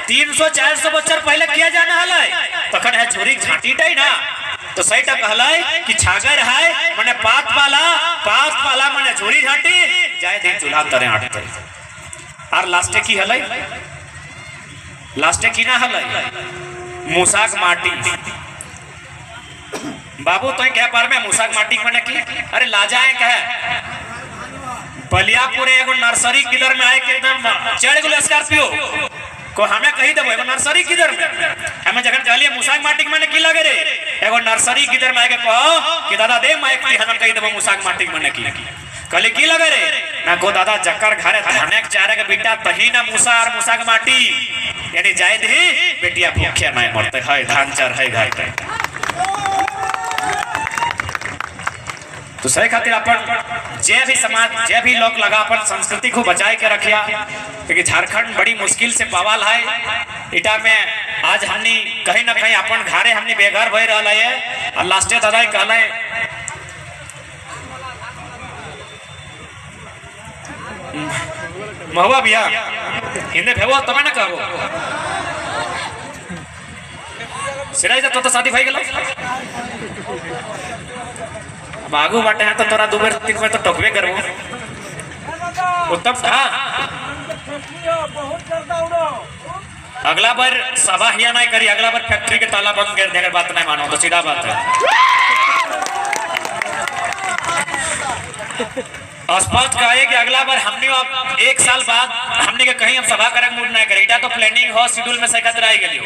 300-400 बच्चर पहले किया जाना है तखन है झोरी झाटी टाई ना। तो सही तक कहले कि छागर है मने पात पाला मने झोरी झाटी जाए दे चूल्हा तरे आटते। और लास्टे की हलै लास्टे की ना हलै मूसाक माटी। बाबू तो कह पार में मूसाक माटी मने की अरे लाजाए कहे बलियापुर एगो नर्सरी किधर में आए के एकदम चढ़ गलो स्कॉर्पियो को हमें कही देबो एगो नर्सरी किधर में हमें जगह चलिए मूसाक माटी माने की लगे रे एगो नर्सरी किधर में आके कहो कि दादा दे माइक की हम कही देबो मूसाक माटी माने की कहले की लगे रे ना को दादा जक्कर घरे धाने के चारे के बेटा तही ना मूसा और मूसाक माटी यानी जाय दे बेटिया भूखे नहीं मरते है धान चार है घर पे। तो सही खातिर अपन जे भी समाज जे भी लोग लगा अपन संस्कृति को बचाए के रखिया क्योंकि झारखंड बड़ी मुश्किल से पवाल है। इटा में आज हमनी कहीं ना कहीं अपन घरे हमनी बेघर भय रहा है और लास्टे दादा कहले महुआ भैया हिंदे भेवो तब ना कहो सिराई तो शादी भाई गेल बागू बाटे हैं तो तोरा 2 बार 3 बार तो टोकबे करबो उत्तम। हाँ अगला बार सभा हिया नहीं करी, अगला बार फैक्ट्री के ताला बंद कर देकर बात नहीं मानो तो सीधा बात है। स्पष्ट कहे कि अगला बार हमने अब 1 साल बाद हमने के कहीं हम सभा करे मूड नहीं करे, इटा तो प्लानिंग हो शेड्यूल में से कतरा आई गई।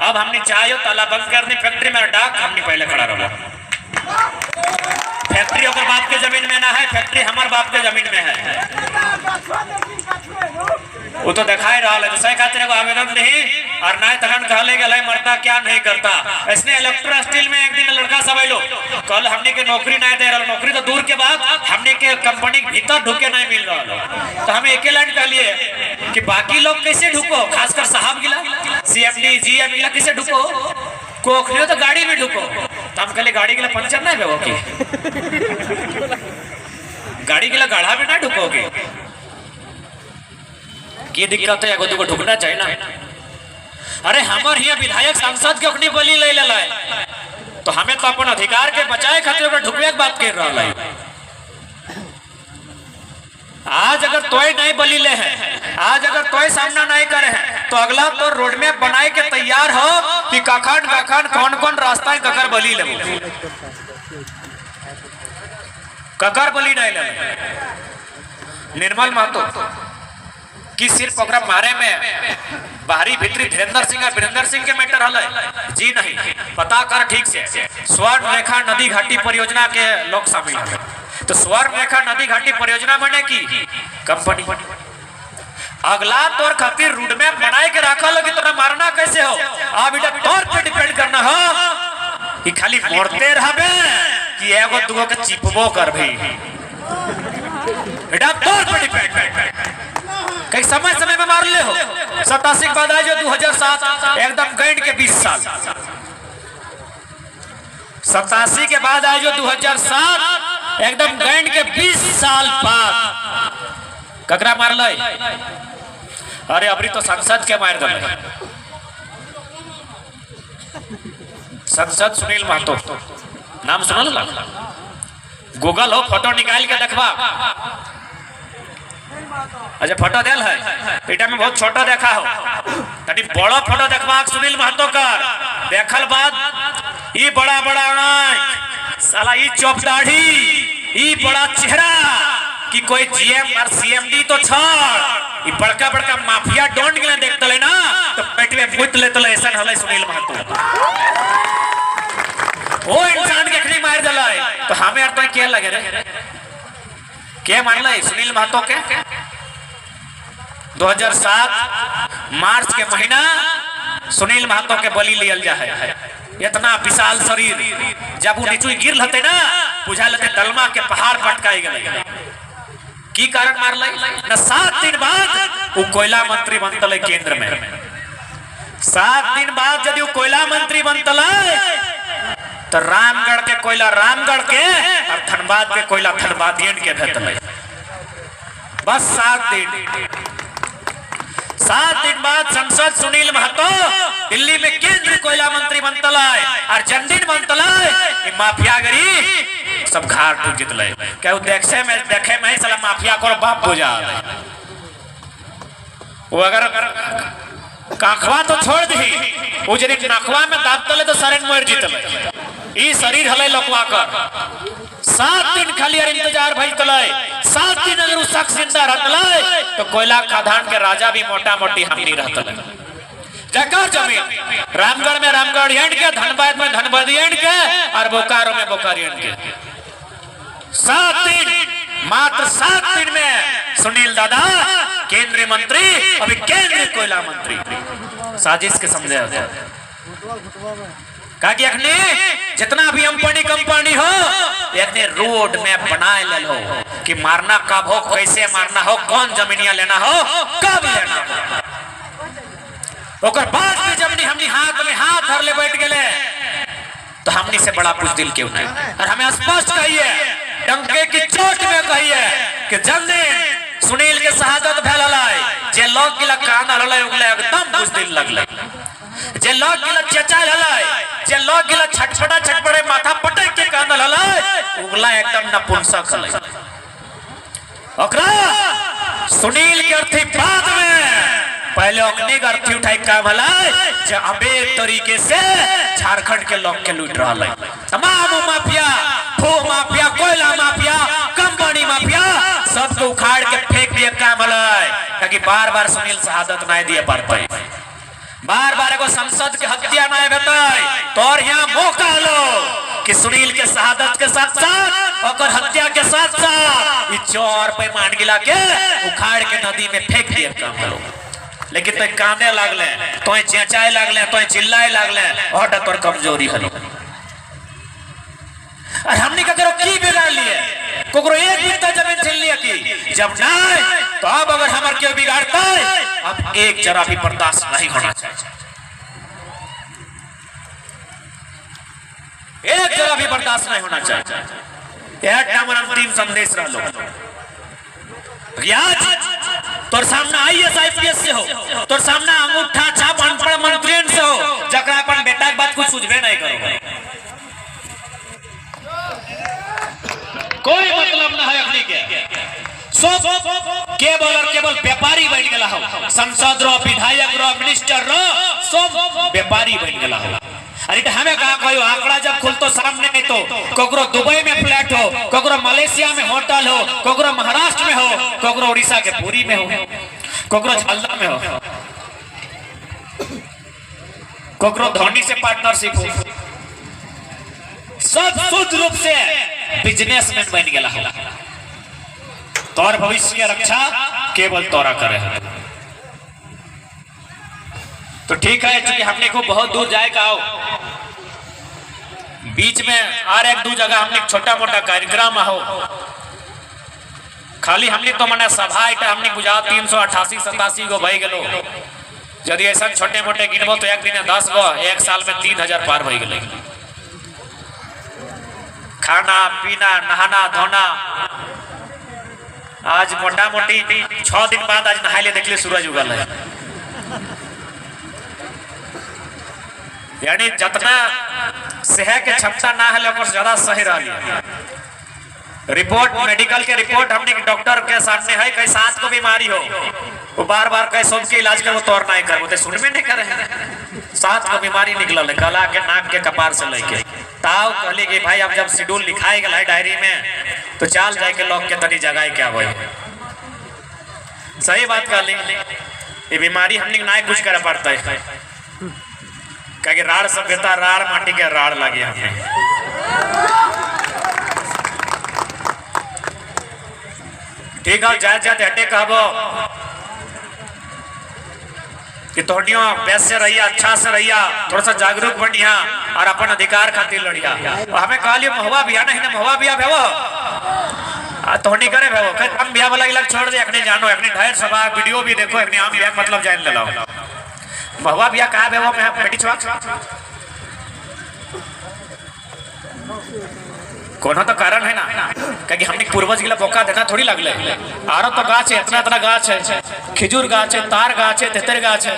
अब हमने चाहिए ताला बंद करनी फैक्ट्री में डाक हमने पहले खड़ा रहो। फैक्ट्री ओकर बाप के जमीन में ना है, फैक्ट्री हमार बाप के जमीन में है। वो तो दिखाई रहा है तो सही खातिर को आवेदन नहीं और ना तखन कहले गए मरता क्या नहीं करता। इसने इलेक्ट्रो स्टील में एक दिन लड़का सब आइलो कल हमने के नौकरी नहीं दे रहा, नौकरी तो दूर के बाद हमने के कंपनी भीतर ढुके नहीं मिल रहा। तो हमें एक लाइन कहलिए कि बाकी लोग कैसे ढुको, खासकर साहब गिला CFD GM गिला कैसे ढुको, कोखलियो तो गाड़ी में ढुको। तो हम कहले गाड़ी गिला पंचर नहीं बेवो की गाड़ी गिला गाढ़ा में ना ढुकोगे की दिक्कत है, एगो दुगो ढुकना चाहिए ना। अरे हमार यहाँ विधायक सांसद के अपनी बलि ले ले तो हमें तो अपन अधिकार के बचाए खातिर ढुकवे के बात कर रहा है। आज अगर तोय नहीं बलि ले है, आज अगर तोय सामना नहीं करे है तो अगला तो रोड में बनाए के तैयार हो कि कखन कखन कौन कौन रास्ता ककर बलि ले, ककर बलि नहीं ले। निर्मल महतो कि सिर्फ ओकरा मारे में बाहरी भीतरी वीरेंद्र सिंह के मैटर हल जी नहीं, पता कर ठीक से। स्वर्ण रेखा नदी घाटी परियोजना के लोग शामिल है। तो स्वर्ण रेखा नदी घाटी परियोजना बने की कंपनी अगला तौर खातिर रूट में बनाए के रखा लो कि तोरा मारना कैसे हो, अब इटा तौर पे डिपेंड करना हो कि खाली मोड़ते रहबे कि एगो दुगो के चिपबो कर भी, इटा तौर पे डिपेंड कई समय समय में मार ले हो। 87 के बाद आए जो 2007 एकदम गैंड के 20 साल, 87 के बाद आए जो 2007 एकदम गैंड के 20 साल बाद ककरा मार ले। अरे अबरी तो संसद के मार दे, संसद सुनील महतो नाम सुनल ना, गूगल हो फोटो निकाल के देखबा। अच्छा फोटो देल है इटा में बहुत छोटा देखा हो, तनी बड़ा फोटो देखबा सुनील महतो का देखल बाद ई बड़ा बड़ा साला ई चौप दाढ़ी ई बड़ा चेहरा कि कोई GM और CMD तो छोड़ ई बड़का बड़का माफिया डोंट गले देखतले ना तो पेट में मुत लेतले ऐसा हले सुनील महतो। ओ इंसान के खड़ी मार दलाई तो हमें यार तो क्या लगे रे के मार ले सुनील महतो के। 2007 मार्च के महीना सुनील महतो के बलि लियल जा है। इतना विशाल शरीर जब वो नीचे गिर लते ना बुझा लते दलमा के पहाड़ पटकाई गए। की कारण मार ले न 7 दिन बाद वो कोयला मंत्री बनतले केंद्र में, 7 दिन बाद यदि वो कोयला मंत्री बनतले तो रामगढ़ के कोयला रामगढ़ के और धनबाद के कोयला धनबादियन के भेतले। बस 7 दिन बाद संसद सुनील महतो दिल्ली में केंद्रीय कोयला मंत्री बनतला और जन्मदिन बनतला माफियागिरी सब घाट टूट जितले। क्या देखे में साला माफिया को बाप बुझा वो अगर काखवा तो छोड़ दी वो यदि नखवा में दाबतले तो सरेन मोर जीतले। ई शरीर हले लोकवा कर 7 दिन खाली इंतजार भइल तले, 7 दिन अगर उस शख्स जिंदा रहतले तो कोयला खदान के राजा भी मोटा मोटी हमनी रहतले। जगह जमीन रामगढ़ में रामगढ़ एंड के, धनबाद में धनबाद एंड के और बोकारो में बोकारो एंड के। 7 दिन मात्र 7 दिन में सुनील दादा केंद्रीय मंत्री अभी केंद्रीय कोयला मंत्री साजिश के समझे होते कि अखने जितना भी कंपनी हो इतने रोड में बनाए ले लो कि मारना कब हो, कैसे मारना हो, कौन जमीनिया लेना हो, कब लेना हो। ओकर बाद में जब हमनी हाथ में हाथ धर ले बैठ गए तो हमनी से बड़ा कुछ दिल क्यों नहीं। और हमें स्पष्ट कहिए डंके की चोट में कहिए कि जल्दी सुनील के शहादत भेल जे लोग गिला कान हलले उगले एकदम कुछ दिल लगले, जे लोग गिला चचा हलले, जे लोग गिला छटपटा छटपटे माथा पटक के कान बनल हले उगला एकदम नपुंसक हले ओकरा सुनील के अर्थी बाद में पहले ओकनी के अर्थी उठाई काम हले जे अबे तरीके से झारखंड के लोग के लूट रहा है तमाम माफिया फो माफिया कोयला माफिया कंपनी माफिया सबको उखाड़ के फेंक दिए काम हले ताकि बार-बार सुनील शहादत नहीं दिए पाते बार-बार एगो संसद के हत्या नहीं बताए तो और यहाँ मौका लो कि सुनील के शहादत के साथ-साथ और हत्या के साथ-साथ इस चौर पे मान गिला के उखाड़ के नदी में फेंक दिए काम हलो लेकिन तो काने लागले तो चेचाए लागले तो चिल्लाए लागले और तोर कमजोरी हलो और हमने का करो की बिगाड़ लिए कोकरो एक बित्ता जमीन छीन लिया की जब नहीं तो अब अगर हमार क्यों बिगाड़ता है अब एक जरा भी बर्दाश्त नहीं होना चाहिए एक जरा भी बर्दाश्त नहीं होना चाहिए यह हमारा अंतिम संदेश रह लो रियाज तोर सामने आईएएस आईपीएस से हो तोर सामने अंगूठा छाप अनपढ़ मंत्री से हो जकरा अपन बेटा के बात कुछ सुझबे नहीं करो कोई मतलब ना है अखनी के सब केवल और केवल व्यापारी बन गेला हो संसद रो विधायक रो मिनिस्टर रो सब व्यापारी बन गेला हो अरे तो हमें कहा कहो आंकड़ा जब खुलतो सामने में तो कोकरो दुबई में फ्लैट हो कोकरो मलेशिया में होटल हो कोकरो महाराष्ट्र में हो कोकरो उड़ीसा के पुरी में हो कोकरो झालदा में हो कोकरो धोनी से पार्टनरशिप हो सब शुद्ध रूप से बिजनेसमैन बन गया है तोर भविष्य की रक्षा केवल तोरा करे है तो ठीक है क्योंकि हमने को बहुत दूर जाएगा आओ बीच में और एक दो जगह हमने छोटा मोटा कार्यक्रम हो खाली हमने तो मने सभा हमने बुझा 388-87 गो भई गेलो यदि ऐसा छोटे मोटे गिनबो तो एक दिन 10 गो एक साल में 3000 पार भई गेले खाना पीना नहाना धोना आज मोटा मोटी 6 दिन बाद आज नहाई ले देखले सूरज उगल है यानी जितना सेह के क्षमता ना है ओकर ज्यादा सही रही रिपोर्ट मेडिकल के रिपोर्ट हमने डॉक्टर के सामने है कई सांस को बीमारी हो वो बार-बार कई सोच के इलाज कर वो तौर नहीं कर वो सुन में नहीं करे सांस को बीमारी निकलल है गला के नाक के कपार से लेके ताव कहली कि भाई अब जब शेड्यूल लिखाई गया है डायरी में तो चाल जाए के लोग के तनी जगह क्या हो सही बात कहली ये बीमारी हमने ना कुछ करे पड़ता है क्या राड़ सभ्यता राड़ माटी के राड़ लगे हमें ठीक है जाए जाते हटे कहबो कि तोड़ियों बेस से रहिया अच्छा से रहिया थोड़ा सा जागरूक बनिया और अपन अधिकार खातिर लड़िया हमें कहा लियो महुआ बिया नहीं ना महुआ बिया भेवो तोहनी करे भेवो फिर हम बिया वाला इलाज छोड़ दे अखने जानो अखने ढेर सभा वीडियो भी देखो अखने आम बिया मतलब जान ले लो महुआ बिया कहा भेवो मैं बेटी छुआ कोनो तो कारण है ना क्योंकि हमने पूर्वज गिला मौका देना थोड़ी लगले आरो तो गाछ है इतना इतना गाछ है खिजूर गाछ है तार गाछ है तेतर गाछ है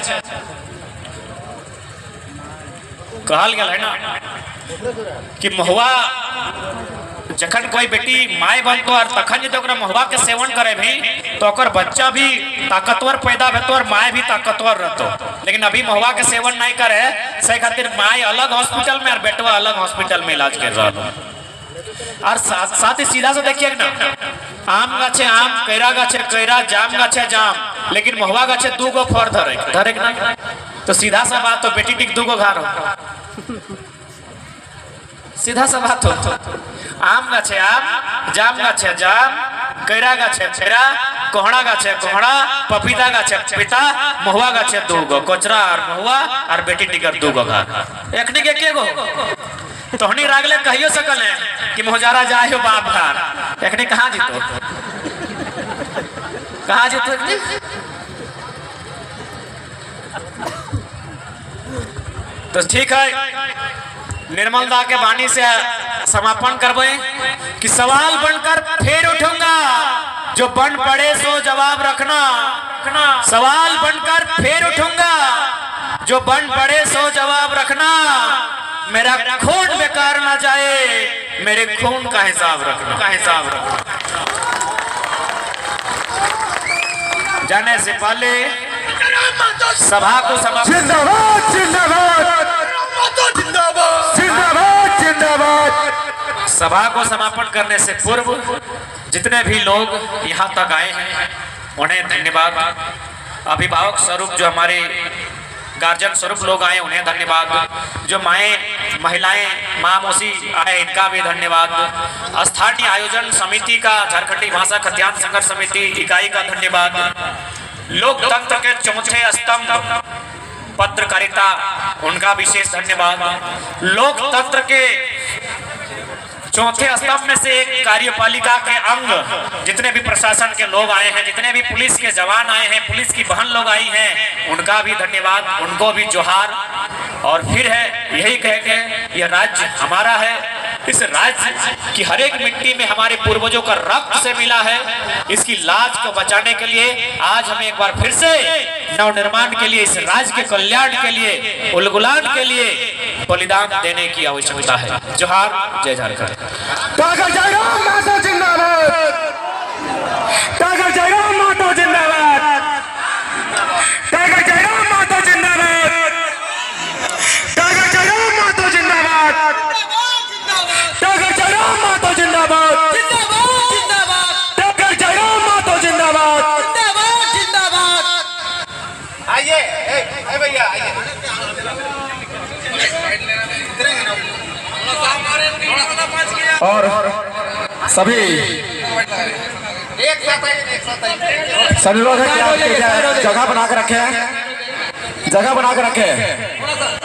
कहल गया है ना कि महुआ जखन कोई बेटी माय बनतो और तखन जो ओकरा महुआ के सेवन करे भी तो ओकर बच्चा भी ताकतवर पैदा हेतो और माय भी ताकतवर रहतो लेकिन अभी महुआ के सेवन नहीं करे से खातिर माय अलग हॉस्पिटल में और बेटवा अलग हॉस्पिटल में इलाज कर रहा और साथ ही सीधा से देखिए ना आम गाछे आम कैरा गाछे कैरा जाम गाछे जाम लेकिन महुआ गाछे 2 गो फर धरे ना तो सीधा सा बात तो बेटी टिक 2 गो घर हो सीधा सा बात हो आम गाछे आम जाम गाछे जाम कैरा गाछे कैरा कोहड़ा गाछे कोहड़ा पपीता गाछे पपीता महुआ गाछे 2 गो कोचरा और महुआ और बेटी टिकर 2 गो घर एकनी के गो तोहनी रागले कहियो सकल है कि मोहजारा जाए हो बाप घर एकने कहाँ जीतो कहाँ जीतो तो ठीक है निर्मल दा के वाणी से समापन करबे कि सवाल बनकर फिर उठूंगा जो बन पड़े सो जवाब रखना सवाल बनकर फिर उठूंगा जो बन पड़े सो जवाब रखना मेरा खून बेकार ना जाए, मेरे खून का हिसाब रखना। जाने से पहले सभा को समाप्त। जिंदाबाद जिंदाबाद जिंदाबाद जिंदाबाद। सभा को समापन करने से पूर्व जितने भी लोग यहाँ तक आए हैं उन्हें धन्यवाद। अभिभावक स्वरूप जो हमारे गार्जियन स्वरूप लोग आए उन्हें धन्यवाद। जो माएँ महिलाएं माँ मौसी आए इनका भी धन्यवाद। स्थानीय आयोजन समिति का झारखंडी भाषा खाद्यान्न संघर्ष समिति इकाई का धन्यवाद। लोकतंत्र के चौथे स्तंभ पत्रकारिता उनका विशेष धन्यवाद। लोकतंत्र के चौथे स्तंभ में से एक कार्यपालिका के अंग जितने भी प्रशासन के लोग आए हैं, जितने भी पुलिस के जवान आए हैं, पुलिस की बहन लोग आई हैं, उनका भी धन्यवाद, उनको भी जोहार। और फिर है यही कह के यह राज्य हमारा है। इस राज्य की हर एक मिट्टी में हमारे पूर्वजों का रक्त से मिला है। इसकी लाज को बचाने के लिए आज हमें एक बार फिर से नवनिर्माण के लिए, इस राज्य के कल्याण के लिए, उलगुलान के लिए बलिदान देने की आवश्यकता है। जोहार, जय झारखंड। टागर जयराम माता जिंदाबाद। टागर जयराम माता जिंदाबाद। टागर जयराम माता जिंदाबाद। टागर जयराम माता जिंदाबाद। टागर जयराम माता जिंदाबाद। टागर जयराम माता जिंदाबाद। आइए भैया आइए। और सभी सभी लोग हैं कि आप जगह बना के रखे हैं, जगह बना के रखे हैं।